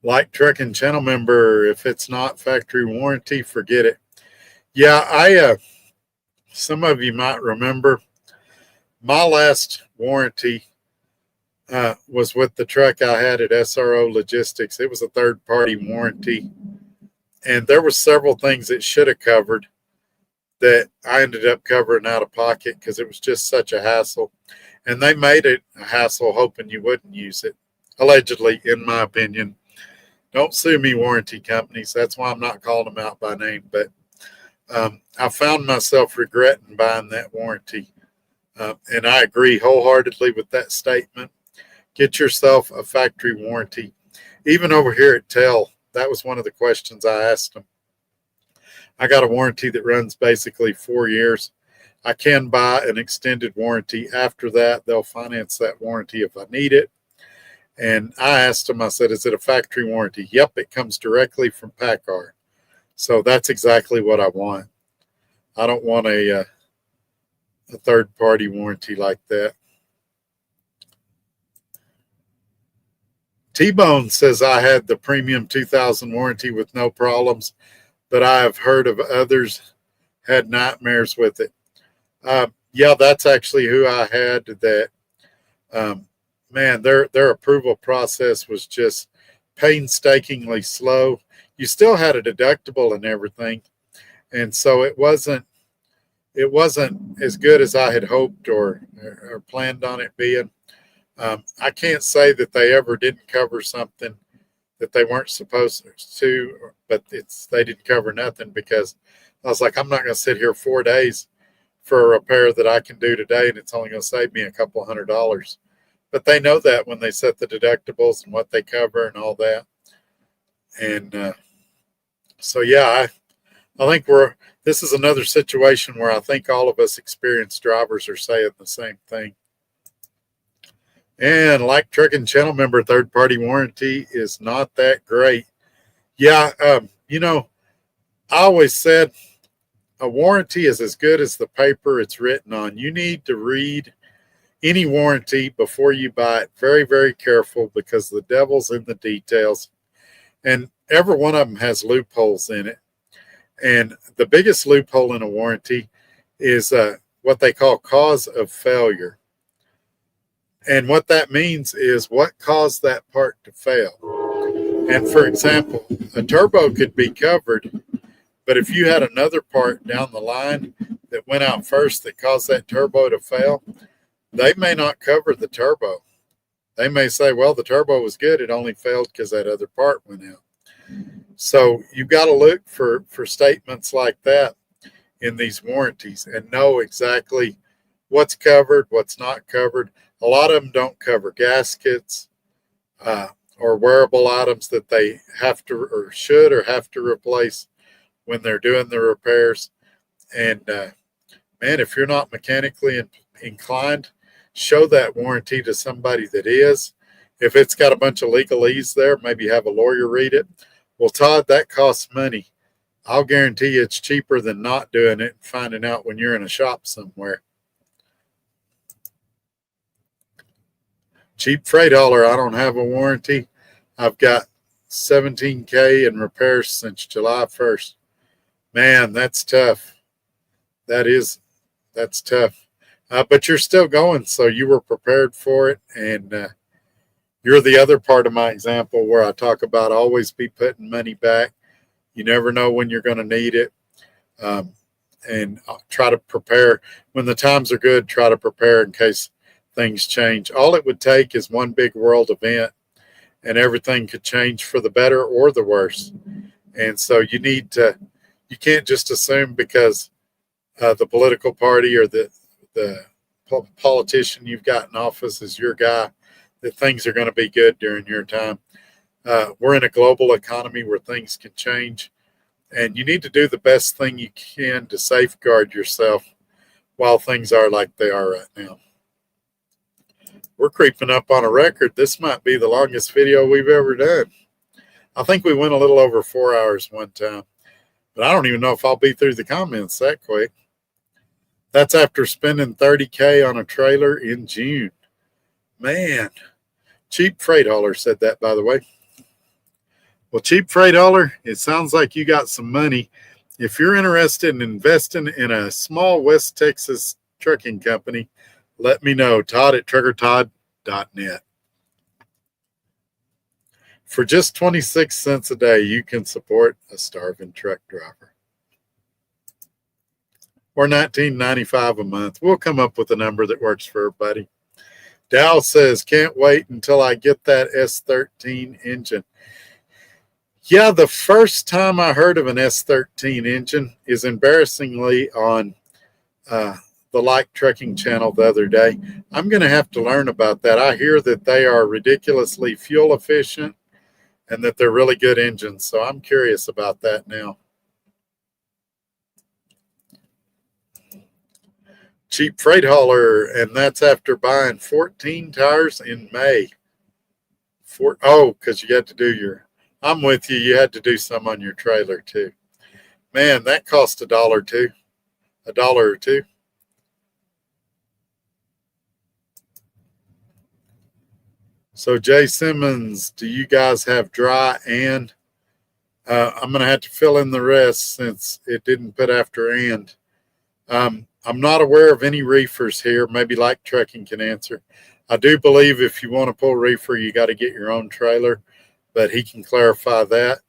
Like Trucking channel member, if it's not factory warranty, forget it. Yeah, some of you might remember my last warranty was with the truck I had at SRO Logistics. It was a third-party warranty, and there were several things it should have covered that I ended up covering out of pocket because it was just such a hassle. And they made it a hassle hoping you wouldn't use it, allegedly, in my opinion. Don't sue me, warranty companies. That's why I'm not calling them out by name. But I found myself regretting buying that warranty. And I agree wholeheartedly with that statement. Get yourself a factory warranty. Even over here at TEL, that was one of the questions I asked them. I got a warranty that runs basically 4 years. I can buy an extended warranty after that. They'll finance that warranty if I need it. And I asked them, I said, is it a factory warranty? Yep, it comes directly from PACCAR. So that's exactly what I want. I don't want a third-party warranty like that. T-Bone says I had the premium 2000 warranty with no problems, but I have heard of others had nightmares with it. Yeah, that's actually who I had that. Man, their approval process was just painstakingly slow. You still had a deductible and everything, and so it wasn't as good as I had hoped or planned on it being. I can't say that they ever didn't cover something that they weren't supposed to, but they didn't cover nothing because I was like, I'm not going to sit here 4 days for a repair that I can do today, and it's only going to save me a couple $100. But they know that when they set the deductibles and what they cover and all that. And so, yeah, I think this is another situation where I think all of us experienced drivers are saying the same thing. And like Trucking channel member, third-party warranty is not that great. Yeah, you know, I always said a warranty is as good as the paper it's written on. You need to read any warranty before you buy it. Very, very careful because the devil's in the details. And every one of them has loopholes in it. And the biggest loophole in a warranty is what they call cause of failure. And what that means is what caused that part to fail. And for example, a turbo could be covered, but if you had another part down the line that went out first that caused that turbo to fail, they may not cover the turbo. They may say, well, the turbo was good. It only failed because that other part went out. So you've got to look for statements like that in these warranties and know exactly what's covered, what's not covered. A lot of them don't cover gaskets or wearable items that they have to or should or have to replace when they're doing the repairs. And man, if you're not mechanically inclined, show that warranty to somebody that is. If it's got a bunch of legalese there, maybe have a lawyer read it. Well, Todd, that costs money. I'll guarantee you it's cheaper than not doing it and finding out when you're in a shop somewhere. Cheap freight hauler, I don't have a warranty. I've got $17K in repairs since July 1st. Man, that's tough. That's tough. But you're still going, so you were prepared for it. And you're the other part of my example where I talk about always be putting money back You never know when you're going to need it. And try to prepare when the times are good. Try to prepare in case things change. All it would take is one big world event, and everything could change for the better or the worse. And so you can't just assume because the political party or the politician you've got in office is your guy that things are going to be good during your time. We're in a global economy where things can change. And you need to do the best thing you can to safeguard yourself while things are like they are right now. We're creeping up on a record. This might be the longest video we've ever done. I think we went a little over 4 hours one time. But I don't even know if I'll be through the comments that quick. That's after spending $30K on a trailer in June. Man, Cheap Freight Hauler said that, by the way. Well, Cheap Freight Hauler, it sounds like you got some money. If you're interested in investing in a small West Texas trucking company, let me know. Todd at truckertodd.net. For just 26 cents a day, you can support a starving truck driver. Or $19.95 a month. We'll come up with a number that works for everybody. Dow says, can't wait until I get that S13 engine. Yeah, the first time I heard of an S13 engine is embarrassingly on the Like Trucking channel the other day. I'm going to have to learn about that. I hear that they are ridiculously fuel efficient and that they're really good engines. So I'm curious about that now. Cheap Freight Hauler, and that's after buying 14 tires in May. Because you had to do I'm with you. You had to do some on your trailer too. Man, that cost $1 or $2. So Jay Simmons, do you guys have dry and? I'm going to have to fill in the rest since it didn't put after and. I'm not aware of any reefers here. Maybe Like Trucking can answer. I do believe if you want to pull reefer, you got to get your own trailer, but he can clarify that.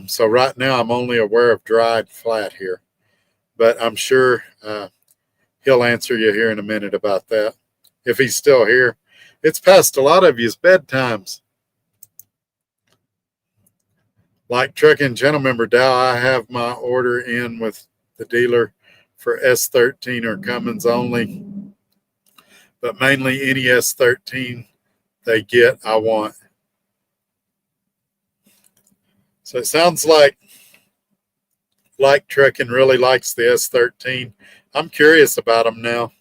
So right now I'm only aware of dried flat here, but I'm sure he'll answer you here in a minute about that. If he's still here, it's past a lot of you's bedtimes. Like Trucking channel member Dow, I have my order in with the dealer for S13 or Cummins only, but mainly any S13 they get, I want. So it sounds like Trucking really likes the S13. I'm curious about them now.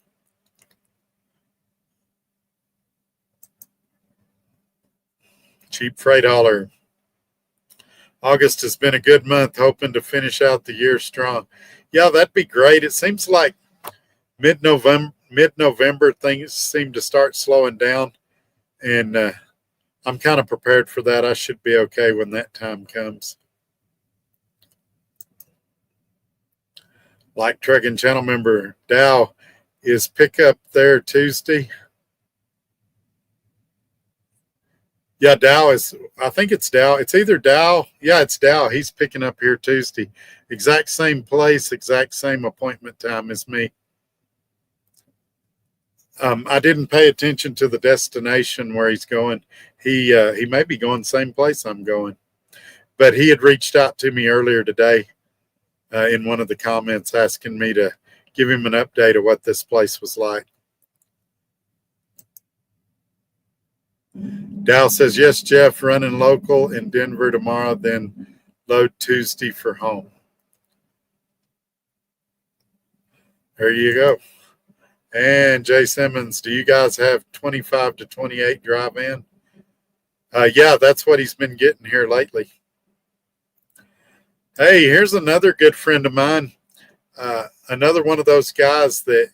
Cheap Freight Hauler. August has been a good month, hoping to finish out the year strong. Yeah, that'd be great. It seems like mid-November things seem to start slowing down, and I'm kind of prepared for that. I should be okay when that time comes. Like Trucking channel member Dow, is pickup there Tuesday? Yeah, I think it's Dow. It's either Dow. Yeah, it's Dow. He's picking up here Tuesday. Exact same place, exact same appointment time as me. I didn't pay attention to the destination where he's going. He may be going the same place I'm going. But he had reached out to me earlier today in one of the comments asking me to give him an update of what this place was like. Dow says, yes, Jeff, running local in Denver tomorrow, then load Tuesday for home. There you go. And Jay Simmons, do you guys have 25 to 28 drive-in? Yeah, that's what he's been getting here lately. Hey, here's another good friend of mine. Another one of those guys that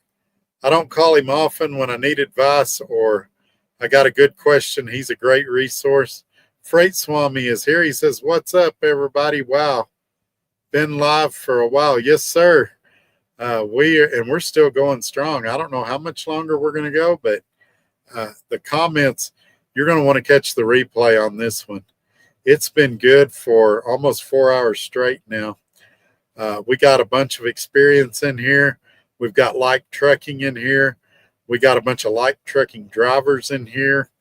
I don't call him often when I need advice or I got a good question. He's a great resource. Freight Swami is here. He says, what's up, everybody? Wow. Been live for a while. Yes, sir. We're still going strong. I don't know how much longer we're going to go, but the comments, you're going to want to catch the replay on this one. It's been good for almost 4 hours straight now. We got a bunch of experience in here. We've got light trucking in here. We got a bunch of light trucking drivers in here.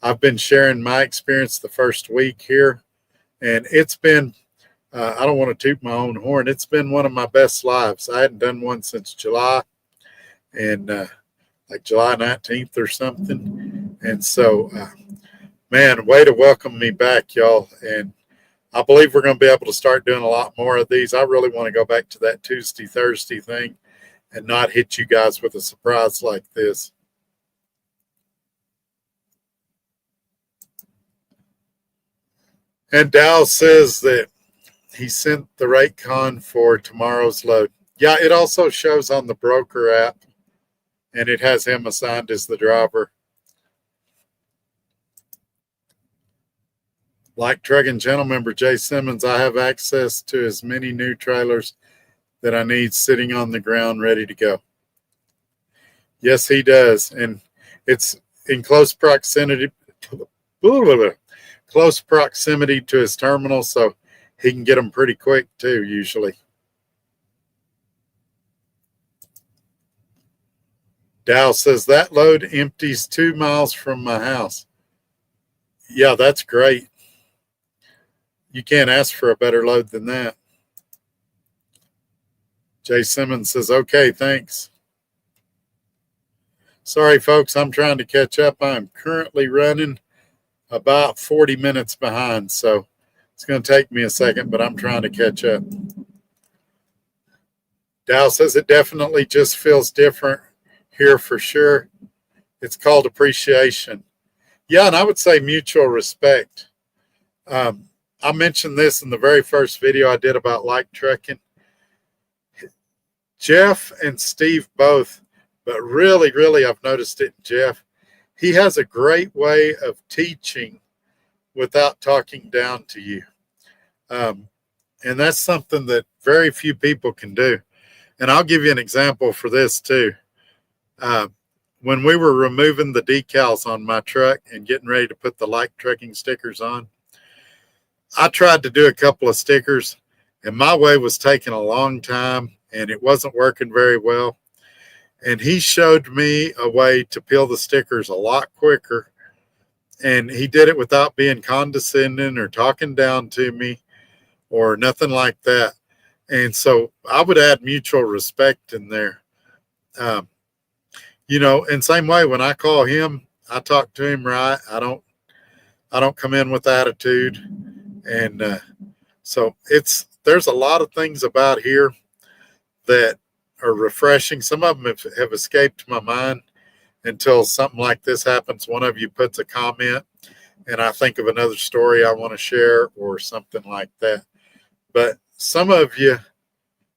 I've been sharing my experience the first week here, and it's been, I don't want to toot my own horn, it's been one of my best lives. I hadn't done one since July, and like July 19th or something. And so, man, way to welcome me back, y'all. And I believe we're going to be able to start doing a lot more of these. I really want to go back to that Tuesday, Thursday thing and not hit you guys with a surprise like this. And Dow says that he sent the rate con for tomorrow's load. Yeah, it also shows on the broker app, and it has him assigned as the driver. Like Trucking Channel member Jay Simmons, I have access to as many new trailers that I need sitting on the ground ready to go. Yes, he does. And it's in close proximity to his terminal, so he can get them pretty quick too, usually. Dow says that load empties 2 miles from my house. Yeah, that's great. You can't ask for a better load than that. Jay Simmons says, okay, thanks. Sorry, folks, I'm trying to catch up. I'm currently running about 40 minutes behind, so it's going to take me a second, but I'm trying to catch up. Dow says it definitely just feels different here for sure. It's called appreciation. Yeah, and I would say mutual respect. I mentioned this in the very first video I did about light trucking. Jeff and Steve both, but really I've noticed it in Jeff. He has a great way of teaching without talking down to you. And that's something that very few people can do. And I'll give you an example for this too. When we were removing the decals on my truck and getting ready to put the light trucking stickers on, I tried to do a couple of stickers, and my way was taking a long time, and it wasn't working very well. And he showed me a way to peel the stickers a lot quicker, and he did it without being condescending or talking down to me or nothing like that. And so I would add mutual respect in there. You know, and same way when I call him, I talk to him right. I don't come in with attitude. And so there's a lot of things about here that are refreshing. Some of them have escaped my mind until something like this happens. One of you puts a comment and I think of another story I want to share or something like that. But some of you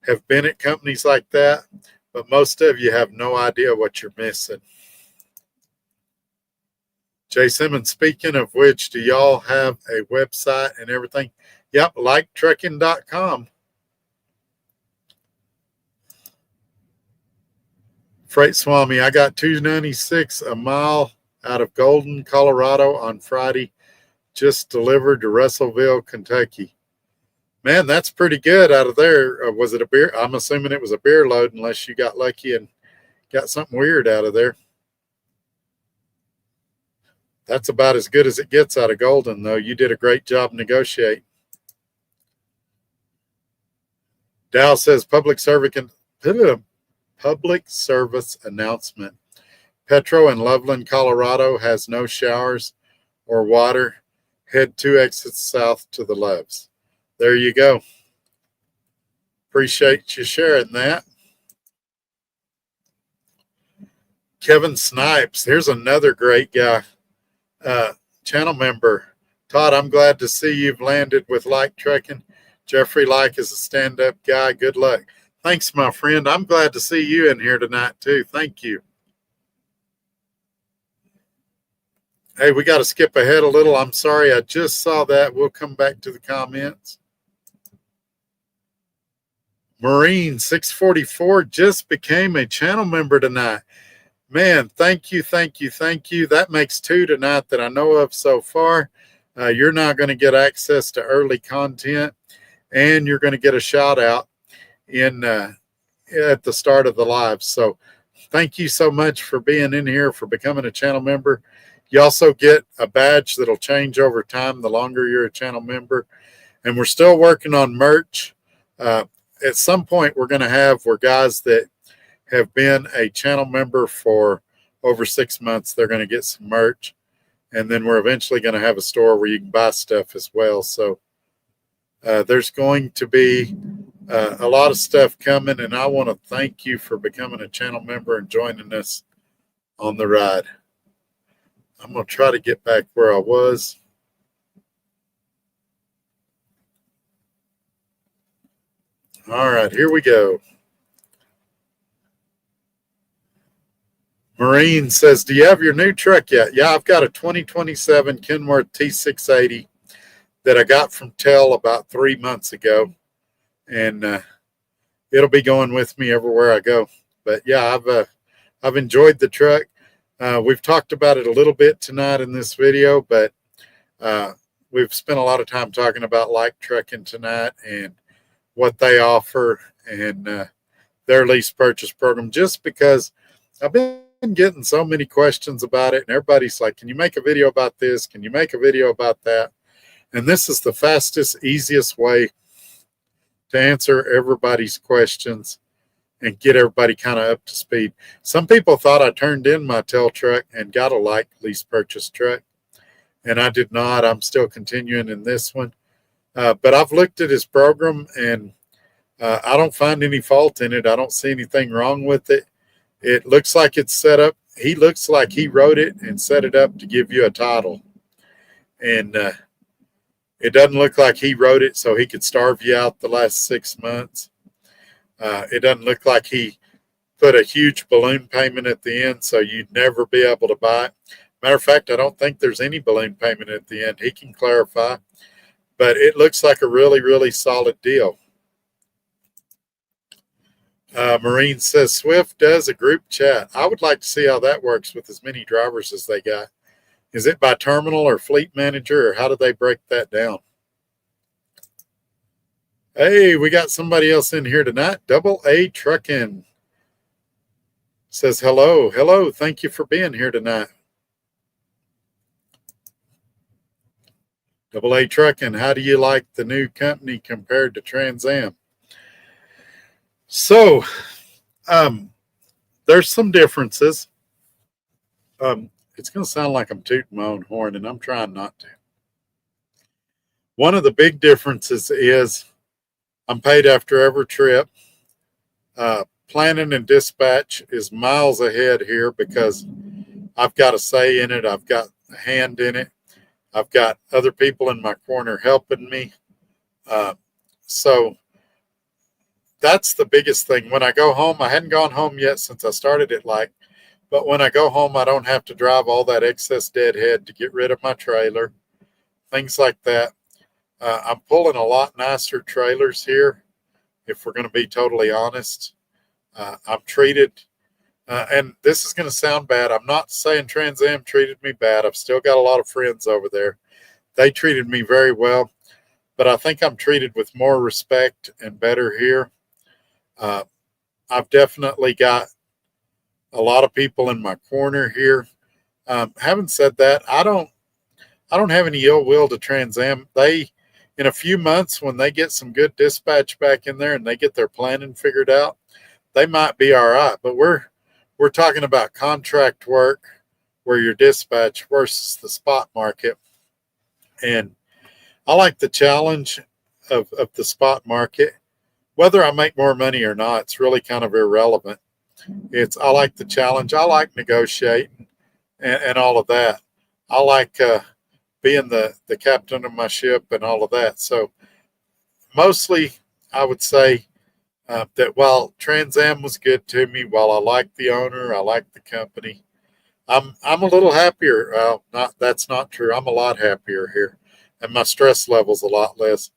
have been at companies like that, but most of you have no idea what you're missing. Jay Simmons, speaking of which, do y'all have a website and everything? Yep, liketrucking.com. Freight Swami, I got $2.96 a mile out of Golden, Colorado on Friday, just delivered to Russellville, Kentucky. Man, that's pretty good out of there. Was it a beer? I'm assuming it was a beer load unless you got lucky and got something weird out of there. That's about as good as it gets out of Golden, though. You did a great job negotiating. Dow says public service announcement. Petro in Loveland, Colorado has no showers or water. Head 2 exits south to the lefts. There you go. Appreciate you sharing that. Kevin Snipes, here's another great guy. Channel member. Todd, I'm glad to see you've landed with light trucking. Jeffrey Like is a stand-up guy. Good luck. Thanks, my friend. I'm glad to see you in here tonight, too. Thank you. Hey, we got to skip ahead a little. I'm sorry. I just saw that. We'll come back to the comments. Marine 644 just became a channel member tonight. Man, thank you. That makes 2 tonight that I know of so far. you're now going to get access to early content, and you're going to get a shout out in at the start of the live. So thank you so much for being in here, for becoming a channel member. You also get a badge that'll change over time the longer you're a channel member. And we're still working on merch. At some point, we're going to have where guys that have been a channel member for over 6 months, they're going to get some merch. And then we're eventually going to have a store where you can buy stuff as well. So there's going to be a lot of stuff coming. And I want to thank you for becoming a channel member and joining us on the ride. I'm going to try to get back where I was. All right, here we go. Marine says, do you have your new truck yet? Yeah, I've got a 2027 Kenworth T680 that I got from Tell about 3 months ago. And it'll be going with me everywhere I go. But yeah, I've enjoyed the truck. We've talked about it a little bit tonight in this video, but we've spent a lot of time talking about Like Trucking tonight and what they offer and their lease purchase program, just because I've been getting so many questions about it, and everybody's like, can you make a video about this? Can you make a video about that? And this is the fastest, easiest way to answer everybody's questions and get everybody kind of up to speed. Some people thought I turned in my Tell truck and got a Like lease purchase truck, and I did not. I'm still continuing in this one. But I've looked at his program, and I don't find any fault in it. I don't see anything wrong with it. It looks like it's set up. He looks like he wrote it and set it up to give you a title. And it doesn't look like he wrote it so he could starve you out the last 6 months. It doesn't look like he put a huge balloon payment at the end so you'd never be able to buy it. Matter of fact, I don't think there's any balloon payment at the end. He can clarify. But it looks like a really, really solid deal. Marine says, Swift does a group chat. I would like to see how that works with as many drivers as they got. Is it by terminal or fleet manager, or how do they break that down? Hey, we got somebody else in here tonight. Double A Trucking says hello. Hello, thank you for being here tonight. Double A Trucking, how do you like the new company compared to Trans Am? So, there's some differences. It's going to sound like I'm tooting my own horn, and I'm trying not to. One of the big differences is I'm paid after every trip. Planning and dispatch is miles ahead here because I've got a say in it. I've got a hand in it. I've got other people in my corner helping me. So that's the biggest thing. When I go home, I hadn't gone home yet since I started it Like, but when I go home, I don't have to drive all that excess deadhead to get rid of my trailer, things like that. I'm pulling a lot nicer trailers here, if we're going to be totally honest. I'm treated, and this is going to sound bad. I'm not saying Trans Am treated me bad. I've still got a lot of friends over there. They treated me very well, but I think I'm treated with more respect and better here. I've definitely got a lot of people in my corner here. Having said that, I don't have any ill will to Trans Am. They, in a few months, when they get some good dispatch back in there and they get their planning figured out, they might be all right. But we're talking about contract work where your dispatch versus the spot market. And I like the challenge of the spot market. Whether I make more money or not, it's really kind of irrelevant. I like the challenge. I like negotiating and all of that. I like being the captain of my ship and all of that. So mostly I would say that while Trans Am was good to me, while I like the owner, I like the company, I'm a little happier. That's not true. I'm a lot happier here, and my stress level's a lot less.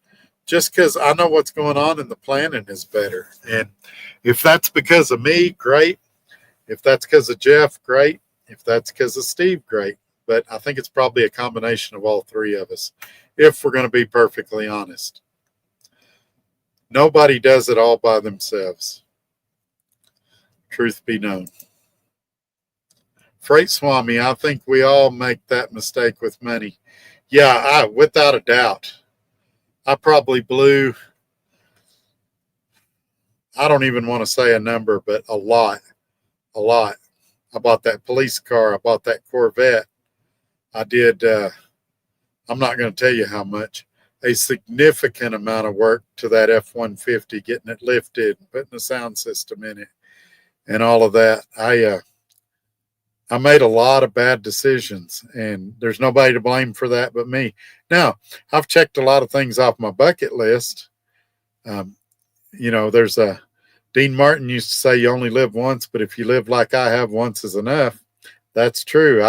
Just because I know what's going on and the planning is better. And if that's because of me, great. If that's because of Jeff, great. If that's because of Steve, great. but I think it's probably a combination of all three of us, if we're going to be perfectly honest. Nobody does it all by themselves. Truth be known. Freight Swami, I think we all make that mistake with money. Yeah, without a doubt. I probably blew, I don't even want to say a number, but a lot. I bought that police car. I bought that Corvette. I did, I'm not going to tell you how much, a significant amount of work to that F-150, getting it lifted, putting a sound system in it, and all of that. I made a lot of bad decisions, and there's nobody to blame for that but me. Now, I've checked a lot of things off my bucket list. There's Dean Martin used to say you only live once, but if you live like I have, once is enough. That's true.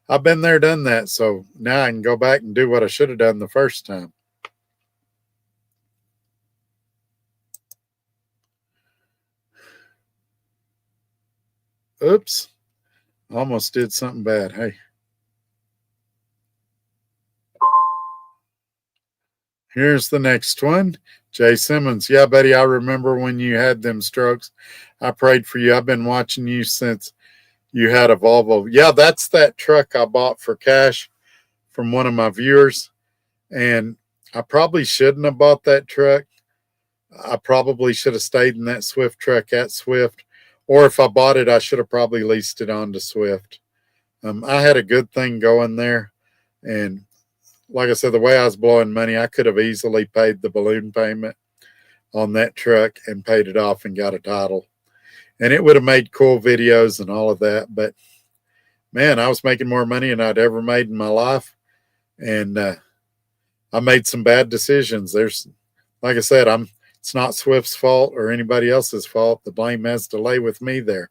I've been there, done that. So now I can go back and do what I should have done the first time. Oops. Almost did something bad. Hey. Here's the next one. Jay Simmons. Yeah, buddy, I remember when you had them strokes. I prayed for you. I've been watching you since you had a Volvo. Yeah, that's that truck I bought for cash from one of my viewers. And I probably shouldn't have bought that truck. I probably should have stayed in that Swift truck at Swift. Or if I bought it, I should have probably leased it on to Swift. I had a good thing going there. And like I said, the way I was blowing money, I could have easily paid the balloon payment on that truck and paid it off and got a title. And it would have made cool videos and all of that. But, man, I was making more money than I'd ever made in my life. And I made some bad decisions. Like I said, it's not Swift's fault or anybody else's fault. The blame has to lay with me there.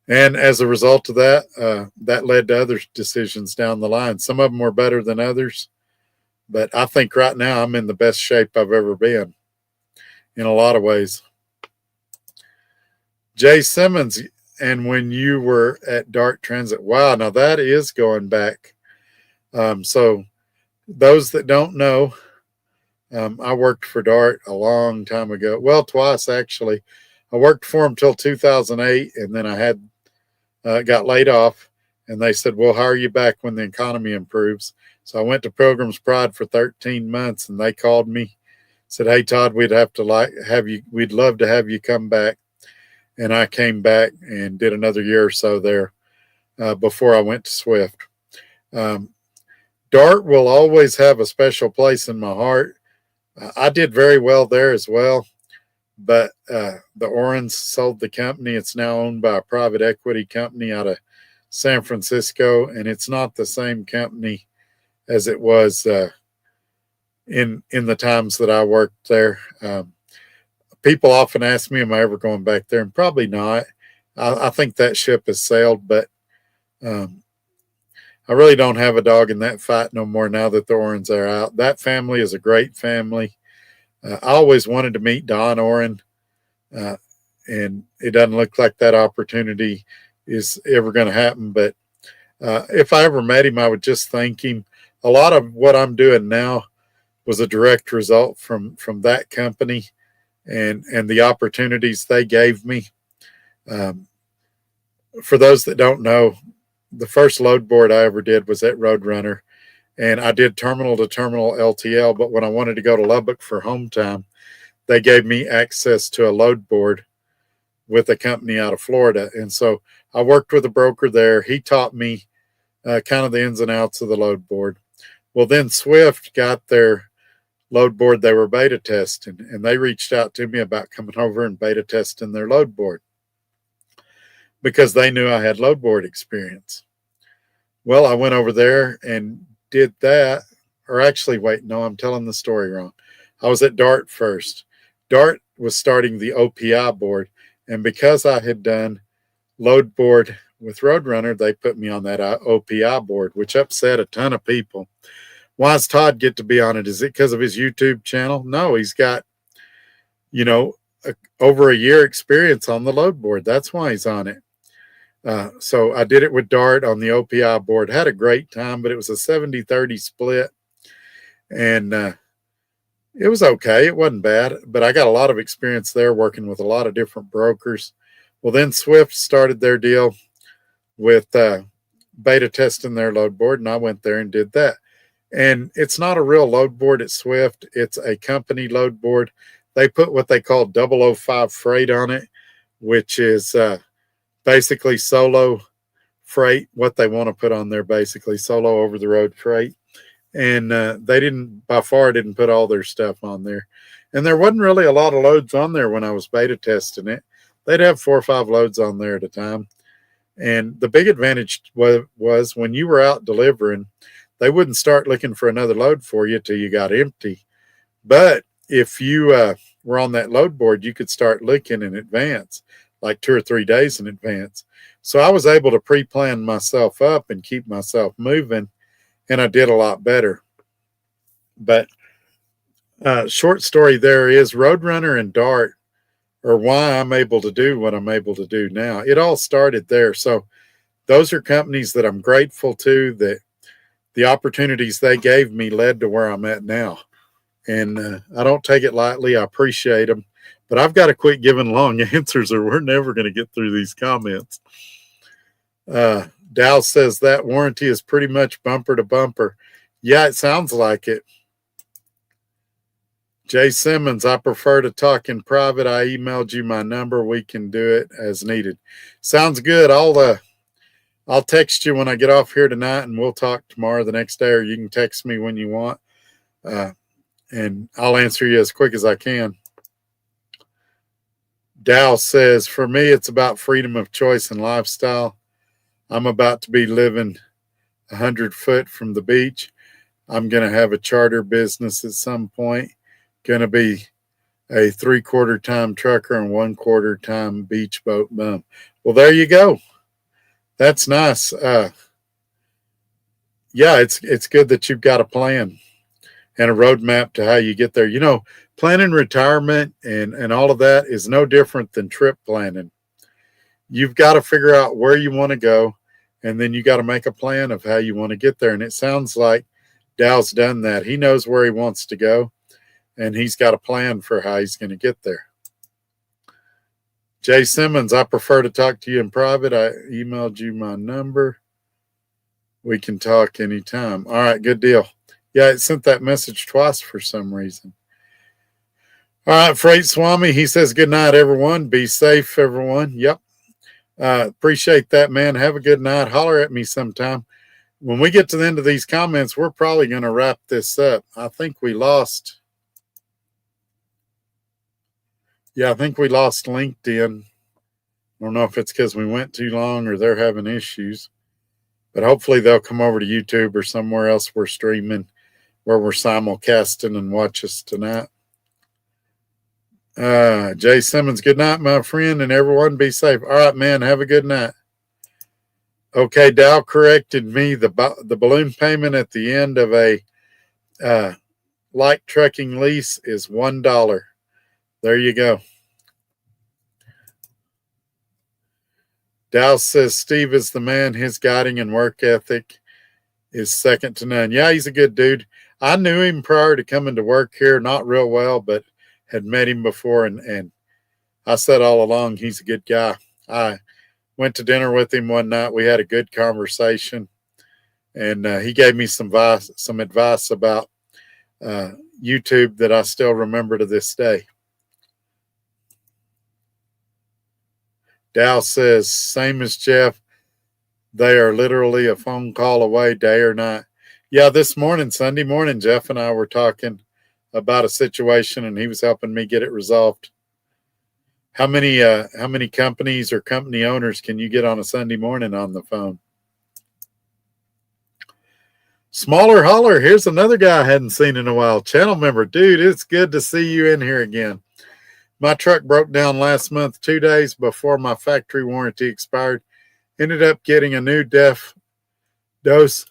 And as a result of that, that led to other decisions down the line. Some of them were better than others. But I think right now I'm in the best shape I've ever been in a lot of ways. Jay Simmons, and when you were at Dart Transit. Wow, now that is going back. So those that don't know, I worked for Dart a long time ago. Well, twice, actually. I worked for them till 2008, and then I got laid off, and they said, we'll hire you back when the economy improves. So I went to Pilgrim's Pride for 13 months, and they called me, said, hey, Todd, we'd love to have you come back. And I came back and did another year or so there before I went to Swift. Dart will always have a special place in my heart. I did very well there as well, but the Orens sold the company. It's now owned by a private equity company out of San Francisco, and it's not the same company as it was in the times that I worked there. People often ask me, am I ever going back there? And probably not. I think that ship has sailed, but I really don't have a dog in that fight no more now that the Orens are out. That family is a great family. I always wanted to meet Don Oren, and it doesn't look like that opportunity is ever going to happen. But if I ever met him, I would just thank him. A lot of what I'm doing now was a direct result from that company and the opportunities they gave me. For those that don't know, the first load board I ever did was at Roadrunner, and I did terminal to terminal LTL. But when I wanted to go to Lubbock for home time, they gave me access to a load board with a company out of Florida. And so I worked with a broker there. He taught me kind of the ins and outs of the load board. Well, then Swift got their load board they were beta testing, and they reached out to me about coming over and beta testing their load board because they knew I had load board experience. Well, I went over there and did that. Or actually, wait, no, I'm telling the story wrong. I was at Dart first. Dart was starting the OPI board, and because I had done load board with Roadrunner, they put me on that OPI board, which upset a ton of people. Why does Todd get to be on it? Is it because of his YouTube channel? No, he's got, over a year experience on the load board. That's why he's on it. So I did it with Dart on the OPI board. Had a great time, but it was a 70-30 split. And it was okay. It wasn't bad, but I got a lot of experience there working with a lot of different brokers. Well, then Swift started their deal with beta testing their load board, and I went there and did that. And it's not a real load board at Swift. It's a company load board. They put what they call 005 freight on it, which is basically solo freight, what they want to put on there, basically solo over the road freight. And they didn't, by far, didn't put all their stuff on there. And there wasn't really a lot of loads on there when I was beta testing it. They'd have 4 or 5 loads on there at a time. And the big advantage was when you were out delivering, they wouldn't start looking for another load for you till you got empty. But if you were on that load board, you could start looking in advance, like 2 or 3 days in advance. So I was able to pre-plan myself up and keep myself moving, and I did a lot better. But short story there is Roadrunner and Dart are why I'm able to do what I'm able to do now. It all started there. So those are companies that I'm grateful to, that the opportunities they gave me led to where I'm at now. And I don't take it lightly. I appreciate them. But I've got to quit giving long answers or we're never going to get through these comments. Dow says that warranty is pretty much bumper to bumper. Yeah, it sounds like it. Jay Simmons, I prefer to talk in private. I emailed you my number. We can do it as needed. Sounds good. I'll text you when I get off here tonight, and we'll talk tomorrow, the next day, or you can text me when you want, and I'll answer you as quick as I can. Dow says, for me, it's about freedom of choice and lifestyle. I'm about to be living 100 foot from the beach. I'm going to have a charter business at some point. Going to be a 3/4 time trucker and 1/4 time beach boat bum. Well, there you go. That's nice. Yeah, it's good that you've got a plan and a roadmap to how you get there. You know, planning retirement and all of that is no different than trip planning. You've got to figure out where you want to go, and then you got to make a plan of how you want to get there. And it sounds like Dow's done that. He knows where he wants to go, and he's got a plan for how he's going to get there. Jay Simmons, I prefer to talk to you in private. I emailed you my number. We can talk anytime. All right, good deal. Yeah, it sent that message twice for some reason. All right, Freight Swami, he says, good night, everyone. Be safe, everyone. Yep. Appreciate that, man. Have a good night. Holler at me sometime. When we get to the end of these comments, we're probably going to wrap this up. I think we lost LinkedIn. I don't know if it's because we went too long or they're having issues, but hopefully they'll come over to YouTube or somewhere else we're streaming where we're simulcasting and watch us tonight. Jay Simmons, good night, my friend, and everyone be safe. All right, man, have a good night. Okay, Dow corrected me. The balloon payment at the end of a light trucking lease is $1. There you go. Dow says Steve is the man. His guiding and work ethic is second to none. Yeah, he's a good dude. I knew him prior to coming to work here, not real well, but had met him before, and I said all along he's a good guy. I went to dinner with him one night. We had a good conversation, and he gave me some advice about YouTube that I still remember to this day. Dow says, same as Jeff. They are literally a phone call away, day or night. Yeah, this morning, Sunday morning, Jeff and I were talking about a situation, and he was helping me get it resolved. How many companies or company owners can you get on a Sunday morning on the phone? Smaller Holler, here's another guy I hadn't seen in a while. Channel member. Dude, it's good to see you in here again. My truck broke down last month, 2 days before my factory warranty expired. Ended up getting a new DEF dose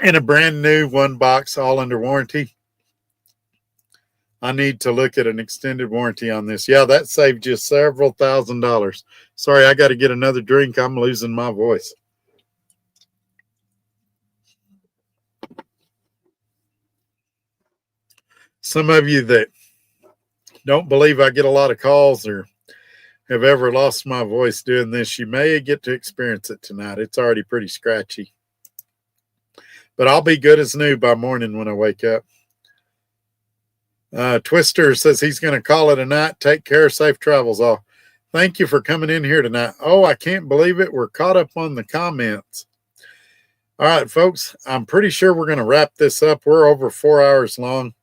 in a brand new 1 box, all under warranty. I need to look at an extended warranty on this. Yeah, that saved you several $1,000s. Sorry, I got to get another drink. I'm losing my voice. Some of you that don't believe I get a lot of calls or have ever lost my voice doing this, you may get to experience it tonight. It's already pretty scratchy. But I'll be good as new by morning when I wake up. Twister says he's going to call it a night. Take care. Safe travels all. Thank you for coming in here tonight. Oh, I can't believe it. We're caught up on the comments. All right, folks, I'm pretty sure we're going to wrap this up. We're over 4 hours long.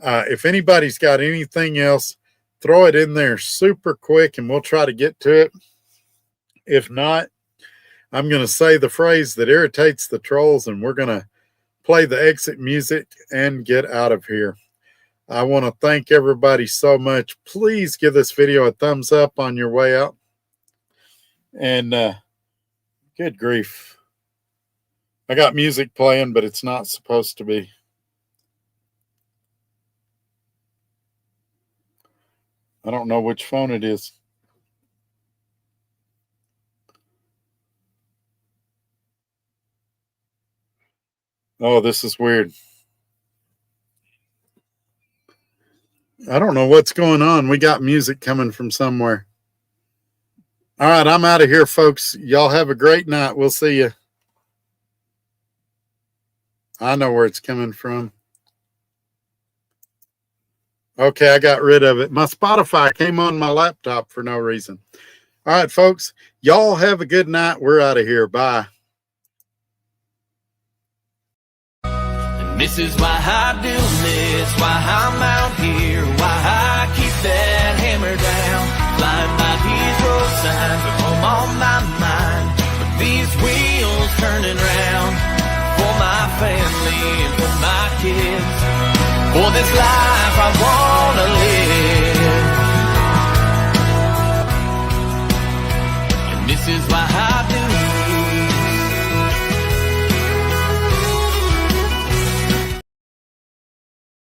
If anybody's got anything else, throw it in there super quick and we'll try to get to it. If not, I'm going to say the phrase that irritates the trolls and we're going to play the exit music and get out of here. I want to thank everybody so much. Please give this video a thumbs up on your way out. And good grief. I got music playing, but it's not supposed to be. I don't know which phone it is. Oh, this is weird. I don't know what's going on. We got music coming from somewhere. All right, I'm out of here, folks. Y'all have a great night. We'll see you. I know where it's coming from. Okay, I got rid of it. My Spotify came on my laptop for no reason. All right, folks. Y'all have a good night. We're out of here. Bye. This is why I do this, why I'm out here, why I keep that hammer down. Flying by these road signs with home on my mind, with these wheels turning round. For my family and for my kids, for this life I want.